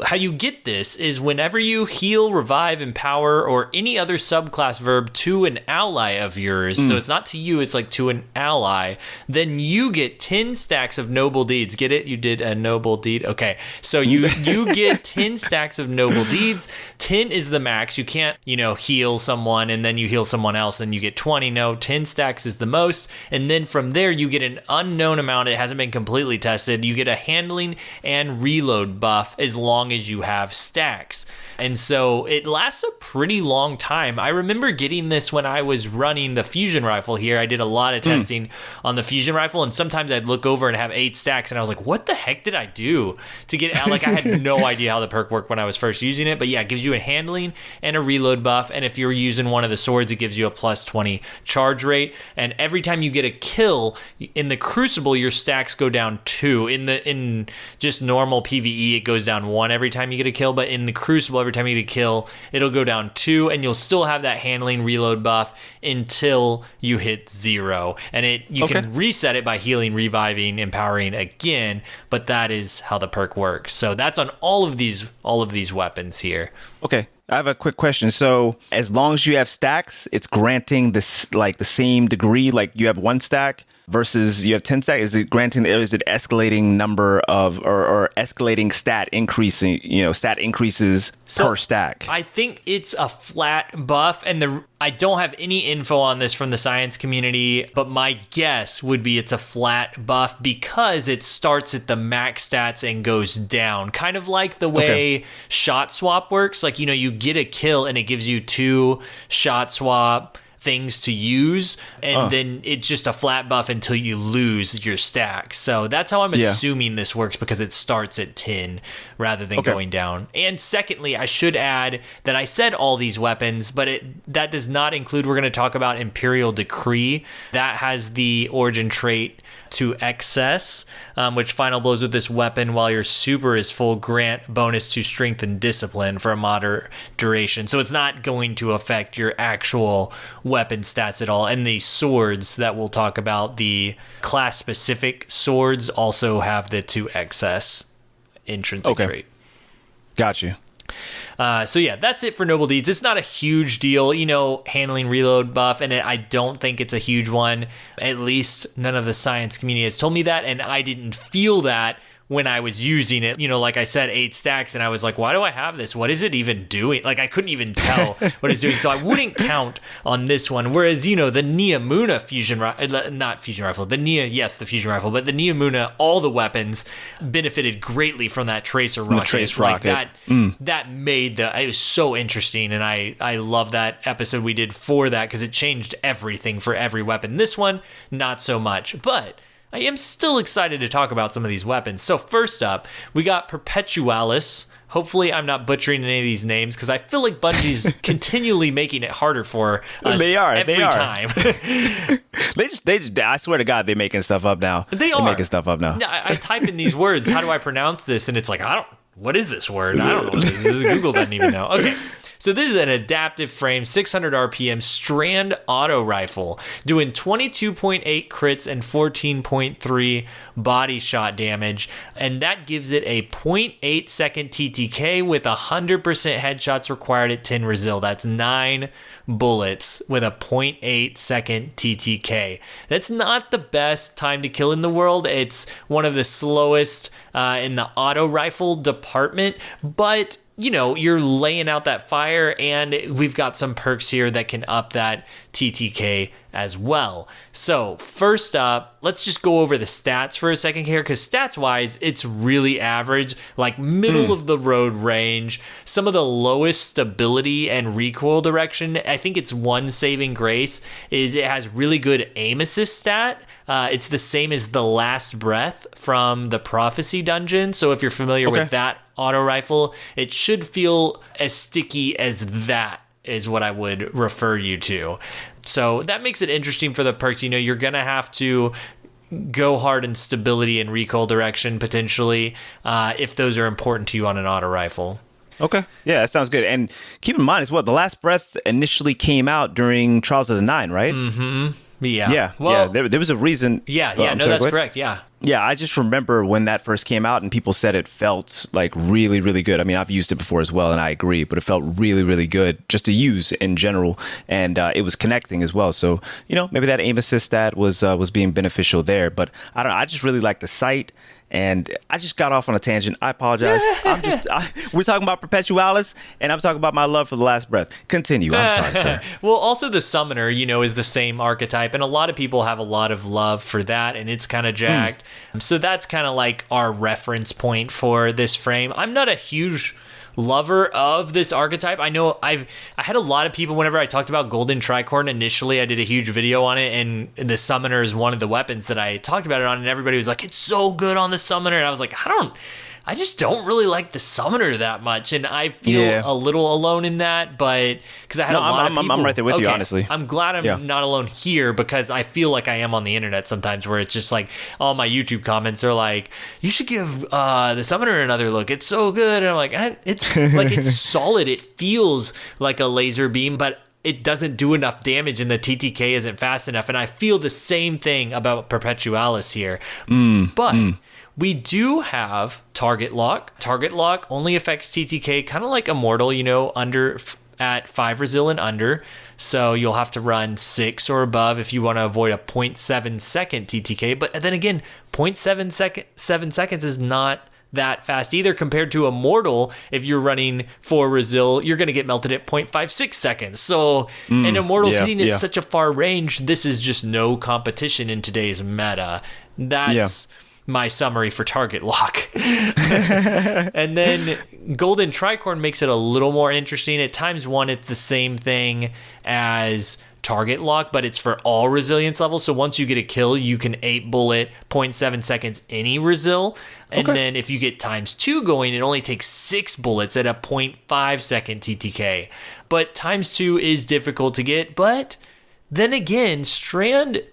how you get this is whenever you heal, revive, empower, or any other subclass verb to an ally of yours, so it's not to you, it's to an ally, then you get 10 stacks of noble deeds. Get it? You did a noble deed? Okay. So you get 10 stacks of noble deeds. 10 is the max. You can't, heal someone and then you heal someone else and you get 20. No, 10 stacks is the most. And then from there, you get an unknown amount. It hasn't been completely tested. You get a handling and reload buff as long long as you have stacks. And so it lasts a pretty long time. I remember getting this when I was running the fusion rifle here. I did a lot of testing on the fusion rifle, and sometimes I'd look over and have 8 stacks, and I was like, what the heck did I do to get out? Like, I had no idea how the perk worked when I was first using it. But yeah, it gives you a handling and a reload buff, and if you're using one of the swords, it gives you a plus 20 charge rate. And every time you get a kill in the Crucible, your stacks go down 2. In just normal PvE, it goes down 1 every time you get a kill, but in the Crucible, every time you get a kill, it'll go down 2, and you'll still have that handling reload buff until you hit 0. And you can reset it by healing, reviving, empowering again, but that is how the perk works. So that's on all of these weapons here. Okay. I have a quick question. So as long as you have stacks, it's granting this like the same degree, like you have 1 stack versus you have 10 stacks. Is it granting, or is it escalating number of, or escalating stat increasing, stat increases per stack? I think it's a flat buff, and I don't have any info on this from the science community, but my guess would be it's a flat buff because it starts at the max stats and goes down. Kind of like the way shot swap works. Like, you get a kill and it gives you 2 shot swap things to use, and then it's just a flat buff until you lose your stack. So that's how I'm assuming this works, because it starts at 10 rather than going down. And secondly, I should add that I said all these weapons, but that does not include, we're going to talk about Imperial Decree. That has the origin trait to excess, which final blows with this weapon while your super is full grant bonus to strength and discipline for a moderate duration. So it's not going to affect your actual weapon stats at all. And the swords that we'll talk about, the class specific swords, also have the to excess intrinsic trait. Got you. So yeah, that's it for Noble Deeds. It's not a huge deal, handling reload buff, and I don't think it's a huge one. At least none of the science community has told me that, and I didn't feel that when I was using it. Like I said, 8 stacks, and I was like, why do I have this? What is it even doing? Like, I couldn't even tell what it's doing, so I wouldn't count on this one. Whereas, the Neomuna fusion rifle, not fusion rifle, the fusion rifle, but the Neomuna, all the weapons benefited greatly from that tracer rocket. The trace rocket. That made it was so interesting, and I love that episode we did for that, because it changed everything for every weapon. This one, not so much, but I am still excited to talk about some of these weapons. So first up, we got Perpetualis. Hopefully I'm not butchering any of these names, because I feel like Bungie's continually making it harder for us every time. they just, I swear to God, they're making stuff up now. They're making stuff up now. I type in these words, how do I pronounce this? And it's like, what is this word? I don't know what this is. Google doesn't even know. Okay. So this is an adaptive frame, 600 RPM strand auto rifle, doing 22.8 crits and 14.3 body shot damage, and that gives it a 0.8 second TTK with 100% headshots required at 10 resil. That's 9 bullets with a 0.8 second TTK. That's not the best time to kill in the world. It's one of the slowest in the auto rifle department, but you're laying out that fire, and we've got some perks here that can up that TTK as well. So first up, let's just go over the stats for a second here, because stats-wise, it's really average, like middle of the road range. Some of the lowest stability and recoil direction. I think it's one saving grace is it has really good aim assist stat. It's the same as the Last Breath from the Prophecy dungeon. So if you're familiar with that auto rifle, it should feel as sticky as that is what I would refer you to. So that makes it interesting for the perks. You're going to have to go hard in stability and recoil direction potentially if those are important to you on an auto rifle. Okay. Yeah, that sounds good. And keep in mind as well, the Last Breath initially came out during Trials of the Nine, right? Mm-hmm. Yeah. Yeah. Well, yeah. There was a reason. Yeah. Yeah. No, that's correct. Yeah. Yeah. I just remember when that first came out and people said it felt like really, really good. I mean, I've used it before as well, and I agree, but it felt really, really good just to use in general. And it was connecting as well. So, maybe that aim assist stat was being beneficial there. But I don't know. I just really like the sight. And I just got off on a tangent. I apologize. We're talking about Perpetualis, and I'm talking about my love for the Last Breath. Continue. I'm sorry, sir. Well, also the Summoner, is the same archetype, and a lot of people have a lot of love for that, and it's kind of jacked. So that's kind of like our reference point for this frame. I'm not a huge lover of this archetype. I know I had a lot of people, whenever I talked about Golden Tricorn initially, I did a huge video on it, and the Summoner is one of the weapons that I talked about it on, and everybody was like, it's so good on the Summoner, and I was like, I just don't really like the Summoner that much, and I feel a little alone in that, but because I had a lot of people. I'm right there with you, honestly. I'm glad I'm not alone here, because I feel like I am on the internet sometimes, where it's just like all my YouTube comments are like, you should give the Summoner another look. It's so good. And I'm like, it's like, it's solid. It feels like a laser beam, but it doesn't do enough damage, and the TTK isn't fast enough. And I feel the same thing about Perpetualis here. But we do have target lock. Target lock only affects TTK, kind of like Immortal, under at 5 resil and under. So you'll have to run 6 or above if you want to avoid a 0.7 second TTK. But then again, 0.7 seconds is not that fast either compared to Immortal. If you're running 4 resil, you're going to get melted at 0.56 seconds. So, and Immortal's hitting at such a far range, this is just no competition in today's meta. That's my summary for target lock. And then Golden Tricorn makes it a little more interesting. At ×1, it's the same thing as target lock, but it's for all resilience levels. So once you get a kill, you can 8 bullet 0.7 seconds any resil. And then if you get ×2 going, it only takes 6 bullets at a 0.5 second TTK. But ×2 is difficult to get. But then again, strand,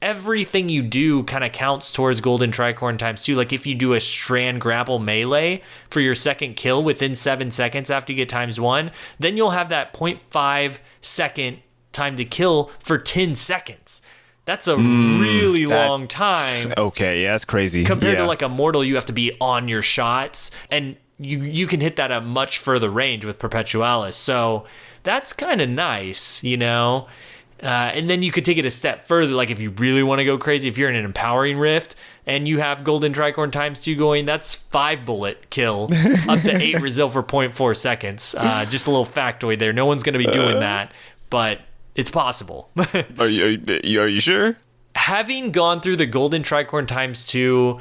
everything you do kind of counts towards Golden Tricorn ×2. Like if you do a strand grapple melee for your second kill within 7 seconds after you get ×1, then you'll have that 0.5 second time to kill for 10 seconds. That's a really long time. Okay, yeah, that's crazy. Compared to like Immortal, you have to be on your shots, and you can hit that at much further range with Perpetualis. So that's kind of nice, and then you could take it a step further. Like if you really want to go crazy, if you're in an Empowering Rift and you have Golden Tricorn ×2 going, that's 5 bullet kill up to 8 resil for 0.4 seconds. Just a little factoid there. No one's going to be doing that, but it's possible. Are you sure? Having gone through the Golden Tricorn ×2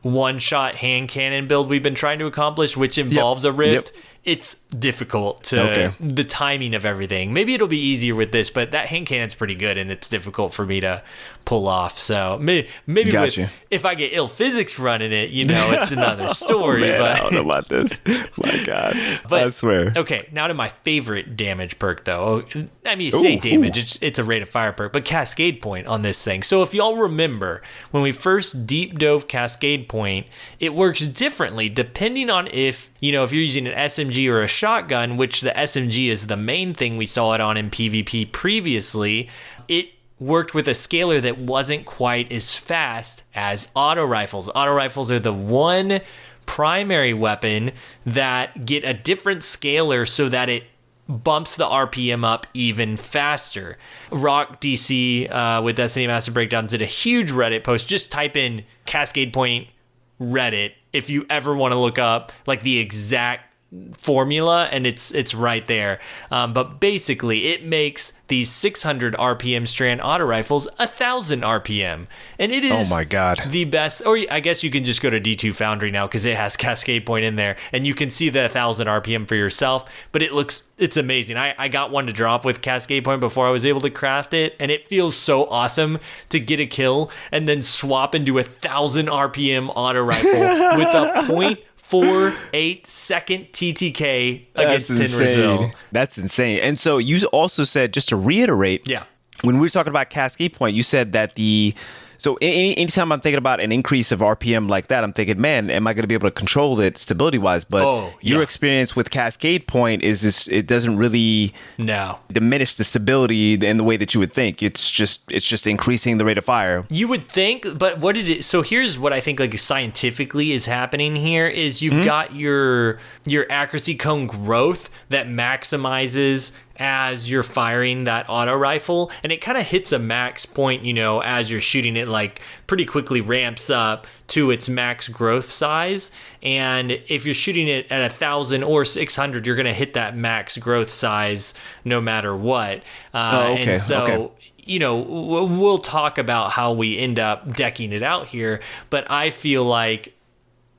one-shot hand cannon build we've been trying to accomplish, which involves a rift, it's difficult to the timing of everything. Maybe it'll be easier with this, but that hand cannon's pretty good, and it's difficult for me to pull off. So maybe if I get ill physics running it, it's another story. Man, but I don't know about this. My God, I swear. Okay, now to my favorite damage perk, though. I mean, say damage, it's a rate of fire perk, but Cascade Point on this thing. So if y'all remember, when we first deep dove Cascade Point, it works differently depending on if you're using an SMG or a shotgun, which the SMG is the main thing we saw it on in PvP previously. It worked with a scaler that wasn't quite as fast as auto rifles. Auto rifles are the one primary weapon that get a different scaler so that it bumps the RPM up even faster. Rock DC with Destiny Master Breakdown did a huge Reddit post. Just type in Cascade Point Reddit if you ever want to look up like the exact formula, and it's right there. But basically, it makes these 600 RPM strand auto rifles 1,000 RPM, and it is the best. Or I guess you can just go to D2 Foundry now because it has Cascade Point in there, and you can see the 1,000 RPM for yourself. But it's amazing. I got one to drop with Cascade Point before I was able to craft it, and it feels so awesome to get a kill and then swap into 1,000 RPM auto rifle with a 0.48 second TTK against 10 resil. That's insane. And so you also said, just to reiterate, when we were talking about Cascade Point, you said that so anytime I'm thinking about an increase of RPM like that, I'm thinking, man, am I going to be able to control it stability-wise? But your experience with Cascade Point is just, it doesn't really diminish the stability in the way that you would think. It's just increasing the rate of fire. You would think, but so here's what I think like scientifically is happening here is you've got your accuracy cone growth that maximizes as you're firing that auto rifle, and it kind of hits a max point, as you're shooting it, like pretty quickly ramps up to its max growth size. And if you're shooting it at 1,000 or 600, you're going to hit that max growth size no matter what. And so, we'll talk about how we end up decking it out here, but I feel like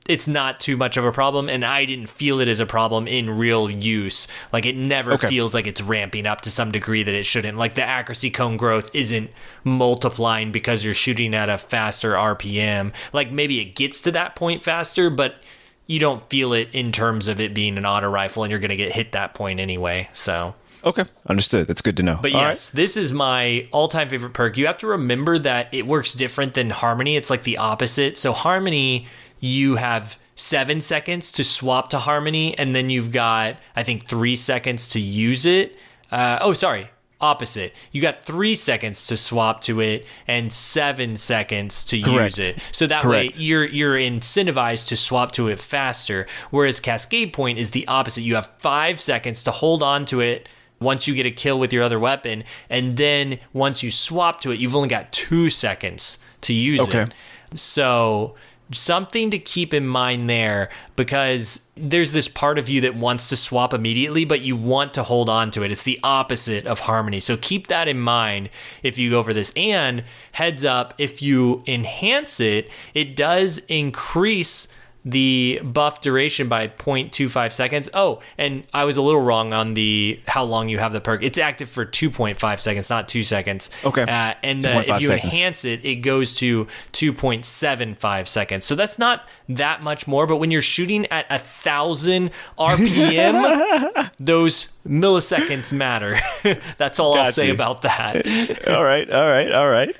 it's not too much of a problem, and I didn't feel it as a problem in real use. Like, it never feels like it's ramping up to some degree that it shouldn't. Like, the accuracy cone growth isn't multiplying because you're shooting at a faster RPM. Like, maybe it gets to that point faster, but you don't feel it in terms of it being an auto rifle, and you're going to get hit that point anyway, so... Okay, understood. That's good to know. But yes, this is my all-time favorite perk. You have to remember that it works different than Harmony. It's like the opposite. So Harmony, you have 7 seconds to swap to Harmony, and then you've got, I think, 3 seconds to use it. Opposite. You got 3 seconds to swap to it and 7 seconds to use it. So that way you're incentivized to swap to it faster. Whereas Cascade Point is the opposite. You have 5 seconds to hold on to it once you get a kill with your other weapon, and then once you swap to it, you've only got 2 seconds to use it. So something to keep in mind there, because there's this part of you that wants to swap immediately, but you want to hold on to it. It's the opposite of Harmony. So keep that in mind if you go for this. And heads up, if you enhance it, it does increase the buff duration by 0.25 seconds. Oh, and I was a little wrong on the how long you have the perk. It's active for 2.5 seconds, not 2 seconds. Okay. And if you enhance it, it goes to 2.75 seconds. So that's not that much more, but when you're shooting at 1,000 RPM, those milliseconds matter. That's all I'll say about that. All right.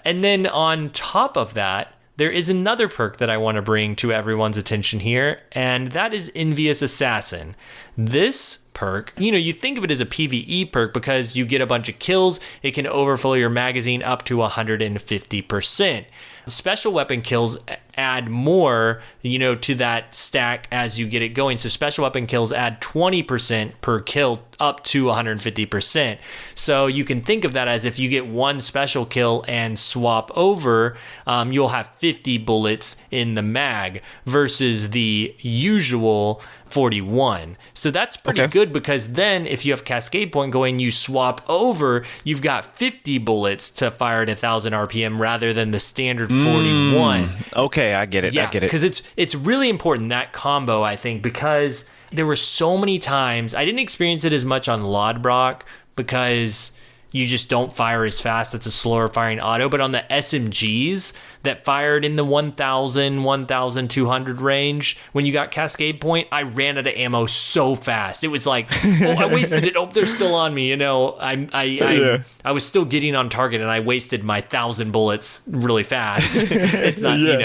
And then on top of that, there is another perk that I want to bring to everyone's attention here, and that is Envious Assassin. This perk, you think of it as a PvE perk because you get a bunch of kills. It can overflow your magazine up to 150%. Special weapon kills add more, to that stack as you get it going. So special weapon kills add 20% per kill up to 150%. So you can think of that as if you get one special kill and swap over, you'll have 50 bullets in the mag versus the usual 41. So that's pretty good, because then if you have Cascade Point going, you swap over, you've got 50 bullets to fire at 1,000 RPM rather than the standard 41. Okay, I get it. Yeah, because it's really important, that combo, I think, because there were so many times, I didn't experience it as much on Lodbrok because you just don't fire as fast. It's a slower firing auto. But on the SMGs that fired in the 1,000, 1,200 range, when you got Cascade Point, I ran out of ammo so fast. It was like, I wasted it. Oh, they're still on me. I was still getting on target, and I wasted my 1,000 bullets really fast. It's not, you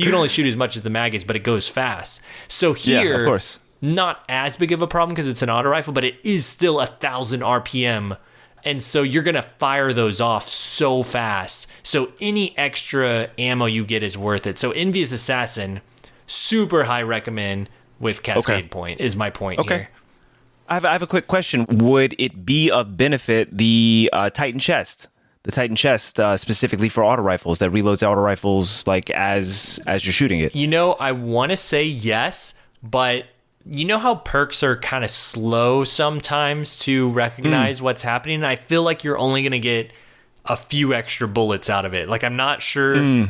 can only shoot as much as the mag is, but it goes fast. So here, of course, not as big of a problem because it's an auto rifle, but it is still 1,000 RPM. And so you're going to fire those off so fast. So any extra ammo you get is worth it. So Envious Assassin, super high recommend with Cascade Point is my point here. I have a quick question. Would it be of benefit, the Titan chest? The Titan chest specifically for auto rifles that reloads auto rifles like as you're shooting it? I want to say yes, but... how perks are kind of slow sometimes to recognize what's happening? I feel like you're only going to get a few extra bullets out of it. Like, I'm not sure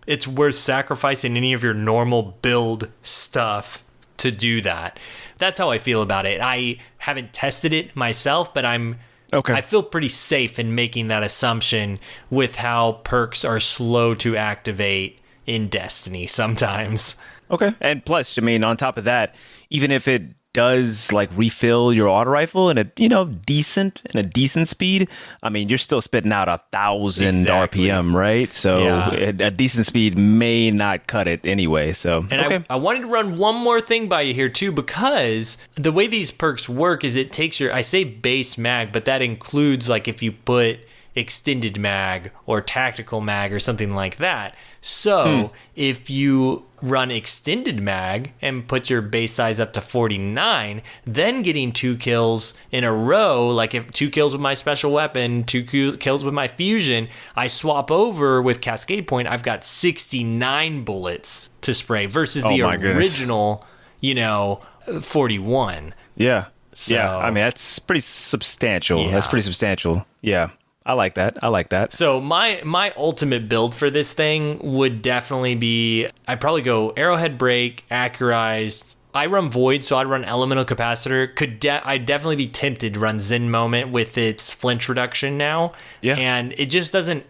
it's worth sacrificing any of your normal build stuff to do that. That's how I feel about it. I haven't tested it myself, but I feel pretty safe in making that assumption with how perks are slow to activate in Destiny sometimes. Okay. And plus, on top of that, even if it does like refill your auto rifle in a decent speed, you're still spitting out 1,000 RPM, right? So a decent speed may not cut it anyway. So I wanted to run one more thing by you here too, because the way these perks work is it takes your, I say base mag, but that includes like if you put extended mag or tactical mag or something like that. So if you run extended mag and put your base size up to 49, then getting 2 kills in a row, like if 2 kills with my special weapon, 2 kills with my fusion, I swap over with Cascade Point, I've got 69 bullets to spray versus the original, 41. Yeah. So, yeah. I mean, that's pretty substantial. Yeah. That's pretty substantial. Yeah. I like that. So my ultimate build for this thing would definitely be, I'd probably go Arrowhead Break, Accurized. I run Void, so I'd run Elemental Capacitor. I'd definitely be tempted to run Zen Moment with its flinch reduction now. Yeah. And it just doesn't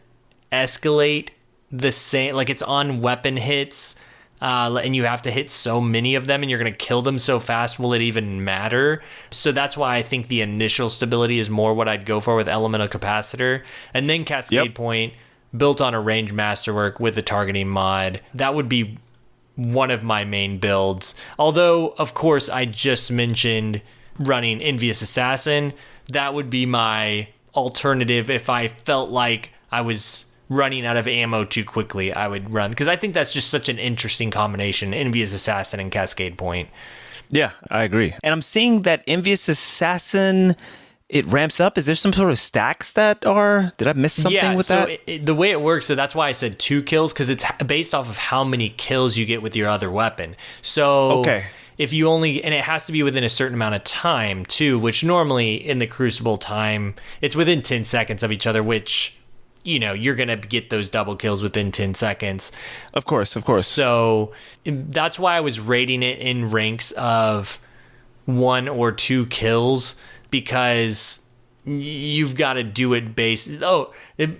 escalate the same, like it's on weapon hits, and you have to hit so many of them and you're going to kill them so fast, will it even matter? So that's why I think the initial stability is more what I'd go for with Elemental Capacitor. And then Cascade Point, built on a range masterwork with the targeting mod. That would be one of my main builds. Although, of course, I just mentioned running Envious Assassin. That would be my alternative if I felt like I was running out of ammo too quickly. I would run, because I think that's just such an interesting combination, Envious Assassin and Cascade Point. Yeah, I agree. And I'm seeing that Envious Assassin, it ramps up. Is there some sort of stacks that are, did I miss something with that? The way it works, so that's why I said 2 kills, because it's based off of how many kills you get with your other weapon. So if you only, and it has to be within a certain amount of time too, which normally in the Crucible time, it's within 10 seconds of each other, which, you're going to get those double kills within 10 seconds. Of course. So that's why I was rating it in ranks of 1 or 2 kills, because you've got to do it based. It'd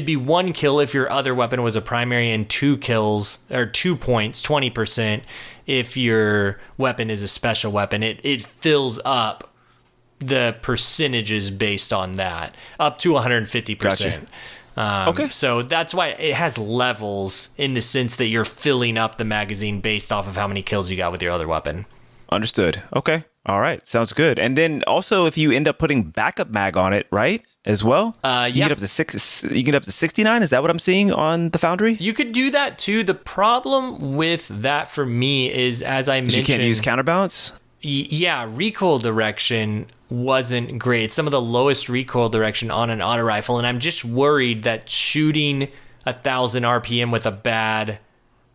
be 1 kill if your other weapon was a primary, and 2 kills, or 2 points, 20%, if your weapon is a special weapon. It fills up the percentages based on that, up to 150%. Gotcha. So that's why it has levels, in the sense that you're filling up the magazine based off of how many kills you got with your other weapon. Understood. Okay. All right. Sounds good. And then also, if you end up putting backup mag on it, right, as well, you get up to 69. Is that what I'm seeing on the Foundry? You could do that too. The problem with that for me is, as I mentioned, you can't use counterbalance. Yeah, recoil direction wasn't great. It's some of the lowest recoil direction on an auto rifle, and I'm just worried that shooting 1,000 RPM with a bad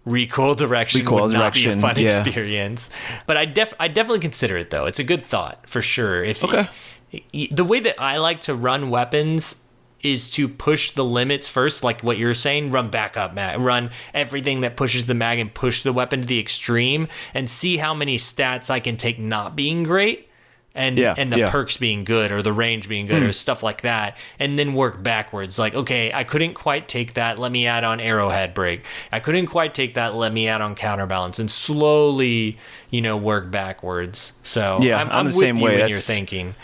recoil direction would not be a fun experience. But I definitely consider it, though. It's a good thought for sure. The way that I like to run weapons is to push the limits first, like what you're saying, run backup mag, run everything that pushes the mag and push the weapon to the extreme, and see how many stats I can take not being great, and the perks being good, or the range being good, or stuff like that, and then work backwards. Like, okay, I couldn't quite take that, let me add on Arrowhead Break. I couldn't quite take that, let me add on Counterbalance, and slowly, work backwards. So I'm the with same you way. when you're thinking.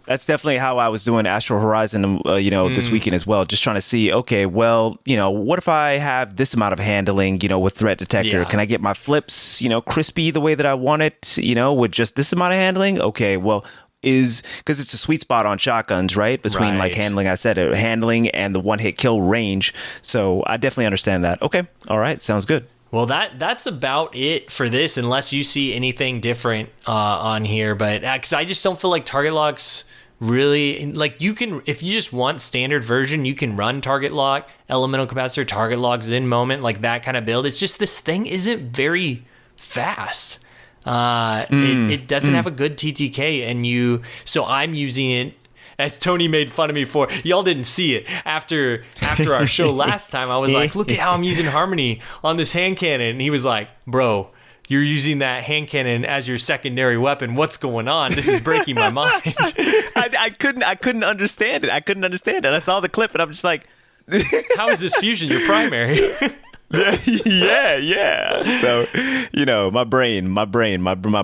That's definitely how I was doing Astral Horizon, this weekend as well. Just trying to see, okay, well, what if I have this amount of handling, with threat detector? Can I get my flips, crispy the way that I want it, with just this amount of handling? Okay, well, because it's a sweet spot on shotguns, right? Between like handling, handling and the one-hit kill range. So I definitely understand that. Okay, all right, sounds good. Well, that's about it for this, unless you see anything different on here. But because I just don't feel like target locks really, like, you can, if you just want standard version, you can run target lock, elemental capacitor, target lock, Zen moment, like that kind of build. It's just this thing isn't very fast. It doesn't have a good TTK, so I'm using it, as Tony made fun of me for. Y'all didn't see it. After our show last time, I was like, look at how I'm using Harmony on this hand cannon. And he was like, bro, you're using that hand cannon as your secondary weapon. What's going on? This is breaking my mind. I couldn't understand it. And I saw the clip and I'm just like, how is this fusion your primary? Yeah. So, my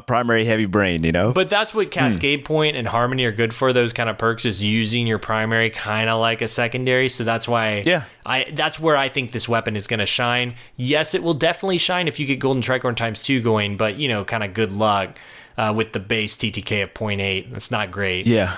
primary heavy brain, But that's what Cascade Point and Harmony are good for, those kind of perks, is using your primary kind of like a secondary. So that's why that's where I think this weapon is going to shine. Yes, it will definitely shine if you get Golden Tricorn ×2 going, but, kind of good luck with the base TTK of 0.8. That's not great. Yeah.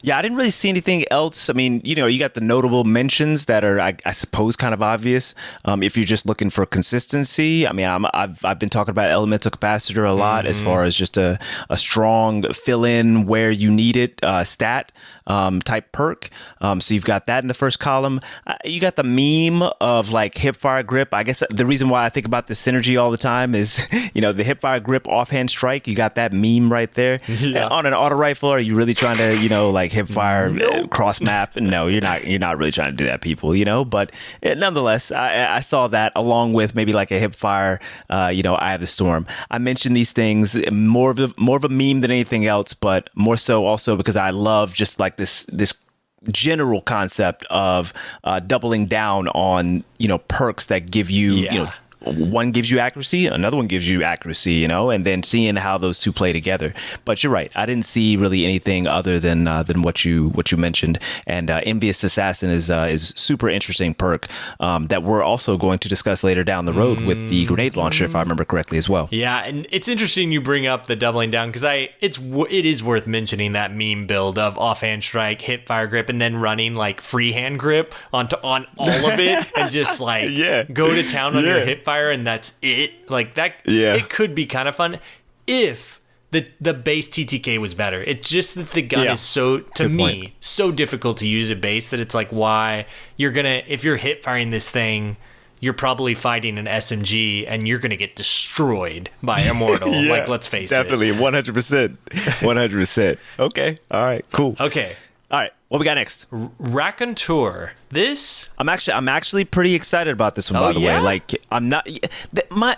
Yeah, I didn't really see anything else. I mean, you got the notable mentions that are, I suppose, kind of obvious. If you're just looking for consistency, I mean, I've been talking about elemental capacitor a lot as far as just a strong fill in where you need it stat type perk. So you've got that in the first column. You got the meme of like hipfire grip. I guess the reason why I think about this synergy all the time is, the hipfire grip offhand strike. You got that meme right there. Yeah. On an auto rifle, are you really trying to, like hip fire cross map? No, you're not really trying to do that, people, but nonetheless, I saw that along with maybe like a hip fire, Eye of the Storm. I mentioned these things more of a meme than anything else, but more so also because I love just like this general concept of doubling down on, perks that give you, one gives you accuracy, another one gives you accuracy, and then seeing how those two play together. But you're right, I didn't see really anything other than what you mentioned. And Envious Assassin is super interesting perk that we're also going to discuss later down the road with the grenade launcher, if I remember correctly as well. Yeah, and it's interesting you bring up the doubling down because it is worth mentioning that meme build of offhand strike, hip fire grip, and then running like freehand grip on all of it and just like go to town on your hip fire. And that's it. Like that, it could be kind of fun if the base TTK was better. It's just that the gun is so difficult to use a base that it's like why if you're hip firing this thing, you're probably fighting an SMG and you're gonna get destroyed by Immortal. Like let's face it. Definitely 100%. Okay. All right. Cool. Okay. All right. What we got next? Raconteur. This I'm actually pretty excited about this one, by the way. Like I'm not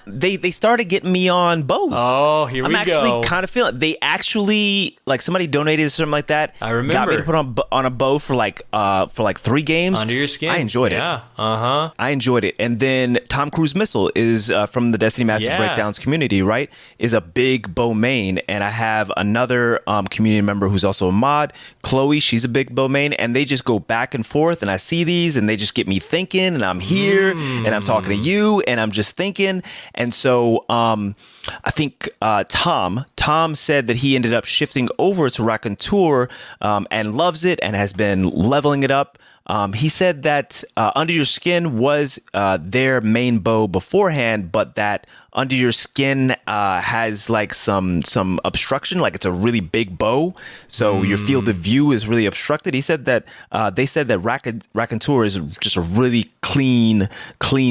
they started getting me on bows. Oh, here we go. I'm actually kind of feeling they actually like somebody donated something like that. I remember. Got me to put on a bow for like 3 games. Under your skin. I enjoyed it. Yeah. I enjoyed it. And then Tom Cruise Missile is from the Destiny Massive Breakdowns community, right? Is a big bow main, and I have another community member who's also a mod, Chloe. She's a big bow main, and they just go back and forth, and I see these and they just get me thinking, and I'm here and I'm talking to you and I'm just thinking. And so I think Tom said that he ended up shifting over to Raconteur and loves it and has been leveling it up. He said that Under Your Skin was their main bow beforehand, but that Under Your Skin has like some obstruction, like it's a really big bow, so your field of view is really obstructed. He said that they said that Raconteur is just a really clean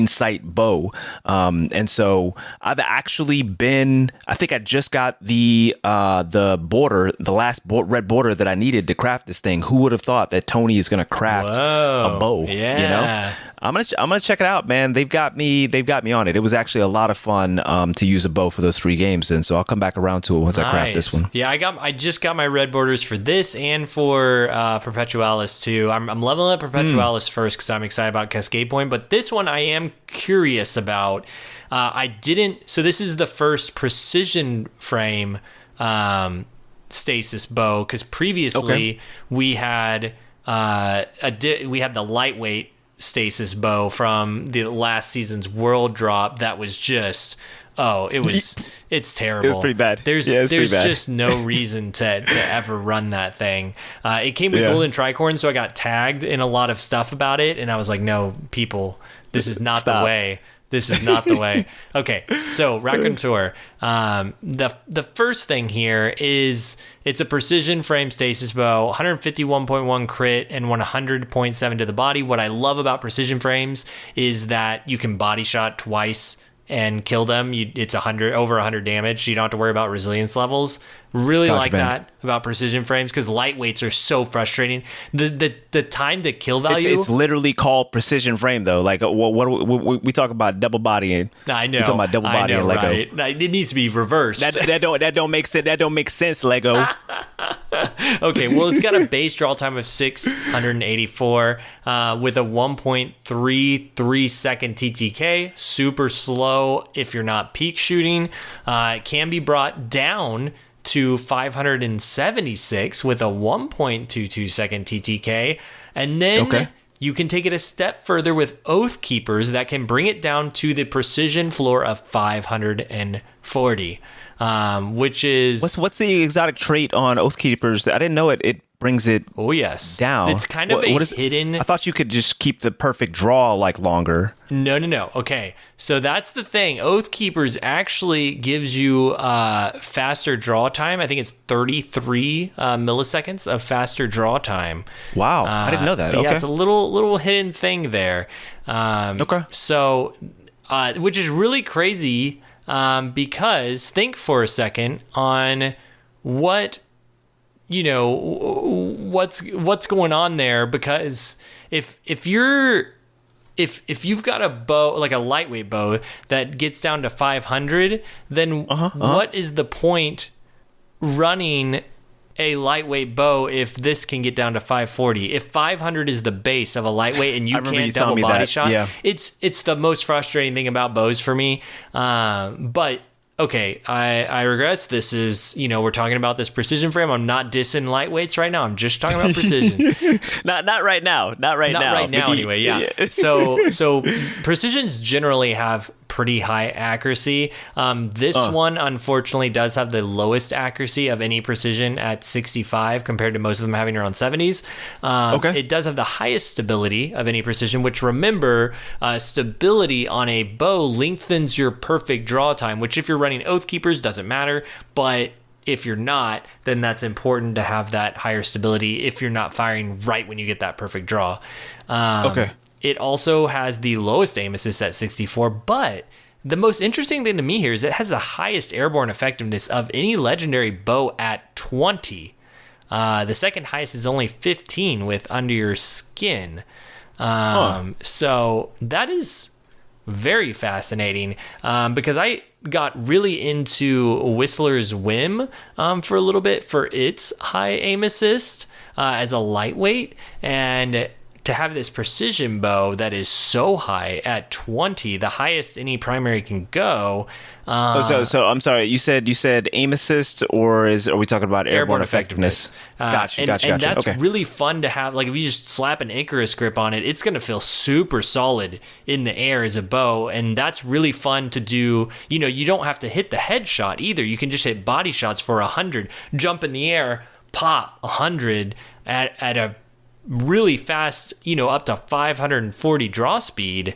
sight bow, and so I've actually been. I think I just got the border, the last red border that I needed to craft this thing. Who would have thought that Tony is going to craft a bow? Yeah. I'm gonna check it out, man. They've got me on it. It was actually a lot of fun to use a bow for those 3 games, and so I'll come back around to it once I craft this one. Yeah, I just got my red borders for this and for Perpetualis too. I'm leveling up Perpetualis first because I'm excited about Cascade Point, but this one I am curious about. So this is the first precision frame stasis bow because previously we had the lightweight stasis bow from the last season's world drop that was just it's terrible. It was pretty bad. There's just no reason to ever run that thing. It came with golden tricorn, so I got tagged in a lot of stuff about it, and I was like, no, people, this is not the way. This is not the way. Okay, so Raconteur. The first thing here is it's a precision frame stasis bow, 151.1 crit and 100.7 to the body. What I love about precision frames is that you can body shot twice and kill them. It's over 100 damage, so you don't have to worry about resilience levels. Really like that about precision frames because lightweights are so frustrating. The time to kill value. It's literally called precision frame though. Like what we talk about double bodying. I know. We talk about double bodying in Lego. Right? It needs to be reversed. That don't make sense. That don't make sense, Lego. Okay, well, it's got a base draw time of 684 with a 1.33 second TTK. Super slow if you're not peak shooting. It can be brought down to 576 with a 1.22 second TTK. And then you can take it a step further with Oath Keepers that can bring it down to the precision floor of 540. Which is what's the exotic trait on Oath Keepers? I didn't know it brings it Oh, yes. down. It's kind of hidden... I thought you could just keep the perfect draw like longer. No. Okay. So that's the thing. Oathkeepers actually gives you faster draw time. I think it's 33 milliseconds of faster draw time. Wow. I didn't know that. So okay. yeah, it's a little hidden thing there. Okay. So, which is really crazy because think for a second on what's going on there, because if you've got a bow, like a lightweight bow that gets down to 500, then what is the point running a lightweight bow if this can get down to 540? If 500 is the base of a lightweight and you can't double body shot, it's the most frustrating thing about bows for me. But okay, I regress. This is, we're talking about this precision frame. I'm not dissing lightweights right now. I'm just talking about precision. not right now. Not right now anyway. Yeah. So precisions generally have pretty high accuracy. This one, unfortunately, does have the lowest accuracy of any precision at 65 compared to most of them having around 70s. It does have the highest stability of any precision, which, remember, stability on a bow lengthens your perfect draw time, which if you're running Oathkeepers doesn't matter, but if you're not, then that's important to have that higher stability if you're not firing right when you get that perfect draw. It also has the lowest aim assist at 64, but the most interesting thing to me here is it has the highest airborne effectiveness of any legendary bow at 20. The second highest is only 15 with Under Your Skin. So that is very fascinating because I got really into Whistler's Whim for a little bit for its high aim assist as a lightweight, and to have this precision bow that is so high at 20, the highest any primary can go. So I'm sorry. You said aim assist, or are we talking about airborne effectiveness? Gotcha. And that's really fun to have. Like if you just slap an Icarus grip on it, it's going to feel super solid in the air as a bow, and that's really fun to do. You don't have to hit the headshot either. You can just hit body shots for 100, jump in the air, pop 100 at a really fast, up to 540 draw speed.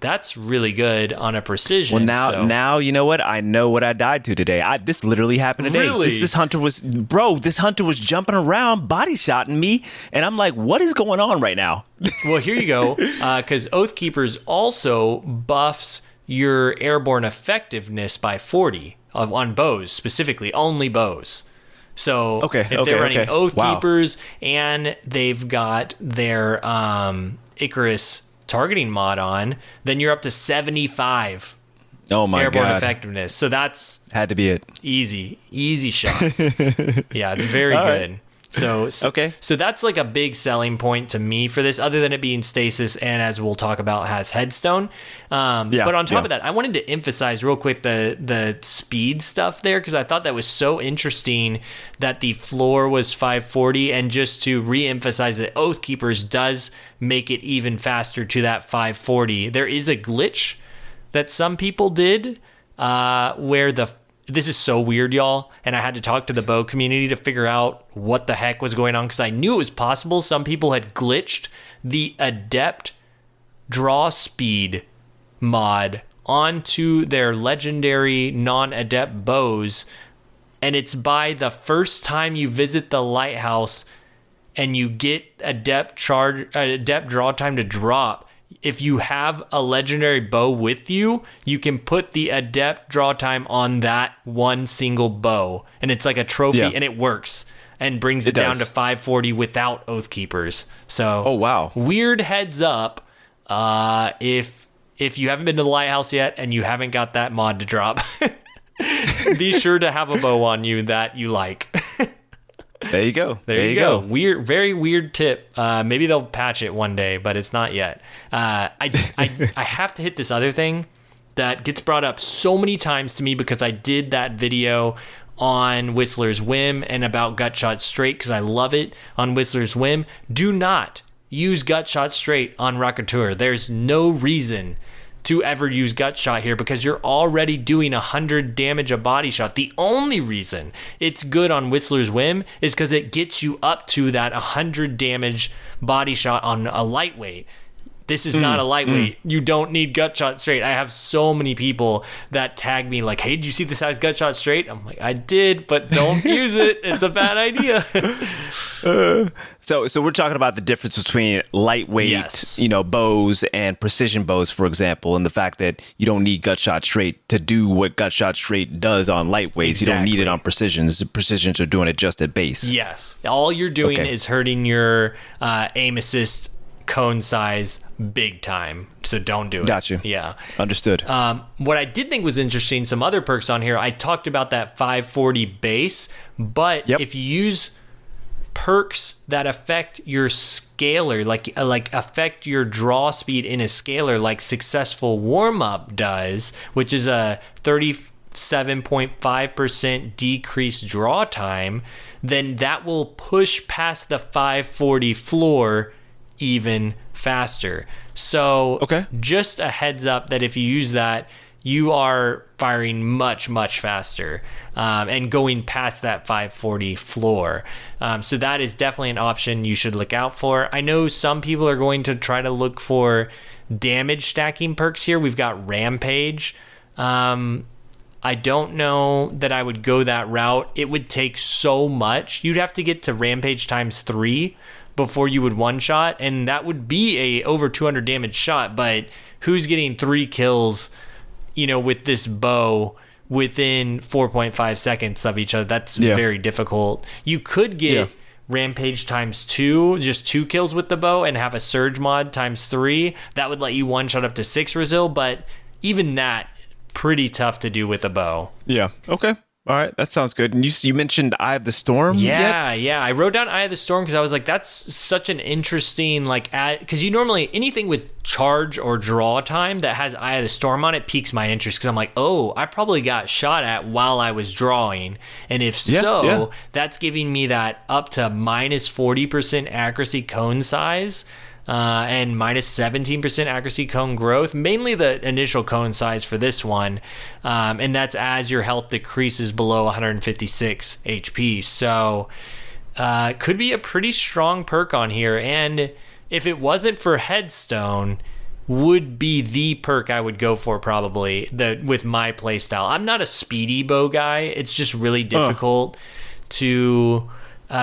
That's really good on a precision. Well, now you know what? I know what I died to today. This literally happened today. Really? This hunter was jumping around, body shotting me, and I'm like, what is going on right now? Well, here you go. Because Oathkeepers also buffs your airborne effectiveness by 40 on bows, specifically, only bows. So if they're running Oathkeepers and they've got their Icarus targeting mod on, then you're up to 75 airborne effectiveness. So that's had to be it. Easy shots. Yeah, it's very good. Right. So that's like a big selling point to me for this, other than it being stasis and, as we'll talk about, has headstone. But on top of that, I wanted to emphasize real quick the speed stuff there, because I thought that was so interesting that the floor was 540, and just to re-emphasize that Oathkeepers does make it even faster to that 540. There is a glitch that some people did where this is so weird, y'all, and I had to talk to the bow community to figure out what the heck was going on, because I knew it was possible. Some people had glitched the Adept draw speed mod onto their legendary non-Adept bows, and it's by the first time you visit the lighthouse and you get Adept draw time to drop. If you have a legendary bow with you, you can put the Adept draw time on that one single bow, and it's like a trophy, and it works and brings it down to 540 without Oathkeepers. So, weird heads up. If you haven't been to the lighthouse yet and you haven't got that mod to drop, be sure to have a bow on you that you like. There you go. There you go. Weird, very weird tip. Maybe they'll patch it one day, but it's not yet. I have to hit this other thing that gets brought up so many times to me, because I did that video on Whistler's Whim and about Gutshot Straight, because I love it on Whistler's Whim. Do not use Gutshot Straight on Rocketeur. There's no reason to ever use gut shot here because you're already doing 100 damage a body shot. The only reason it's good on Whistler's Whim is because it gets you up to that 100 damage body shot on a lightweight. This is not a lightweight. You don't need gut shot straight. I have so many people that tag me like, hey, did you see this guy's gut shot straight? I'm like, I did, but don't use it. It's a bad idea. So we're talking about the difference between lightweight, bows and precision bows, for example, and the fact that you don't need gut shot straight to do what gut shot straight does on lightweights. Exactly. You don't need it on precisions. Precisions are doing it just at base. Yes. All you're doing is hurting your aim assist cone size big time, so don't do it. Got you. Yeah, understood. What I did think was interesting, some other perks on here, I talked about that 540 base, but if you use perks that affect your scalar, like affect your draw speed in a scalar, like Successful Warm-Up does, which is a 37.5% decreased draw time, then that will push past the 540 floor even faster. So just a heads up that if you use that, you are firing much, much faster and going past that 540 floor. So that is definitely an option you should look out for. I know some people are going to try to look for damage stacking perks here. We've got Rampage. I don't know that I would go that route. It would take so much. You'd have to get to Rampage times 3 before you would one shot, and that would be a over 200 damage shot, but who's getting 3 kills, with this bow within 4.5 seconds of each other? That's very difficult. You could get Rampage times 2, just 2 kills with the bow, and have a Surge mod times 3. That would let you one shot up to 6 Resil, but even that, pretty tough to do with a bow. Yeah. Okay. All right, that sounds good. And you mentioned Eye of the Storm? Yeah. I wrote down Eye of the Storm because I was like, that's such an interesting, because you normally, anything with charge or draw time that has Eye of the Storm on it piques my interest because I'm like, oh, I probably got shot at while I was drawing. And if that's giving me that up to minus 40% accuracy cone size. And minus 17% accuracy cone growth, mainly the initial cone size for this one. And that's as your health decreases below 156 HP. So could be a pretty strong perk on here. And if it wasn't for Headstone, would be the perk I would go for probably with my playstyle. I'm not a speedy bow guy. It's just really difficult to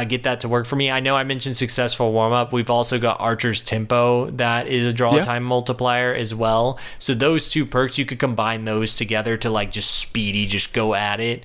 get that to work for me. I know I mentioned Successful Warm-Up. We've also got Archer's Tempo that is a draw time multiplier as well. So those two perks, you could combine those together to just speedy, just go at it.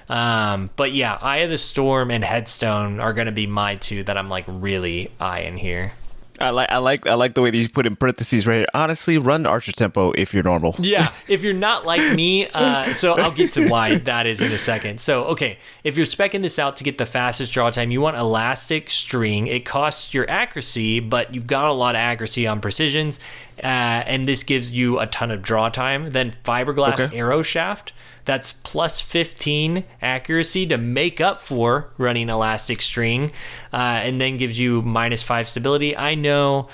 But yeah, Eye of the Storm and Headstone are going to be my two that I'm really eyeing here. I like the way that you put in parentheses right here. Honestly, run Archer Tempo if you're normal. Yeah, if you're not like me, so I'll get to why that is in a second. So, okay, if you're speccing this out to get the fastest draw time, you want Elastic String. It costs your accuracy, but you've got a lot of accuracy on precisions, and this gives you a ton of draw time. Then Fiberglass Arrow Shaft. That's plus 15 accuracy to make up for running Elastic String, and then gives you minus 5 stability. I know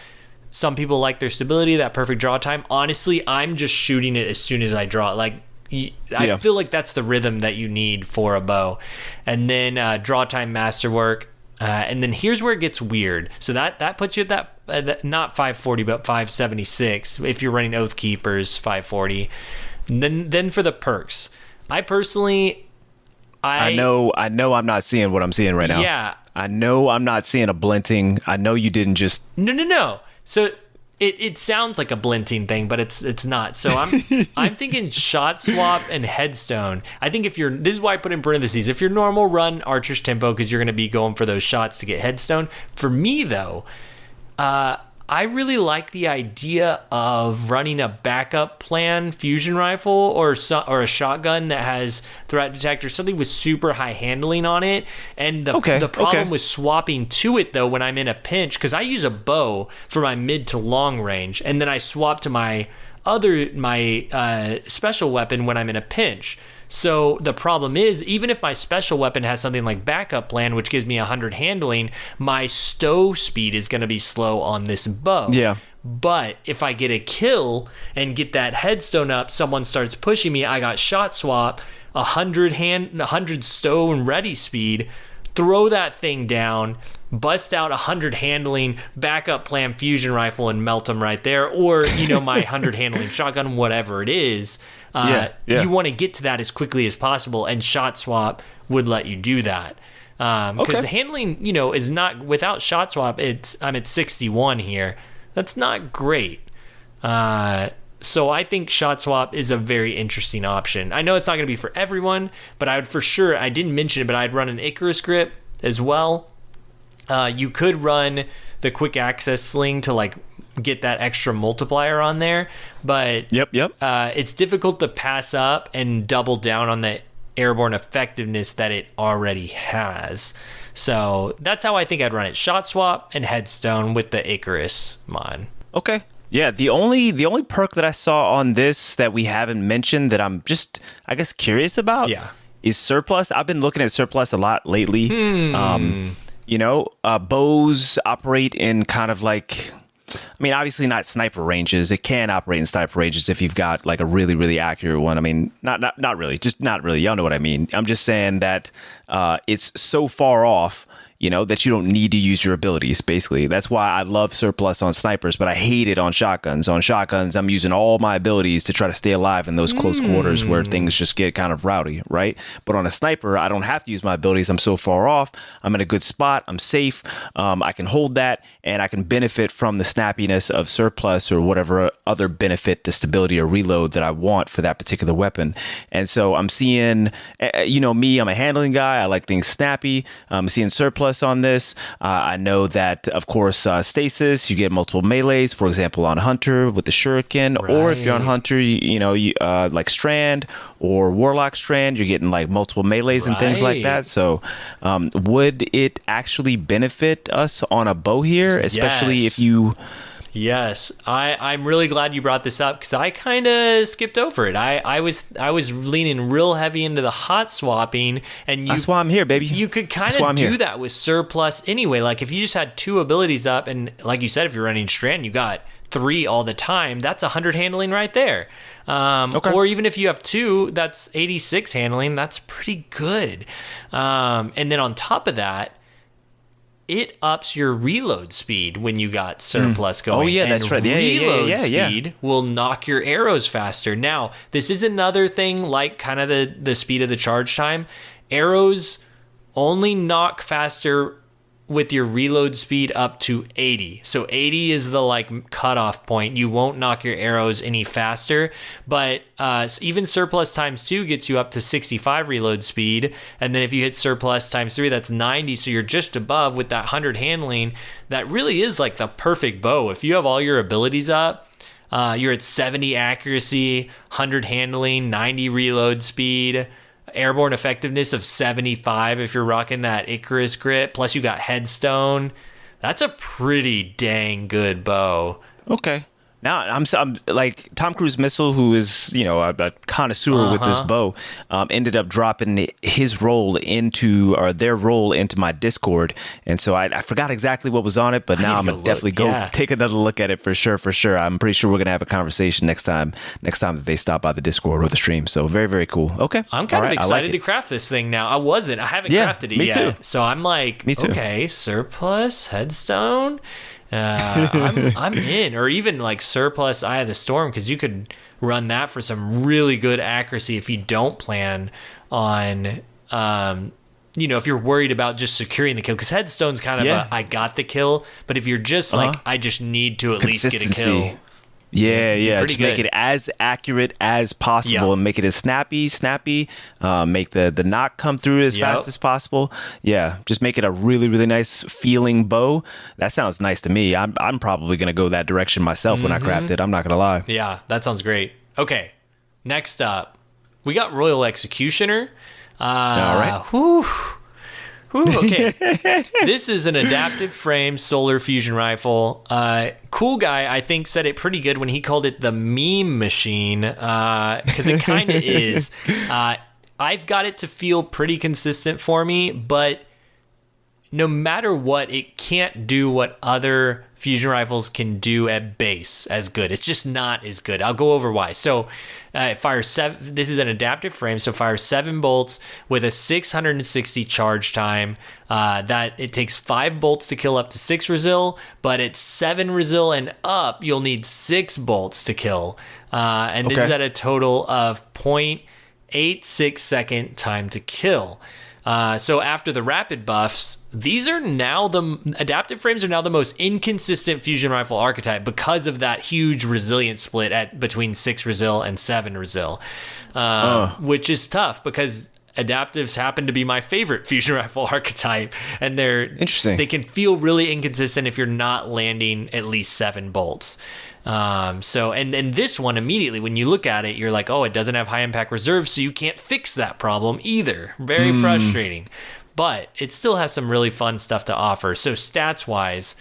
some people like their stability, that perfect draw time. Honestly, I'm just shooting it as soon as I draw it. I feel like that's the rhythm that you need for a bow. And then draw time masterwork. And then here's where it gets weird. So that puts you at that not 540, but 576. If you're running Oathkeepers, 540. And then for the perks. I personally, I know I'm not seeing what I'm seeing right now. Yeah. I know I'm not seeing a blinting. I know you didn't just... No. So it sounds like a blinting thing, but it's not. So I'm thinking Shot Swap and Headstone. I think this is why I put in parentheses. If you're normal, run Archer's Tempo because you're going to be going for those shots to get Headstone. For me, though, I really like the idea of running a backup plan fusion rifle or a shotgun that has threat detector, something with super high handling on it. And the problem with swapping to it, though, when I'm in a pinch, because I use a bow for my mid to long range, and then I swap to my special weapon when I'm in a pinch. So the problem is, even if my special weapon has something like backup plan, which gives me 100 handling, my stow speed is going to be slow on this bow. Yeah. But if I get a kill and get that headstone up, someone starts pushing me, I got shot swap, 100 stone ready speed, throw that thing down, bust out 100 handling, backup plan fusion rifle and melt them right there, or my 100 handling shotgun, whatever it is. You want to get to that as quickly as possible, and shot swap would let you do that. Because the handling, is not, without shot swap, I'm at 61 here. That's not great. So I think shot swap is a very interesting option. I know it's not going to be for everyone, but I would for sure, I didn't mention it, but I'd run an Icarus grip as well. You could run the quick access sling to like get that extra multiplier on there, but it's difficult to pass up and double down on the airborne effectiveness that it already has. So that's how I think I'd run it. Shot swap and headstone with the Icarus mod. Okay. Yeah, the only perk that I saw on this that we haven't mentioned that I'm just, I guess, curious about is surplus. I've been looking at surplus a lot lately. Bows operate in kind of like, I mean, obviously not sniper ranges. It can operate in sniper ranges if you've got like a really, really accurate one. I mean, not really, just not really. Y'all know what I mean. I'm just saying that it's so far off, that you don't need to use your abilities, basically. That's why I love surplus on snipers, but I hate it on shotguns. On shotguns, I'm using all my abilities to try to stay alive in those close quarters where things just get kind of rowdy, right? But on a sniper, I don't have to use my abilities. I'm so far off. I'm in a good spot. I'm safe. I can hold that, and I can benefit from the snappiness of surplus or whatever other benefit to stability or reload that I want for that particular weapon. And so I'm seeing, me, I'm a handling guy. I like things snappy. I'm seeing surplus on this. I know that, of course, stasis, you get multiple melees, for example, on Hunter with the Shuriken, or if you're on Hunter, you like Strand or Warlock Strand, you're getting like multiple melees and things like that. So would it actually benefit us on a bow here, especially if you... Yes, I'm really glad you brought this up because I kind of skipped over it. I was leaning real heavy into the hot swapping, and that's why I'm here, baby. You could kind of do that with surplus anyway. Like if you just had 2 abilities up, and like you said, if you're running Strand, you got 3 all the time. That's 100 handling right there. Or even if you have 2, that's 86 handling. That's pretty good. And then on top of that, it ups your reload speed when you got surplus going. Oh, yeah, that's right. Reload speed will knock your arrows faster. Now, this is another thing like kind of the speed of the charge time. Arrows only knock faster with your reload speed up to 80. So 80 is the like cutoff point. You won't knock your arrows any faster, but even surplus times 2 gets you up to 65 reload speed. And then if you hit surplus times 3, that's 90. So you're just above with that 100 handling. That really is like the perfect bow. If you have all your abilities up, you're at 70 accuracy, 100 handling, 90 reload speed, airborne effectiveness of 75 if you're rocking that Icarus grip, plus you got headstone. That's a pretty dang good bow. Okay. Now I'm like Tom Cruise Missile, who is a connoisseur with this bow, ended up dropping his role their role into my Discord, and so I forgot exactly what was on it, but now I'm gonna definitely go take another look at it for sure. I'm pretty sure we're gonna have a conversation next time that they stop by the Discord or the stream. So very, very cool. Okay, I'm kind of excited to craft this thing now. I haven't crafted it me yet, too. So I'm like, okay, surplus headstone. I'm in, or even like surplus Eye of the Storm, because you could run that for some really good accuracy if you don't plan on, if you're worried about just securing the kill, because headstone's kind of I got the kill, but if you're just like, I just need to at least get a kill. Yeah. Just make it as accurate as possible and make it as snappy. Make the knock come through as fast as possible. Yeah, just make it a really, really nice feeling bow. That sounds nice to me. I'm probably going to go that direction myself when I craft it. I'm not going to lie. Yeah, that sounds great. Okay, next up, we got Royal Executioner. All right. Okay. This is an adaptive frame solar fusion rifle. Cool Guy, I think, said it pretty good when he called it the meme machine, because it kind of is. I've got it to feel pretty consistent for me, but no matter what, it can't do what other fusion rifles can do at base as good. It's just not as good. I'll go over why. So it fires 7. This is an adaptive frame, so fires 7 bolts with a 660 charge time. That it takes 5 bolts to kill up to 6 resil, but at 7 resil and up, you'll need 6 bolts to kill. And this is at a total of 0.86 second time to kill. So after the rapid buffs, these are now the adaptive frames are now the most inconsistent fusion rifle archetype because of that huge resilience split at between 6 resil and 7 resil, which is tough because adaptives happen to be my favorite fusion rifle archetype, and they're interesting. They can feel really inconsistent if you're not landing at least 7 bolts. So this one immediately when you look at it, you're like, oh, it doesn't have high impact reserve, so you can't fix that problem either. Very frustrating, but it still has some really fun stuff to offer. So stats wise,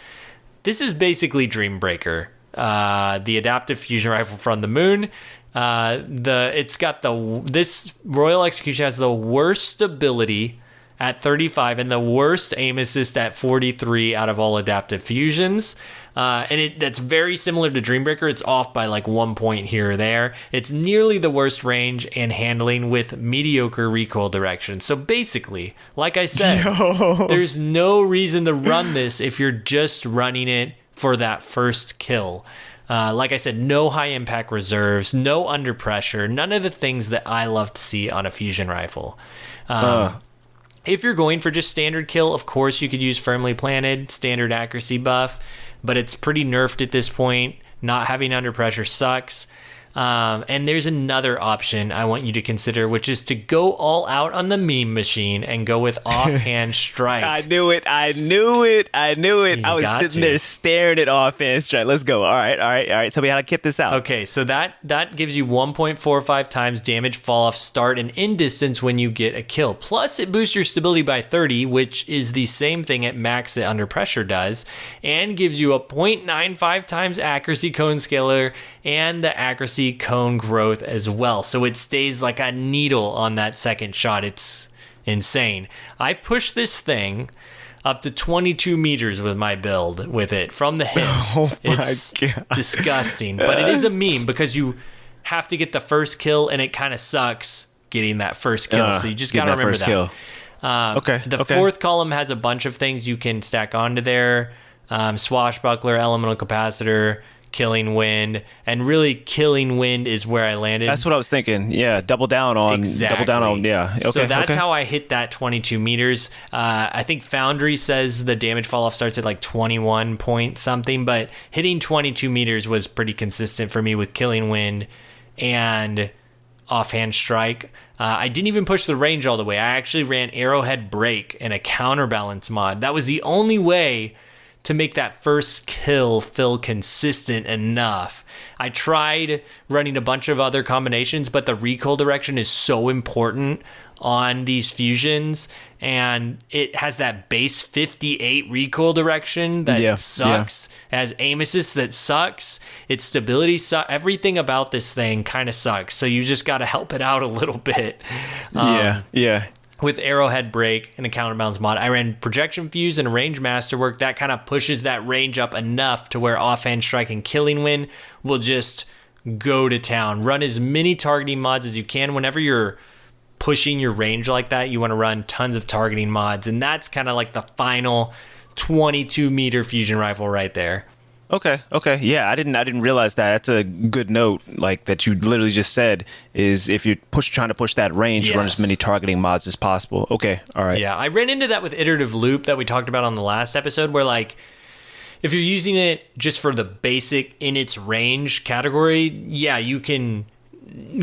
this is basically Dreambreaker, the adaptive fusion rifle from the moon. This Royal Execution has the worst stability at 35 and the worst aim assist at 43 out of all adaptive fusions. That's very similar to Dreambreaker. It's off by like 1 point here or there. It's nearly the worst range and handling with mediocre recoil direction. So basically, like I said, there's no reason to run this if you're just running it for that first kill. Like I said, no high impact reserves, no under pressure, none of the things that I love to see on a fusion rifle. If you're going for just standard kill, of course you could use firmly planted, standard accuracy buff, but it's pretty nerfed at this point. Not having under pressure sucks. And there's another option I want you to consider, which is to go all out on the meme machine and go with offhand strike. I knew it. I was sitting there staring at offhand strike. Let's go. All right. Tell me how to get this out. Okay, so that gives you 1.45 times damage fall off start and end distance when you get a kill. Plus, it boosts your stability by 30, which is the same thing at max that under pressure does, and gives you a 0.95 times accuracy cone scaler and the accuracy cone growth as well. So it stays like a needle on that second shot. It's insane. I pushed this thing up to 22 meters with my build with it from the hip. Oh my God. Disgusting. But it is a meme because you have to get the first kill and it kind of sucks getting that first kill. So you just got to remember that. Kill. The fourth column has a bunch of things you can stack onto there. Swashbuckler, elemental capacitor, killing wind, and really killing wind is where I landed. That's what I was thinking. Yeah, double down on. Yeah. Okay, so that's how I hit that 22 meters. I think Foundry says the damage fall off starts at like 21 point something, but hitting 22 meters was pretty consistent for me with killing wind and offhand strike. I didn't even push the range all the way. I actually ran arrowhead break and a counterbalance mod. That was the only way to make that first kill feel consistent enough. I tried running a bunch of other combinations, but the recoil direction is so important on these fusions, and it has that base 58 recoil direction that sucks. It has aim assist that sucks. Its stability sucks. Everything about this thing kind of sucks, so you just got to help it out a little bit. With arrowhead break and a counterbalance mod, I ran projection fuse and a range masterwork. That kind of pushes that range up enough to where offhand strike and killing wind will just go to town. Run as many targeting mods as you can. Whenever you're pushing your range like that, you want to run tons of targeting mods, and that's kind of like the final 22 meter fusion rifle right there. Okay. Yeah, I didn't realize that. That's a good note, like that you literally just said, is if you're trying to push that range, run as many targeting mods as possible. Okay, all right. Yeah, I ran into that with iterative loop that we talked about on the last episode, where like if you're using it just for the basic in its range category, yeah, you can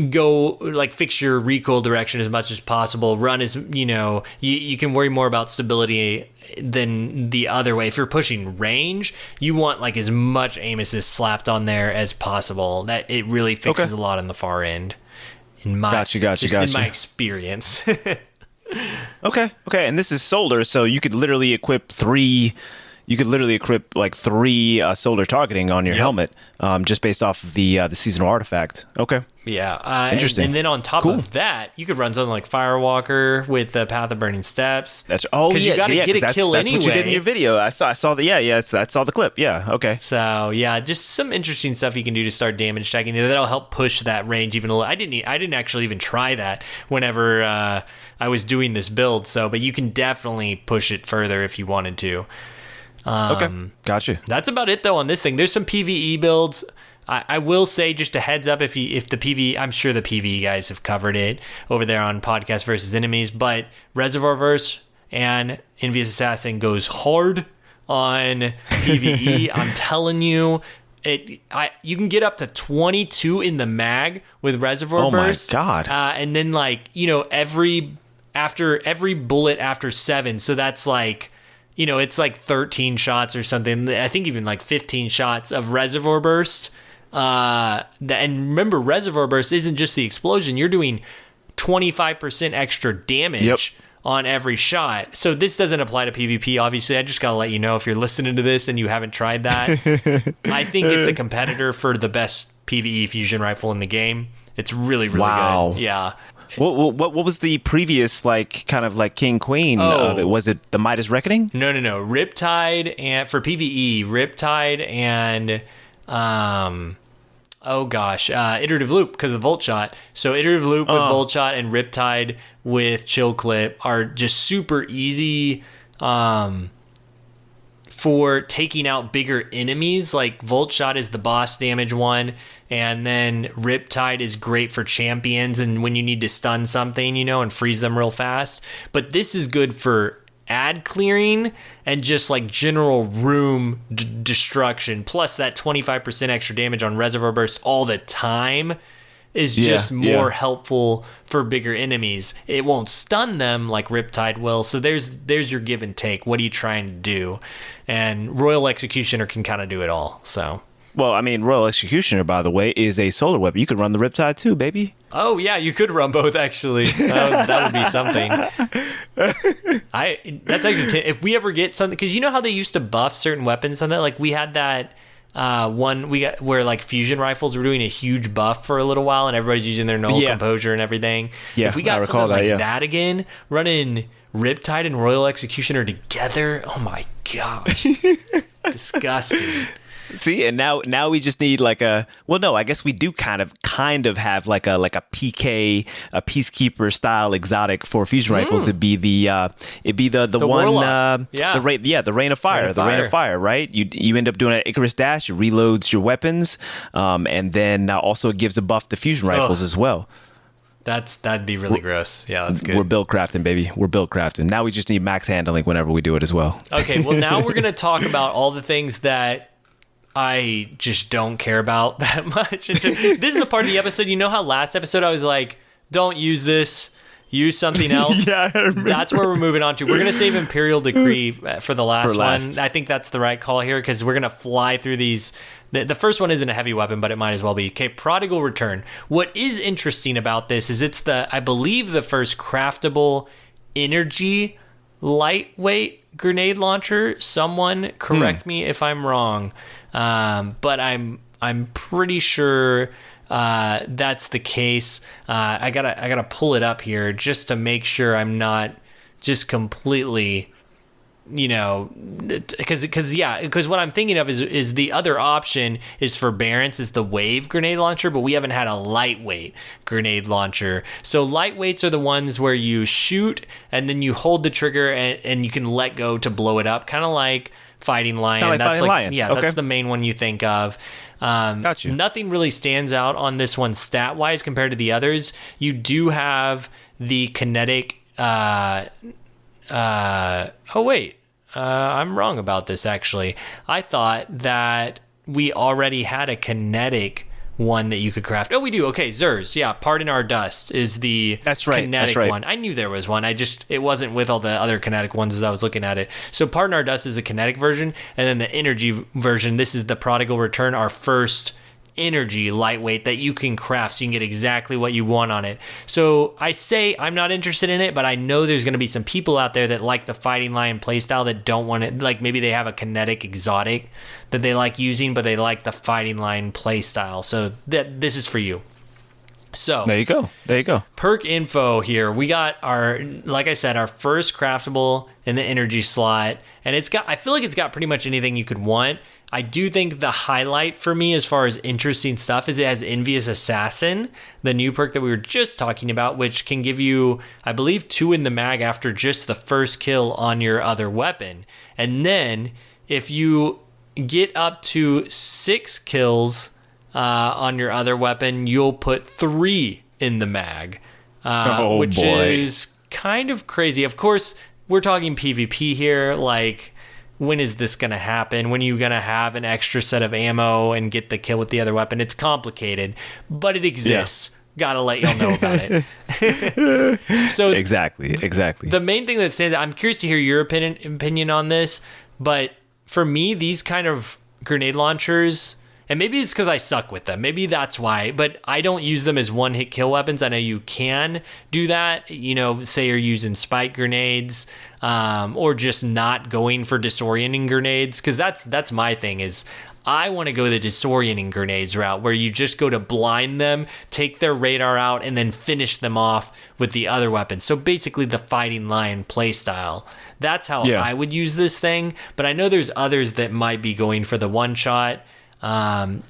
go like fix your recoil direction as much as possible, run as you can worry more about stability than the other way. If you're pushing range, you want like as much aim assist slapped on there as possible. That it really fixes a lot on the far end in my in my experience. Okay, and this is solar, so you could literally equip 3 You could literally equip like 3 solar targeting on your helmet, just based off of the seasonal artifact. Okay. Yeah. Interesting. And then on top of that, you could run something like Firewalker with the Path of Burning Steps. Because you got to get a kill anyway. That's what you did in your video. I saw the I saw the clip. Yeah. Okay. So yeah, just some interesting stuff you can do to start damage stacking. That'll help push that range even a little. I didn't actually even try that whenever I was doing this build. So, but you can definitely push it further if you wanted to. Okay, gotcha. That's about it though on this thing. There's some PvE builds. I will say, just a heads up, if the PvE, I'm sure the PvE guys have covered it over there on Podcast versus Enemies, but Reservoir Verse and Envious Assassin goes hard on PvE. I'm telling you, you can get up to 22 in the mag with Reservoir Burst. Oh my god! And then every bullet after 7, so that's like. It's like 13 shots or something. I think even like 15 shots of Reservoir Burst. And remember, Reservoir Burst isn't just the explosion. You're doing 25% extra damage on every shot. So this doesn't apply to PvP, obviously. I just got to let you know if you're listening to this and you haven't tried that. I think it's a competitor for the best PvE fusion rifle in the game. It's really, really good. Yeah. What was the previous kind of King Queen of it? Was it the Midas Reckoning? No. Riptide, and for PvE, Riptide and Iterative Loop because of Volt Shot. So Iterative Loop with Volt Shot and Riptide with Chill Clip are just super easy for taking out bigger enemies. Like Volt Shot is the boss damage one, and then Riptide is great for champions and when you need to stun something, and freeze them real fast. But this is good for ad clearing and just general room destruction. Plus that 25% extra damage on Reservoir Burst all the time is just more helpful for bigger enemies. It won't stun them like Riptide will. So there's your give and take. What are you trying to do? And Royal Executioner can kind of do it all. So. Well, I mean, Royal Executioner, by the way, is a solar weapon. You could run the Riptide too, baby. Oh, yeah, you could run both, actually. That would be something. That's actually, if we ever get something, because you know how they used to buff certain weapons on that? Like, we had that one we got where fusion rifles were doing a huge buff for a little while and everybody's using their null composure and everything. Yeah, if we got something that again, running Riptide and Royal Executioner together, oh my gosh. Disgusting. See, and now we just need I guess we do kind of have a PK, a Peacekeeper style exotic for fusion rifles. It'd be the one the Rain of Fire, Rain of Fire, right? You end up doing an Icarus dash, it reloads your weapons, and then also it gives a buff to fusion rifles as well. That'd be really gross. Yeah, that's good. We're build crafting, baby. We're build crafting. Now we just need max handling whenever we do it as well. Okay, well now we're gonna talk about all the things that I just don't care about that much. This is the part of the episode, how last episode I was like, don't use this, use something else. Yeah, I remember. That's where we're moving on to. We're going to save Imperial Decree for the last one. I think that's the right call here because we're going to fly through these. The first one isn't a heavy weapon, but it might as well be. Okay, Prodigal Return. What is interesting about this is it's I believe the first craftable energy lightweight grenade launcher. Someone correct me if I'm wrong. But I'm pretty sure that's the case. I gotta pull it up here just to make sure I'm not just completely, because what I'm thinking of is the other option is for Barents is the wave grenade launcher, but we haven't had a lightweight grenade launcher. So lightweights are the ones where you shoot and then you hold the trigger and you can let go to blow it up, kind of like Fighting Lion. Yeah, okay. That's the main one you think of. Gotcha. Nothing really stands out on this one stat-wise compared to the others. You do have the kinetic... I'm wrong about this, actually. I thought that we already had a kinetic one that you could craft. Oh, we do. Okay, Zers. Yeah, Pardon Our Dust is the kinetic one. I knew there was one. It wasn't with all the other kinetic ones as I was looking at it. So Pardon Our Dust is a kinetic version, and then the energy version, this is the Prodigal Return, our first energy lightweight that you can craft so you can get exactly what you want on it. So I say I'm not interested in it, but I know there's going to be some people out there that like the Fighting Lion playstyle that don't want it. Like maybe they have a kinetic exotic that they like using, but they like the Fighting Lion playstyle. So this is for you. So there you go. Perk info here. We got our, like I said, our first craftable in the energy slot, and I feel like it's got pretty much anything you could want. I do think the highlight for me as far as interesting stuff is it has Envious Assassin, the new perk that we were just talking about, which can give you, I believe, 2 in the mag after just the first kill on your other weapon. And then if you get up to 6 kills on your other weapon, you'll put 3 in the mag, which is kind of crazy. Of course, we're talking PvP here. Like, when is this going to happen? When are you going to have an extra set of ammo and get the kill with the other weapon? It's complicated, but it exists. Yeah. Gotta let y'all know about it. So exactly. The main thing that stands out, I'm curious to hear your opinion on this, but for me, these kind of grenade launchers, and maybe it's because I suck with them. Maybe that's why. But I don't use them as one-hit kill weapons. I know you can do that. You know, say you're using spike grenades, or just not going for disorienting grenades. Because that's my thing is I want to go the disorienting grenades route where you just go to blind them, take their radar out, and then finish them off with the other weapon. So basically the Fighting Lion playstyle. That's how I would use this thing. But I know there's others that might be going for the one-shot,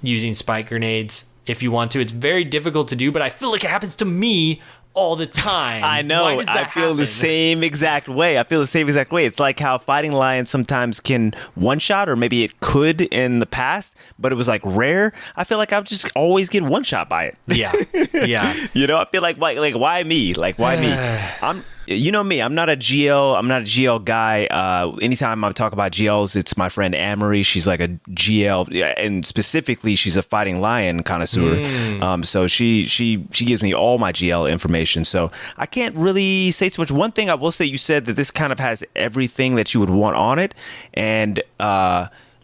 using spike grenades if you want to. It's very difficult to do, but I feel like it happens to me all the time. I know. I feel the same exact way. It's like how Fighting Lion sometimes can one-shot, or maybe it could in the past, but it was like rare. I feel like I would just always get one-shot by it. Yeah. You know, I feel like why me? Like, why me? You know me, I'm not a GL guy. Anytime I talk about GLs, it's my friend Amory. She's like a GL, and specifically, she's a Fighting Lion connoisseur. So she gives me all my GL information. So I can't really say too much. One thing I will say, you said that this kind of has everything that you would want on it, and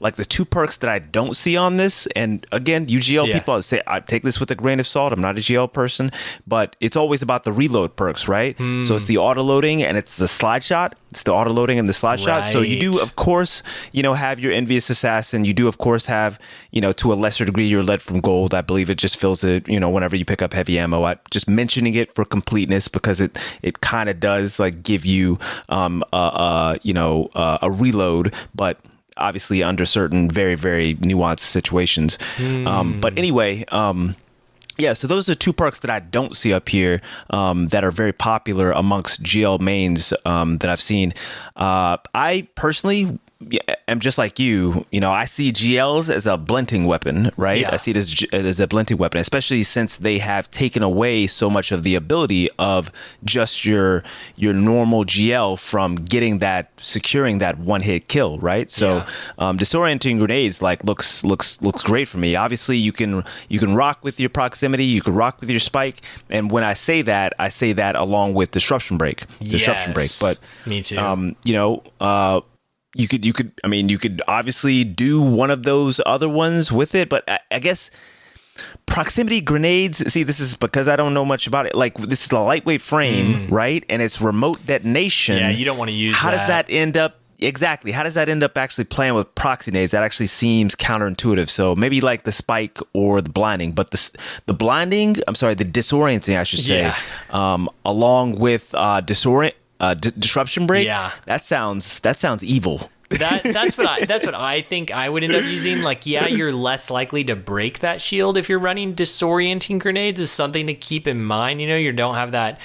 like the 2 perks that I don't see on this, and again, you GL people say I take this with a grain of salt. I'm not a GL person, but it's always about the reload perks, right? So it's the auto loading and it's the slide shot. It's the auto loading and the slide shot. So you do, of course, have your Envious Assassin. You do, of course, have to a lesser degree your Lead from Gold. I believe it just fills it. Whenever you pick up heavy ammo, I just mentioning it for completeness because it kind of does like give you a reload, but obviously under certain very, very nuanced situations. But anyway, so those are 2 perks that I don't see up here that are very popular amongst GL mains that I've seen. I personally am just like you. I see GLs as a blinting weapon, right? Yeah. I see it as a blinting weapon, especially since they have taken away so much of the ability of just your normal GL from securing that one-hit kill, right? So disorienting grenades looks great for me. Obviously, you can rock with your proximity, you can rock with your spike, and when I say that along with disruption break. But me too. You could obviously do one of those other ones with it, but I guess proximity grenades, see, this is because I don't know much about it. Like, this is a lightweight frame, right? And it's remote detonation. Yeah, you don't want to use How does that end up? Exactly. How does that end up actually playing with proxy nades? That actually seems counterintuitive. So maybe like the spike or the blinding, but the disorienting, I should say, along with disruption break. Yeah, that sounds evil. That's what I think I would end up using. Like, you're less likely to break that shield if you're running disorienting grenades, is something to keep in mind. You don't have that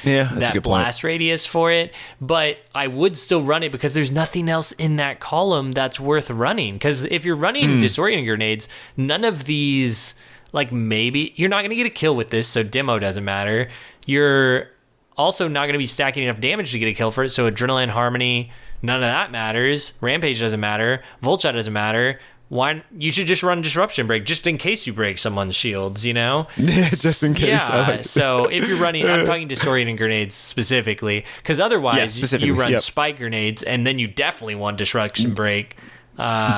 blast radius for it, but I would still run it because there's nothing else in that column that's worth running. Because if you're running disorienting grenades, none of these, like, maybe you're not going to get a kill with this, so demo doesn't matter. You're also not going to be stacking enough damage to get a kill for it, so Adrenaline Harmony, none of that matters. Rampage doesn't matter. Volt Shot doesn't matter. Why? You should just run Disruption Break just in case you break someone's shields, just in case. Yeah, so if you're running, I'm talking disorienting grenades specifically, because otherwise you run spike grenades, and then you definitely want Disruption Break.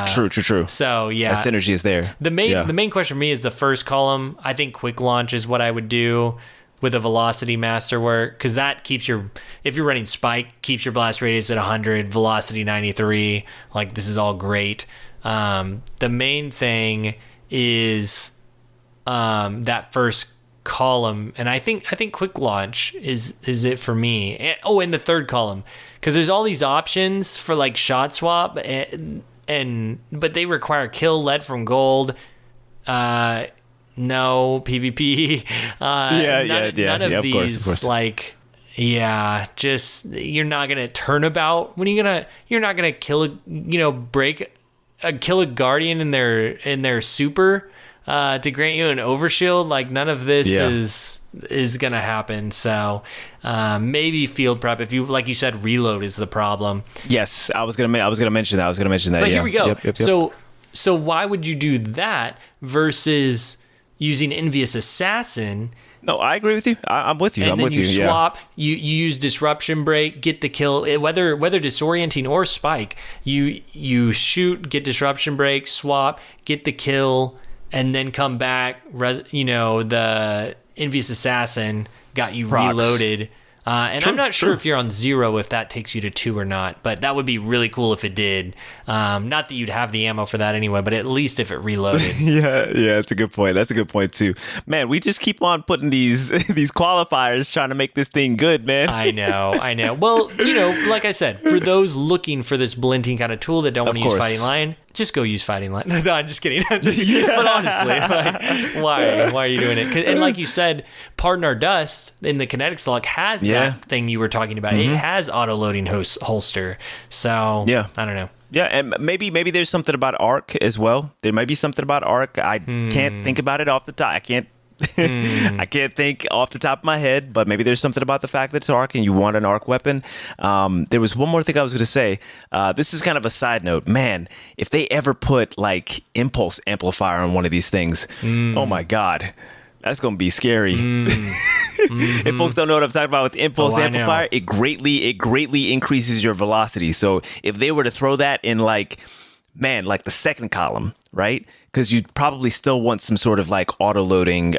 True. So yeah, that synergy is there. The main question for me is the first column. I think quick launch is what I would do with a velocity masterwork, because that keeps if you're running spike, keeps your blast radius at 100, velocity 93. Like, this is all great. The main thing is that first column, and I think quick launch is it for me. And the third column, because there's all these options for like shot swap, but they require kill, lead from gold. No PvP. None of these, of course. Like, just, you're not gonna turnabout. You're not gonna kill a guardian in their super to grant you an overshield. Like, none of this is gonna happen. So maybe field prep, if you, like you said, reload is the problem. Yes, I was gonna mention that. But here we go. Yep. So why would you do that versus using Envious Assassin? No, I agree with you. I'm with you. And then you swap. Yeah. You use Disruption Break, get the kill. Whether disorienting or spike, you shoot, get Disruption Break, swap, get the kill, and then come back. The Envious Assassin got you reloaded. And I'm not sure if you're on 0 if that takes you to 2 or not, but that would be really cool if it did. Not that you'd have the ammo for that anyway, but at least if it reloaded. yeah, that's a good point. That's a good point too. Man, we just keep on putting these qualifiers trying to make this thing good, man. I know. Well, like I said, for those looking for this blinking kind of tool that don't want to use Fighting Line, just go use Fighting Line. No, I'm just kidding. But honestly, like, why are you doing it? And like you said, Pardon Our Dust in the kinetic slug has that thing you were talking about. Mm-hmm. It has auto-loading holster. So, I don't know. Yeah, and maybe there's something about arc as well. There might be something about arc. I can't think about it off the top. I can't think off the top of my head, but maybe there's something about the fact that it's arc and you want an arc weapon. There was one more thing I was going to say. This is kind of a side note. Man, if they ever put like impulse amplifier on one of these things, oh my God, that's going to be scary. If folks don't know what I'm talking about with impulse amplifier, it greatly increases your velocity. So if they were to throw that in like the second column, right? Because you'd probably still want some sort of like auto-loading,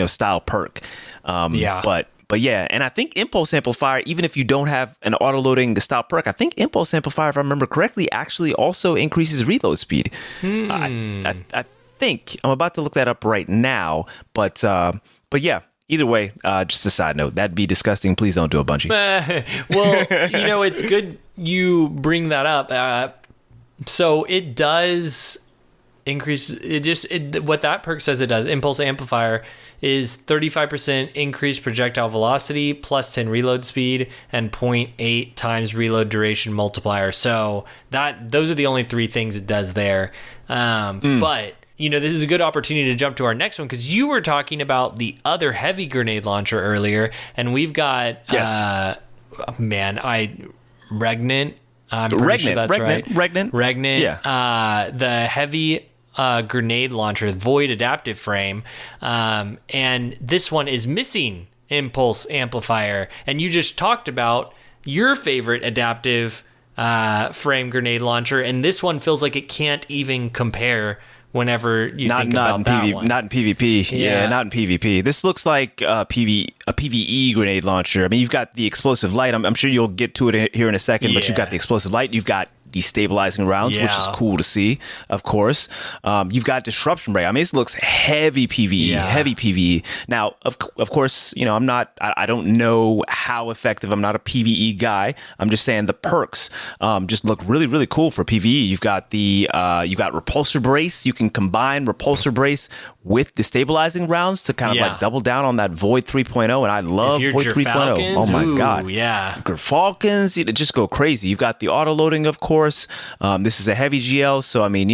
style perk. But yeah, and I think Impulse Amplifier, even if you don't have an auto-loading style perk, I think Impulse Amplifier, if I remember correctly, actually also increases reload speed. I think I'm about to look that up right now, but yeah. Either way, just a side note, that'd be disgusting. Please don't do a Bungie. Well, it's good you bring that up. So it does increase. What that perk says it does. Impulse Amplifier is 35% increased projectile velocity, plus 10 reload speed, and 0.8 times reload duration multiplier. So those are the only 3 things it does there. But this is a good opportunity to jump to our next one, because you were talking about the other heavy grenade launcher earlier, and we've got Regnant. I'm pretty sure that's right. Regnant. Yeah. The heavy grenade launcher, Void adaptive frame, and this one is missing impulse amplifier. And you just talked about your favorite adaptive frame grenade launcher, and this one feels like it can't even compare. Whenever you think about that one. Not in PvP. Yeah, not in PvP. This looks like a PvE grenade launcher. I mean, you've got the explosive light. I'm sure you'll get to it here in a second, but you've got the explosive light. You've got destabilizing rounds, which is cool to see, of course. You've got disruption break. I mean, this looks heavy PvE. Now, of course, I don't know how effective. I'm not a PvE guy. I'm just saying the perks just look really, really cool for PvE. You've got you got repulsor brace. You can combine repulsor brace with destabilizing rounds to kind of like double down on that Void 3.0, and I love Void 3.0. Oh my God. Yeah. Falcons, just go crazy. You've got the auto loading, of course. This is a heavy GL, so I mean,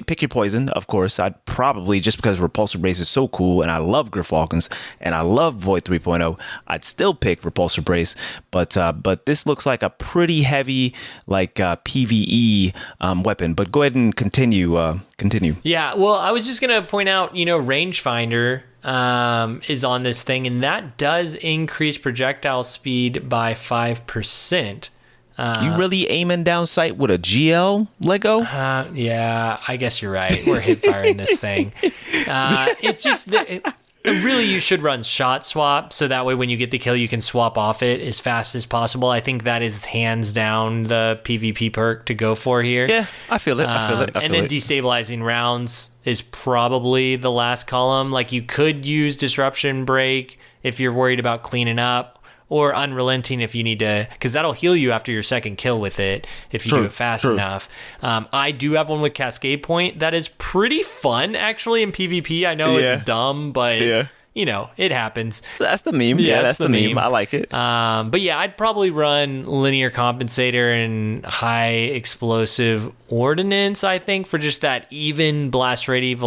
pick your poison, of course. I'd probably, just because Repulsor Brace is so cool, and I love Falcons, and I love Void 3.0, I'd still pick Repulsor Brace, but this looks like a pretty heavy, like, PvE weapon. But go ahead and continue. Yeah, well, I was just going to point out, Rangefinder is on this thing, and that does increase projectile speed by 5%. You really aiming down sight with a GL Lego? Yeah, I guess you're right. We're hip firing this thing. It's just really you should run shot swap, so that way when you get the kill, you can swap off it as fast as possible. I think that is hands down the PvP perk to go for here. Yeah, I feel it. And then destabilizing rounds is probably the last column. Like, you could use disruption break if you're worried about cleaning up, or unrelenting if you need to, because that'll heal you after your second kill with it if you do it fast enough. I do have one with Cascade Point that is pretty fun actually in PvP. I know it's dumb, but you know, it happens. That's the meme. Yeah, that's the meme. I like it. But yeah, I'd probably run linear compensator and high explosive ordnance, I think, for just that even blast radius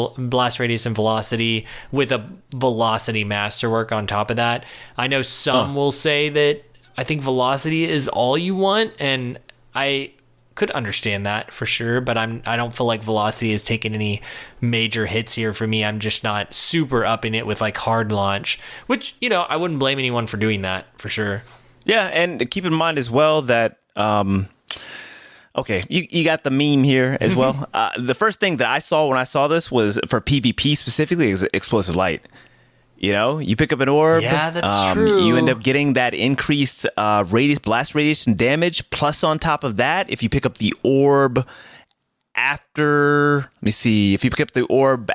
and velocity with a velocity masterwork on top of that. I know some will say that I think velocity is all you want, and I could understand that for sure, but I don't feel like velocity has taken any major hits here for me. I'm just not super upping it with like hard launch, which, you know, I wouldn't blame anyone for doing that for sure. Yeah, and keep in mind as well that okay, you got the meme here as well. The first thing that I saw when I saw this was for PvP specifically is explosive light. You know, you pick up an orb. Yeah, that's true. You end up getting that increased blast radius and damage. Plus, on top of that, if you pick up the orb after, let me see, if you pick up the orb,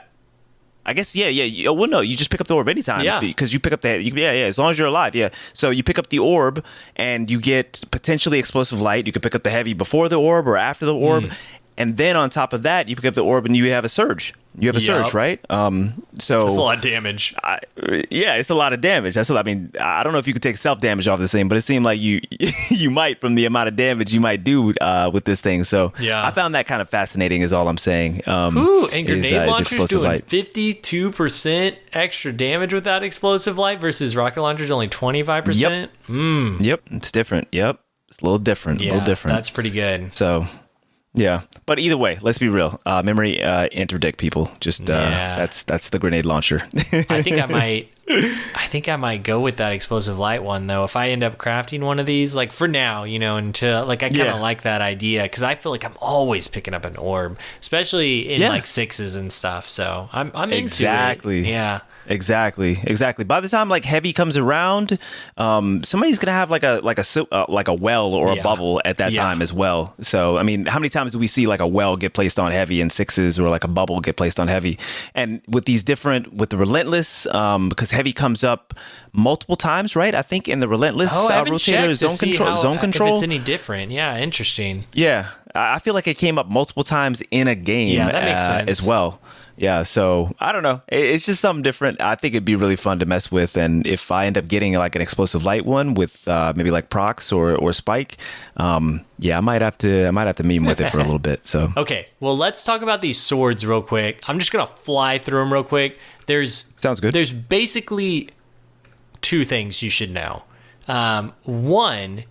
I guess, yeah. Well, no, you just pick up the orb anytime because you pick up as long as you're alive. Yeah. So you pick up the orb and you get potentially explosive light. You can pick up the heavy before the orb or after the orb. And then on top of that, you pick up the orb and you have a surge. You have a surge, right? So that's a lot of damage. It's a lot of damage. I mean, I don't know if you could take self damage off this thing, but it seemed like you you might, from the amount of damage you might do with this thing. So I found that kind of fascinating. Is all I'm saying. And grenade launchers doing 52% extra damage with that explosive light versus rocket launchers only 25%. Yep, it's different. Yep, it's a little different. That's pretty good. So. Yeah, but either way, let's be real. Memory interdict people. Just that's the grenade launcher. I think I might go with that explosive light one though. If I end up crafting one of these, like for now, you know, until like I kind of like that idea because I feel like I'm always picking up an orb, especially in like sixes and stuff. So I'm into it. Yeah. Exactly. By the time like heavy comes around, somebody's gonna have like a well or a bubble at that time as well. So I mean, how many times do we see like a well get placed on heavy in sixes or like a bubble get placed on heavy? And with the relentless, because heavy comes up multiple times, right? I think in the relentless rotator zone control. If it's any different, interesting. Yeah, I feel like it came up multiple times in a game. Yeah, that makes sense as well. Yeah, so I don't know. It's just something different. I think it'd be really fun to mess with, and if I end up getting like an explosive light one with maybe like procs or spike, I might have to meme with it for a little bit. So okay, well let's talk about these swords real quick. I'm just gonna fly through them real quick. Sounds good. There's basically two things you should know. One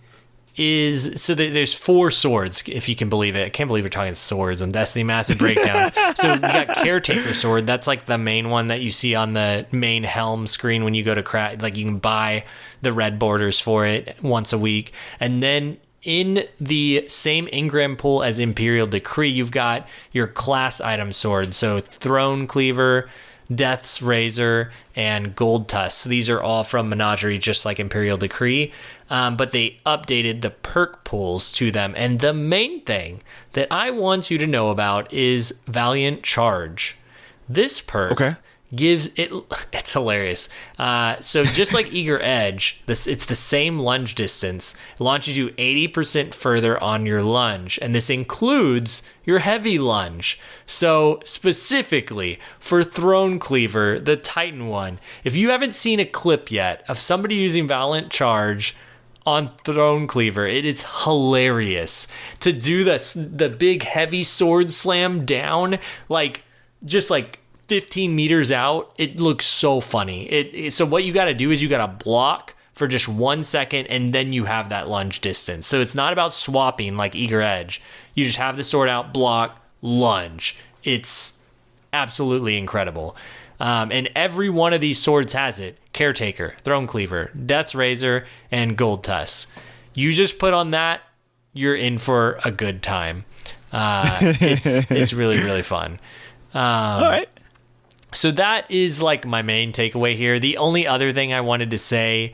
is there's 4 swords, if you can believe it. I can't believe we're talking swords on Destiny Massive Breakdowns. So we got Caretaker Sword. That's like the main one that you see on the main helm screen when you go to craft. Like you can buy the red borders for it once a week. And then in the same engram pool as Imperial Decree, you've got your class item swords. So Throne Cleaver, Death's Razor, and Gold Tusk. These are all from Menagerie, just like Imperial Decree. But they updated the perk pools to them. And the main thing that I want you to know about is Valiant Charge. This perk gives it, it's hilarious. So just like Eager Edge, it's the same lunge distance. It launches you 80% further on your lunge, and this includes your heavy lunge. So specifically for Throne Cleaver, the Titan one, if you haven't seen a clip yet of somebody using Valiant Charge on Throne Cleaver, it is hilarious to do the big heavy sword slam down, like just like 15 meters out. It looks so funny. So what you got to do is you got to block for just 1 second, and then you have that lunge distance. So it's not about swapping like Eager Edge. You just have the sword out, block, lunge. It's absolutely incredible. And every one of these swords has it. Caretaker, Throne Cleaver, Death's Razor, and Gold Tusk. You just put on that you're in for a good time. It's really, really fun. All right. So that is like my main takeaway here. The only other thing I wanted to say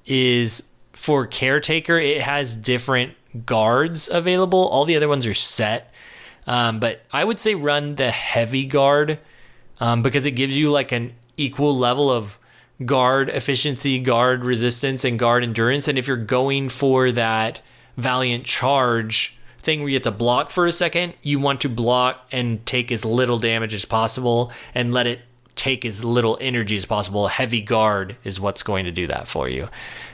is for Caretaker, it has different guards available. All the other ones are set. But I would say run the heavy guard because it gives you like an equal level of guard efficiency, guard resistance, and guard endurance. And if you're going for that Valiant Charge thing where you have to block for a second, you want to block and take as little damage as possible and let it take as little energy as possible. Heavy guard is what's going to do that for you.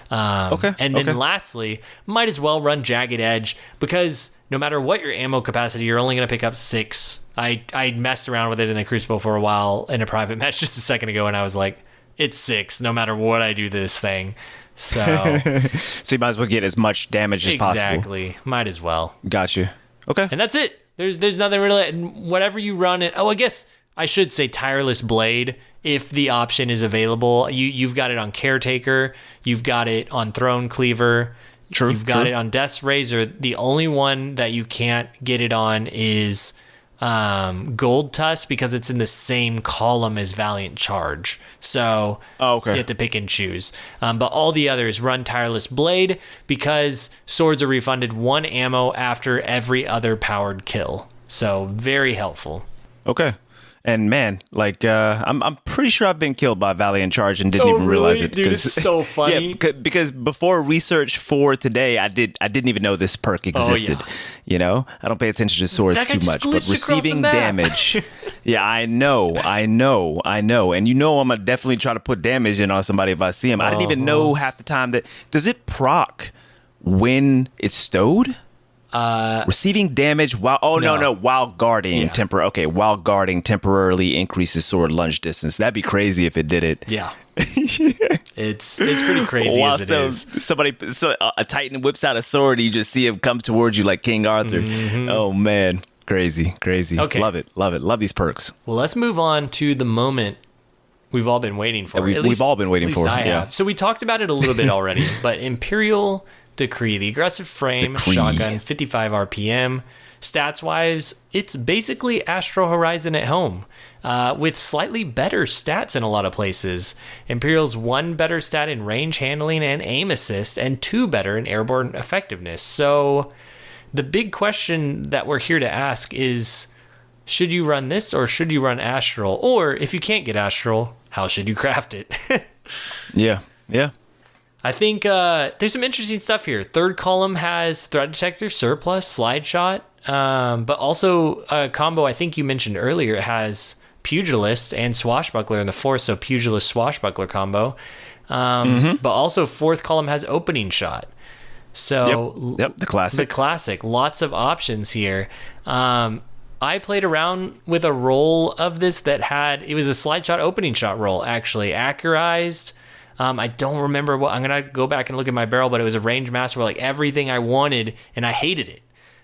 And then lastly, might as well run Jagged Edge because no matter what your ammo capacity, you're only going to pick up 6. I messed around with it in the Crucible for a while in a private match just a second ago, and I was like, it's 6 no matter what I do this thing. So you might as well get as much damage as possible. Exactly. Might as well. Gotcha. Okay. And that's it. There's nothing really. Whatever you run it. Oh, I guess I should say Tireless Blade if the option is available. You've got it on Caretaker. You've got it on Throne Cleaver. You've got it on Death's Razor. The only one that you can't get it on is Gold Tusk because it's in the same column as Valiant Charge. So you have to pick and choose. But all the others run Tireless Blade because swords are refunded 1 ammo after every other powered kill. So very helpful. Okay. And man, like I'm pretty sure I've been killed by Valiant Charge and didn't even realize it. Dude, it's so funny. Yeah, because before research for today, I didn't even know this perk existed. Oh, yeah. You know, I don't pay attention to swords too much, but receiving damage. Yeah, I know. And you know, I'm gonna definitely try to put damage in on somebody if I see him. I didn't even know half the time that does it proc when it's stowed? Receiving damage while while guarding while guarding temporarily increases sword lunge distance. That'd be crazy if it did it. Yeah. It's pretty crazy as it is. A Titan whips out a sword, you just see him come towards you like King Arthur. Mm-hmm. Oh man, crazy. Okay. Love it. Love these perks. Well, let's move on to the moment we've all been waiting for. We've all been waiting for. I have. So we talked about it a little bit already, but Imperial Decree, the aggressive frame shotgun, 55 RPM. Stats wise, it's basically Astral Horizon at home, with slightly better stats in a lot of places. Imperial's 1 better stat in range handling and aim assist, and 2 better in airborne effectiveness. So the big question that we're here to ask is, should you run this or should you run Astral? Or if you can't get Astral, how should you craft it? Yeah. I think there's some interesting stuff here. Third column has threat detector, surplus, slide shot, but also a combo I think you mentioned earlier. It has pugilist and swashbuckler in the fourth, so pugilist swashbuckler combo. But also fourth column has opening shot. So yep, the classic. Lots of options here. I played around with a roll of this it was a slide shot opening shot roll, actually accurized. I don't remember what. I'm gonna go back and look at my barrel, but it was a range master where like everything I wanted, and I hated it.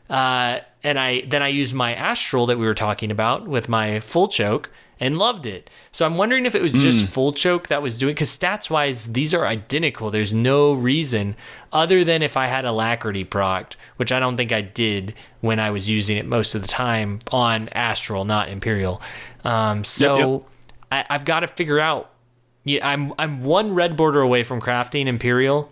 And I used my Astral that we were talking about with my full choke and loved it. So I'm wondering if it was just full choke that was doing, because stats wise these are identical. There's no reason other than if I had Alacrity procced, which I don't think I did when I was using it most of the time on Astral, not Imperial. I've got to figure out. Yeah, I'm 1 red border away from crafting Imperial,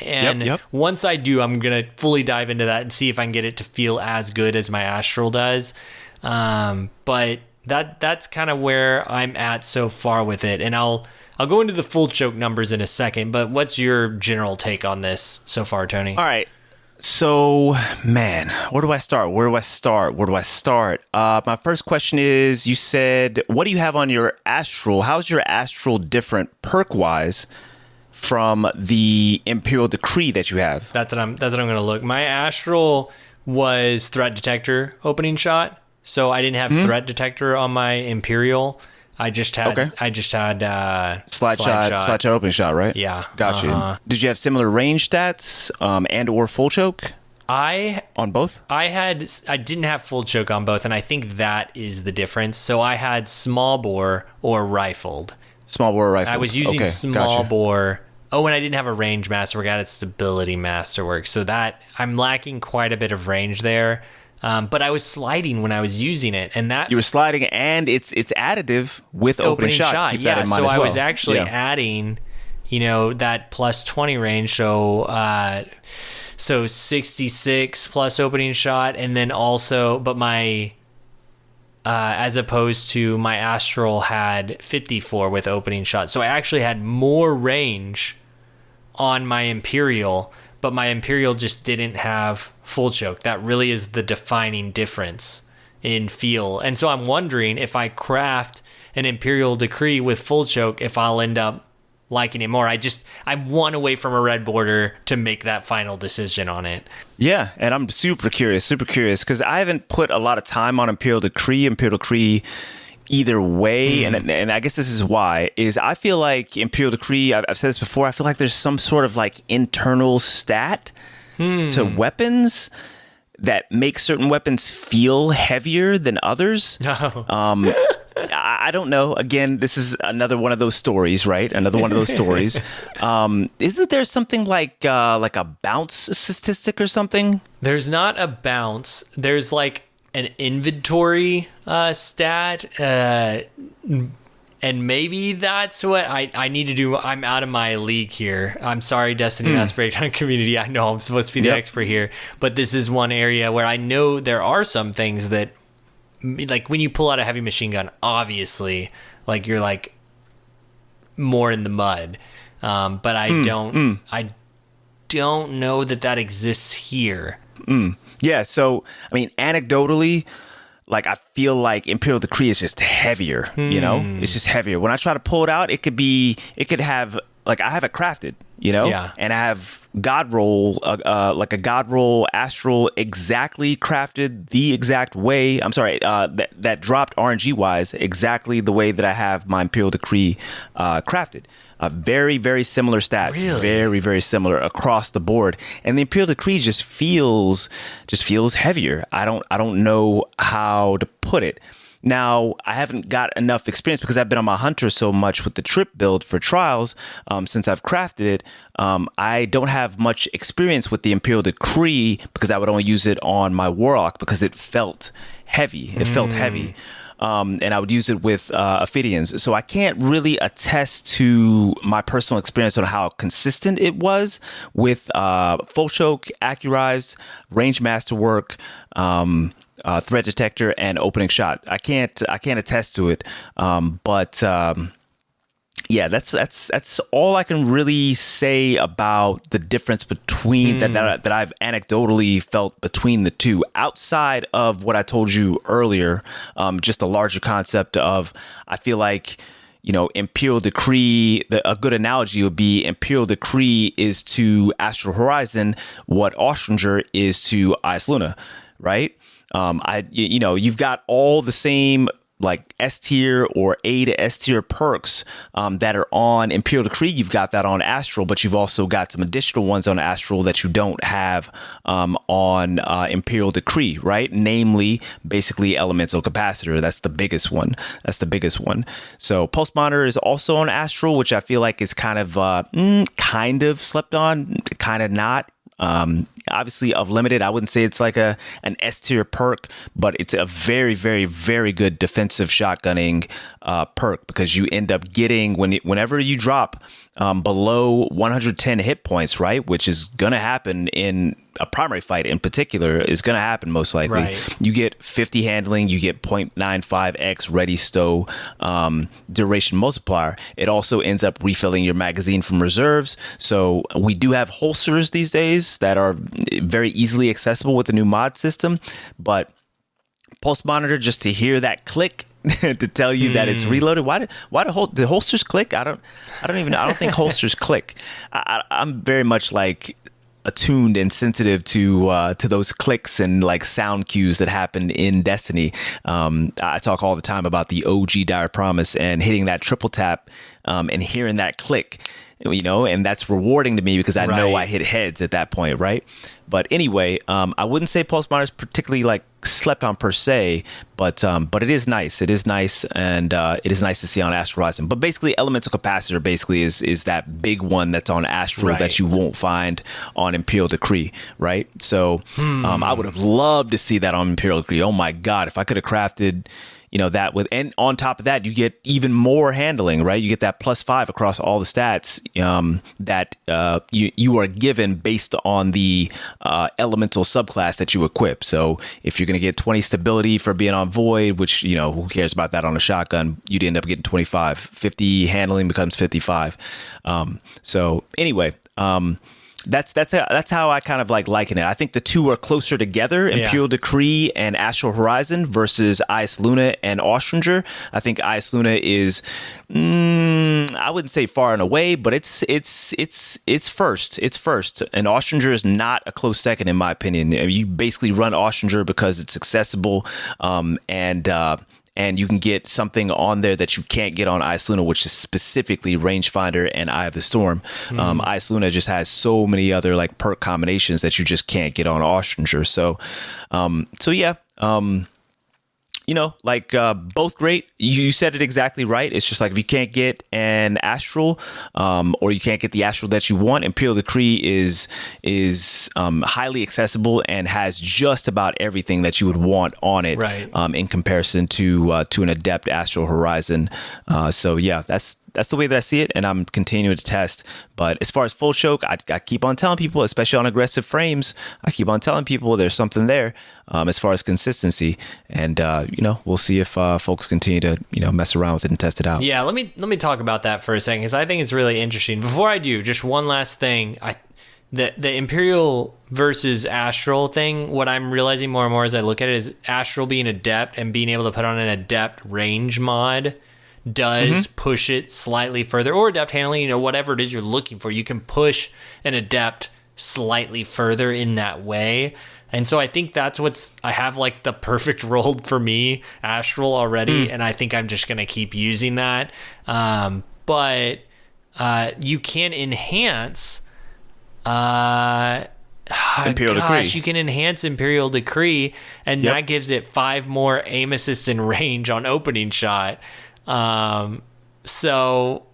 and once I do, I'm gonna fully dive into that and see if I can get it to feel as good as my Astral does. But that's kind of where I'm at so far with it, and I'll go into the full choke numbers in a second. But what's your general take on this so far, Tony? All right. So, man, where do I start? My first question is, you said, what do you have on your Astral? How's your Astral different perk-wise from the Imperial Decree that you have? That's what I'm going to look. My Astral was threat detector opening shot, so I didn't have threat detector on my Imperial. I just had slide shot, open shot, right? Yeah, gotcha. Did you have similar range stats and or full choke? On both? I didn't have full choke on both, and I think that is the difference. So I had small bore or rifled. Small bore or rifled. I was using small bore and I didn't have a range masterwork. I had a stability masterwork. So that I'm lacking quite a bit of range there. But I was sliding when I was using it, and that you were sliding, and it's additive with opening shot. Keep that in mind so as well. I was actually adding, that plus 20 range. So 66 plus opening shot, and then also, but my as opposed to my Astral had 54 with opening shot. So I actually had more range on my Imperial, but my Imperial just didn't have full choke. That really is the defining difference in feel. And so I'm wondering if I craft an Imperial Decree with full choke, if I'll end up liking it more. I'm one away from a red border to make that final decision on it. Yeah, and I'm super curious, because I haven't put a lot of time on Imperial Decree either way, and I guess this is why, is I feel like Imperial Decree, I've said this before, I feel like there's some sort of like internal stat to weapons that makes certain weapons feel heavier than others. I don't know. Again, this is another one of those stories, right? Another one of those stories. Isn't there something like a bounce statistic or something? There's not a bounce. There's like an inventory stat, and maybe that's what I need to do. I'm out of my league here. I'm sorry, Destiny Mass Breakdown community. I know I'm supposed to be the expert here, but this is one area where I know there are some things that, like when you pull out a heavy machine gun, obviously, like you're like more in the mud. But I don't know that exists here. Yeah. So, I mean, anecdotally, like I feel like Imperial Decree is just heavier, it's just heavier. When I try to pull it out, it could have, like, I have it crafted, and I have God roll, like a God roll Astral exactly crafted the exact way. I'm sorry, that dropped RNG wise exactly the way that I have my Imperial Decree crafted. Very, very similar stats, really? Very, very similar across the board. And the Imperial Decree just feels heavier. I don't know how to put it. Now, I haven't got enough experience because I've been on my Hunter so much with the trip build for trials since I've crafted it. I don't have much experience with the Imperial Decree because I would only use it on my Warlock because it felt heavy. And I would use it with Ophidians. So I can't really attest to my personal experience on how consistent it was with Full Choke, Accurized, Range Masterwork, Threat Detector, and Opening Shot. I can't attest to it, but yeah, that's all I can really say about the difference between that I've anecdotally felt between the two. Outside of what I told you earlier, just a larger concept of, I feel like, Imperial Decree, a good analogy would be Imperial Decree is to Astral Horizon what Austringer is to Ice Luna, right? You've got all the same like S tier or A to S tier perks that are on Imperial Decree. You've got that on Astral, but you've also got some additional ones on Astral that you don't have on Imperial Decree, right? Namely, basically Elemental Capacitor. That's the biggest one. So Pulse Monitor is also on Astral, which I feel like is kind of slept on, kind of not. Obviously of limited, I wouldn't say it's like an S tier perk, but it's a very, very, very good defensive shotgunning perk, because you end up getting, whenever you drop below 110 hit points, right, which is gonna happen in a primary fight in particular, is gonna happen most likely. Right. You get 50 handling, you get 0.95x ready stow duration multiplier. It also ends up refilling your magazine from reserves. So we do have holsters these days that are very easily accessible with the new mod system, but Pulse Monitor, just to hear that click to tell you that it's reloaded. Why do holsters click? I don't think holsters click. I'm very much like attuned and sensitive to those clicks and like sound cues that happen in Destiny. I talk all the time about the OG Dire Promise and hitting that triple tap and hearing that click, and that's rewarding to me because I know Right. I hit heads at that point, right? But anyway, I wouldn't say Pulse Monitor is particularly like slept on per se, but it is nice. It is nice, and it is nice to see on Astral Horizon. But basically, Elemental Capacitor basically is that big one that's on Astral Right. that you won't find on Imperial Decree, right? So I would have loved to see that on Imperial Decree. Oh my God, if I could have crafted that with, and on top of that, you get even more handling, right? You get that +5 across all the stats that you are given based on the elemental subclass that you equip. So if you're going to get 20 stability for being on Void, which, who cares about that on a shotgun, you'd end up getting 25. 50 handling becomes 55. So anyway, that's how I kind of liken it. I think the two are closer together, Imperial Decree and Astral Horizon versus Ice Luna and Austringer. I think Ice Luna is, I wouldn't say far and away, but it's first. It's first, and Austringer is not a close second in my opinion. You basically run Austringer because it's accessible, and you can get something on there that you can't get on Ice Luna, which is specifically Rangefinder and Eye of the Storm. Ice Luna just has so many other perk combinations that you just can't get on Austringer. So yeah. Both great. You said it exactly right. It's just if you can't get an Astral, or you can't get the Astral that you want, Imperial Decree is highly accessible and has just about everything that you would want on it, Right. In comparison to an Adept Astral Horizon. So yeah, that's the way that I see it, and I'm continuing to test. But as far as Full Choke, I keep on telling people, especially on aggressive frames, I keep on telling people there's something there as far as consistency. And, we'll see if folks continue to, mess around with it and test it out. Yeah, let me talk about that for a second, because I think it's really interesting. Before I do, just one last thing. The Imperial versus Astral thing, what I'm realizing more and more as I look at it is Astral being Adept and being able to put on an Adept range mod does push it slightly further, or Adept handling, whatever it is you're looking for. You can push an Adept slightly further in that way. And so I think that's I have the perfect rolled for me, Astral already, and I think I'm just going to keep using that. But you can enhance Imperial Decree. You can enhance Imperial Decree, and that gives it 5 more aim assist and range on opening shot. So,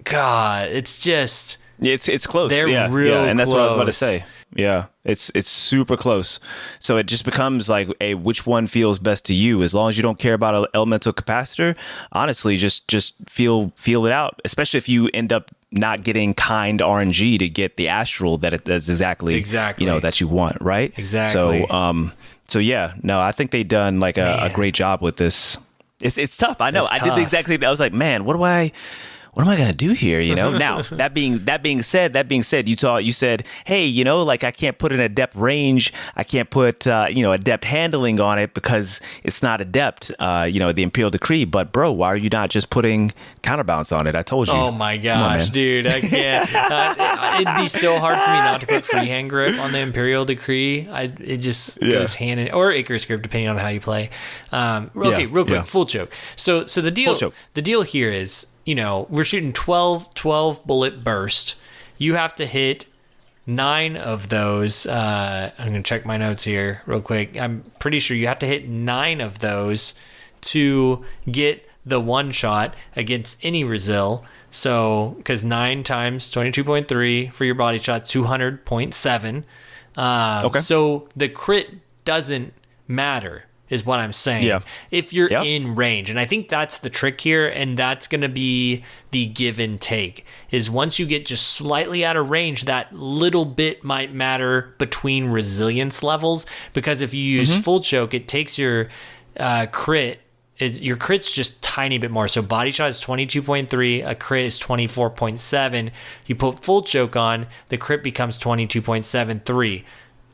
God, it's just... It's close. They're real and that's close. what I was about to say. Yeah, it's super close. So it just becomes which one feels best to you. As long as you don't care about an elemental capacitor, honestly, just feel it out. Especially if you end up not getting kind RNG to get the Astral that's exactly that you want, right? Exactly. So yeah, no, I think they've done a great job with this. It's tough. I know. I did the exact same thing. I was like, man, what am I going to do here? Now that being said, you said, hey, I can't put an Adept range. I can't put, Adept handling on it because it's not Adept, the Imperial Decree. But bro, why are you not just putting Counterbalance on it? I told you. Oh my gosh, dude. I can't. It'd be so hard for me not to put freehand grip on the Imperial Decree. It just goes hand in, or Icarus grip, depending on how you play. Okay, real quick, Full Choke. So the deal here is, we're shooting 12 bullet burst. You have to hit 9 of those. I'm going to check my notes here real quick. I'm pretty sure you have to hit 9 of those to get the one shot against any Resil. So, because 9 times 22.3 for your body shot, 200.7. Okay. So the crit doesn't matter, is what I'm saying. Yeah. If you're in range. And I think that's the trick here, and that's going to be the give and take, is once you get just slightly out of range, that little bit might matter between resilience levels, because if you use Full Choke, it takes your crit. Your crit's just tiny bit more. So body shot is 22.3, a crit is 24.7. You put Full Choke on, the crit becomes 22.73.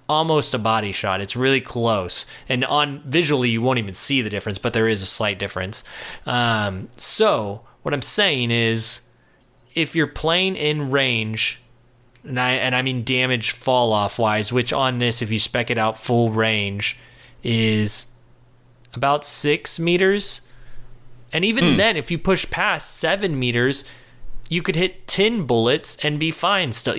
Almost a body shot. It's really close. And on visually, you won't even see the difference, but there is a slight difference. So what I'm saying is, if you're playing in range, and I mean damage fall off wise, which on this, if you spec it out full range, is about 6 meters. And even then, if you push past 7 meters, you could hit 10 bullets and be fine still.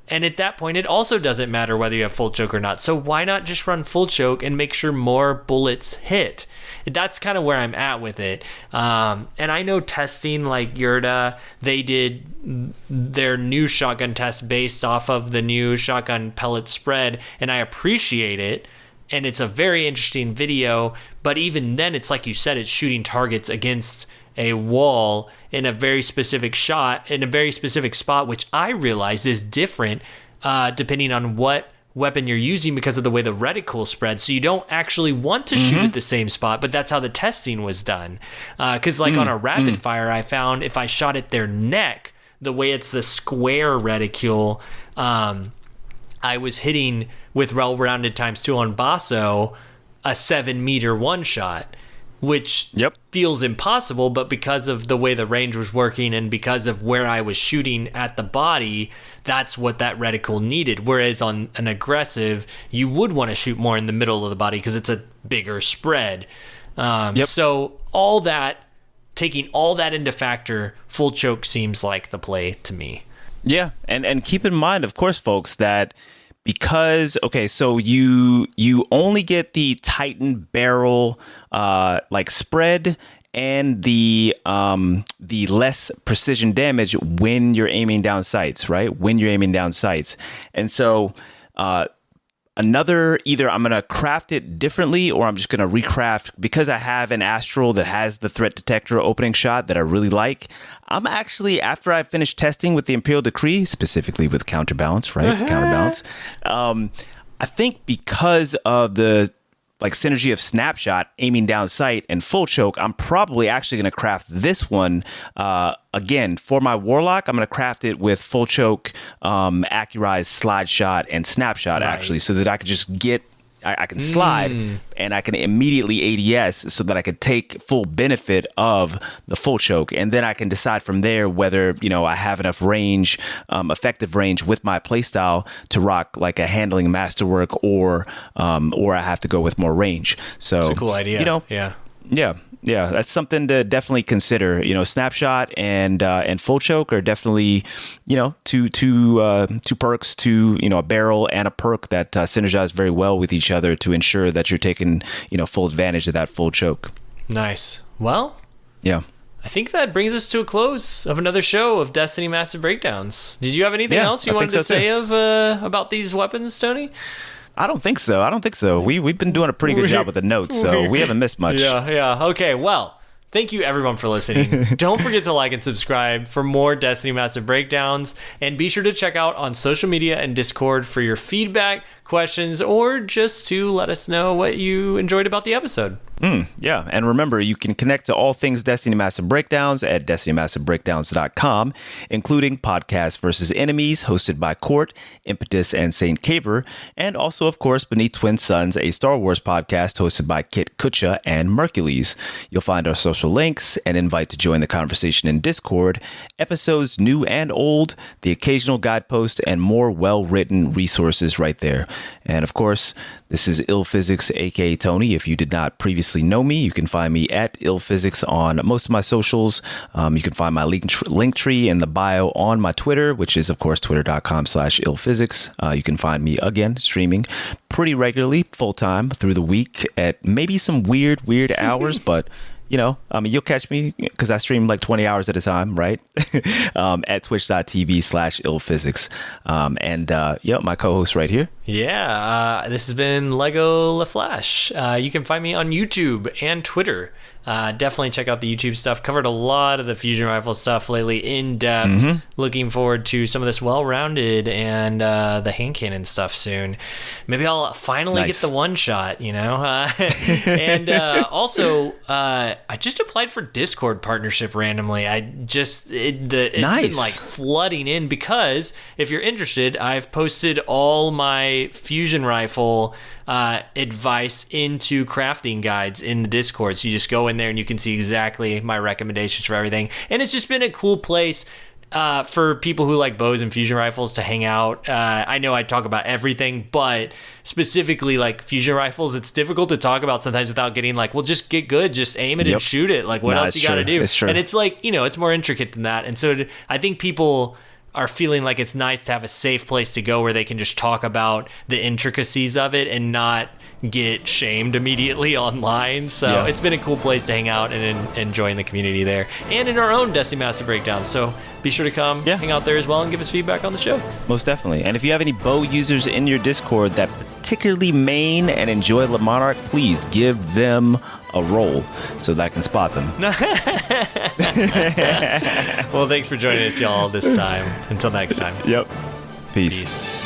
And at that point, it also doesn't matter whether you have full choke or not. So why not just run full choke and make sure more bullets hit? That's kind of where I'm at with it. And I know testing like Yurda, they did their new shotgun test based off of the new shotgun pellet spread, and I appreciate it. And it's a very interesting video. But even then, it's like you said, it's shooting targets against a wall in a very specific shot, in a very specific spot, which I realize is different depending on what weapon you're using because of the way the reticle spreads. So you don't actually want to shoot at the same spot, but that's how the testing was done. Because on a rapid fire, I found if I shot at their neck, the way it's the square reticule, I was hitting with well-rounded ×2 on Basso a 7-meter one-shot, which feels impossible, but because of the way the range was working and because of where I was shooting at the body, that's what that reticle needed. Whereas on an aggressive, you would want to shoot more in the middle of the body because it's a bigger spread. So taking all that into factor, full choke seems like the play to me. Yeah, and keep in mind, of course, folks, that because so you only get the Titan barrel spread and the less precision damage when you're aiming down sights, right? When you're aiming down sights, and so either I'm going to craft it differently or I'm just going to recraft, because I have an Astral that has the threat detector opening shot that I really like. I'm actually, after I finish testing with the Imperial Decree, specifically with Counterbalance, right? Counterbalance. I think because of the synergy of snapshot, aiming down sight, and full choke, I'm probably actually going to craft this one again for my Warlock. I'm going to craft it with full choke, accurized slide shot, and snapshot, actually, so that I could just get I can slide and I can immediately ADS so that I could take full benefit of the full choke. And then I can decide from there whether, I have enough range, effective range with my playstyle to rock like a handling masterwork or I have to go with more range. So it's a cool idea. Yeah, that's something to definitely consider. Snapshot and full choke are definitely, two perks to a barrel and a perk that synergize very well with each other to ensure that you're taking full advantage of that full choke. Nice. Well, yeah. I think that brings us to a close of another show of Destiny Massive Breakdowns. Did you have anything else you wanted to say about these weapons, Tony? I don't think so. We've been doing a pretty good job with the notes, so we haven't missed much. Yeah. Okay, well, thank you everyone for listening. Don't forget to like and subscribe for more Destiny Massive Breakdowns, and be sure to check out on social media and Discord for your feedback, questions, or just to let us know what you enjoyed about the episode. Yeah, and remember, you can connect to all things Destiny Massive Breakdowns at destinymassivebreakdowns.com, including Podcasts versus Enemies, hosted by Court, Impetus, and Saint Caper, and also, of course, Beneath Twin Suns, a Star Wars podcast hosted by Kit Kutcha and Mercules. You'll find our social links, an invite to join the conversation in Discord, episodes new and old, the occasional guidepost, and more well-written resources right there. And of course, this is Ill Physics, aka Tony. If you did not previously know me, you can find me at Ill Physics on most of my socials. You can find my link tree in the bio on my Twitter, which is, of course, twitter.com/illphysics. You can find me, again, streaming pretty regularly, full-time, through the week at maybe some weird hours, but... you'll catch me because I stream like 20 hours at a time, right? At twitch.tv/illphysics. My co-host right here. Yeah, this has been Lego LaFlash. You can find me on YouTube and Twitter. Definitely check out the YouTube stuff. Covered a lot of the fusion rifle stuff lately in depth. Looking forward to some of this well-rounded and the hand cannon stuff soon. Maybe I'll finally get the one shot, and also I just applied for Discord partnership randomly. It's been like flooding in, because if you're interested, I've posted all my fusion rifle advice into crafting guides in the Discord. So you just go in there and you can see exactly my recommendations for everything. And it's just been a cool place for people who like bows and fusion rifles to hang out. I know I talk about everything, but specifically like fusion rifles, it's difficult to talk about sometimes without getting like, well, just get good, just aim it and shoot it. Like, what else you got to do? It's true. And it's like, it's more intricate than that. And so I think people are feeling like it's nice to have a safe place to go where they can just talk about the intricacies of it and not get shamed immediately online. So it's been a cool place to hang out and enjoying the community there, and in our own Destiny Master Breakdown. So be sure to come hang out there as well and give us feedback on the show. Most definitely. And if you have any bow users in your Discord that particularly main and enjoy Le Monarch, please give them a roll so that I can spot them. Well, thanks for joining us, y'all, this time. Until next time. Yep. Peace.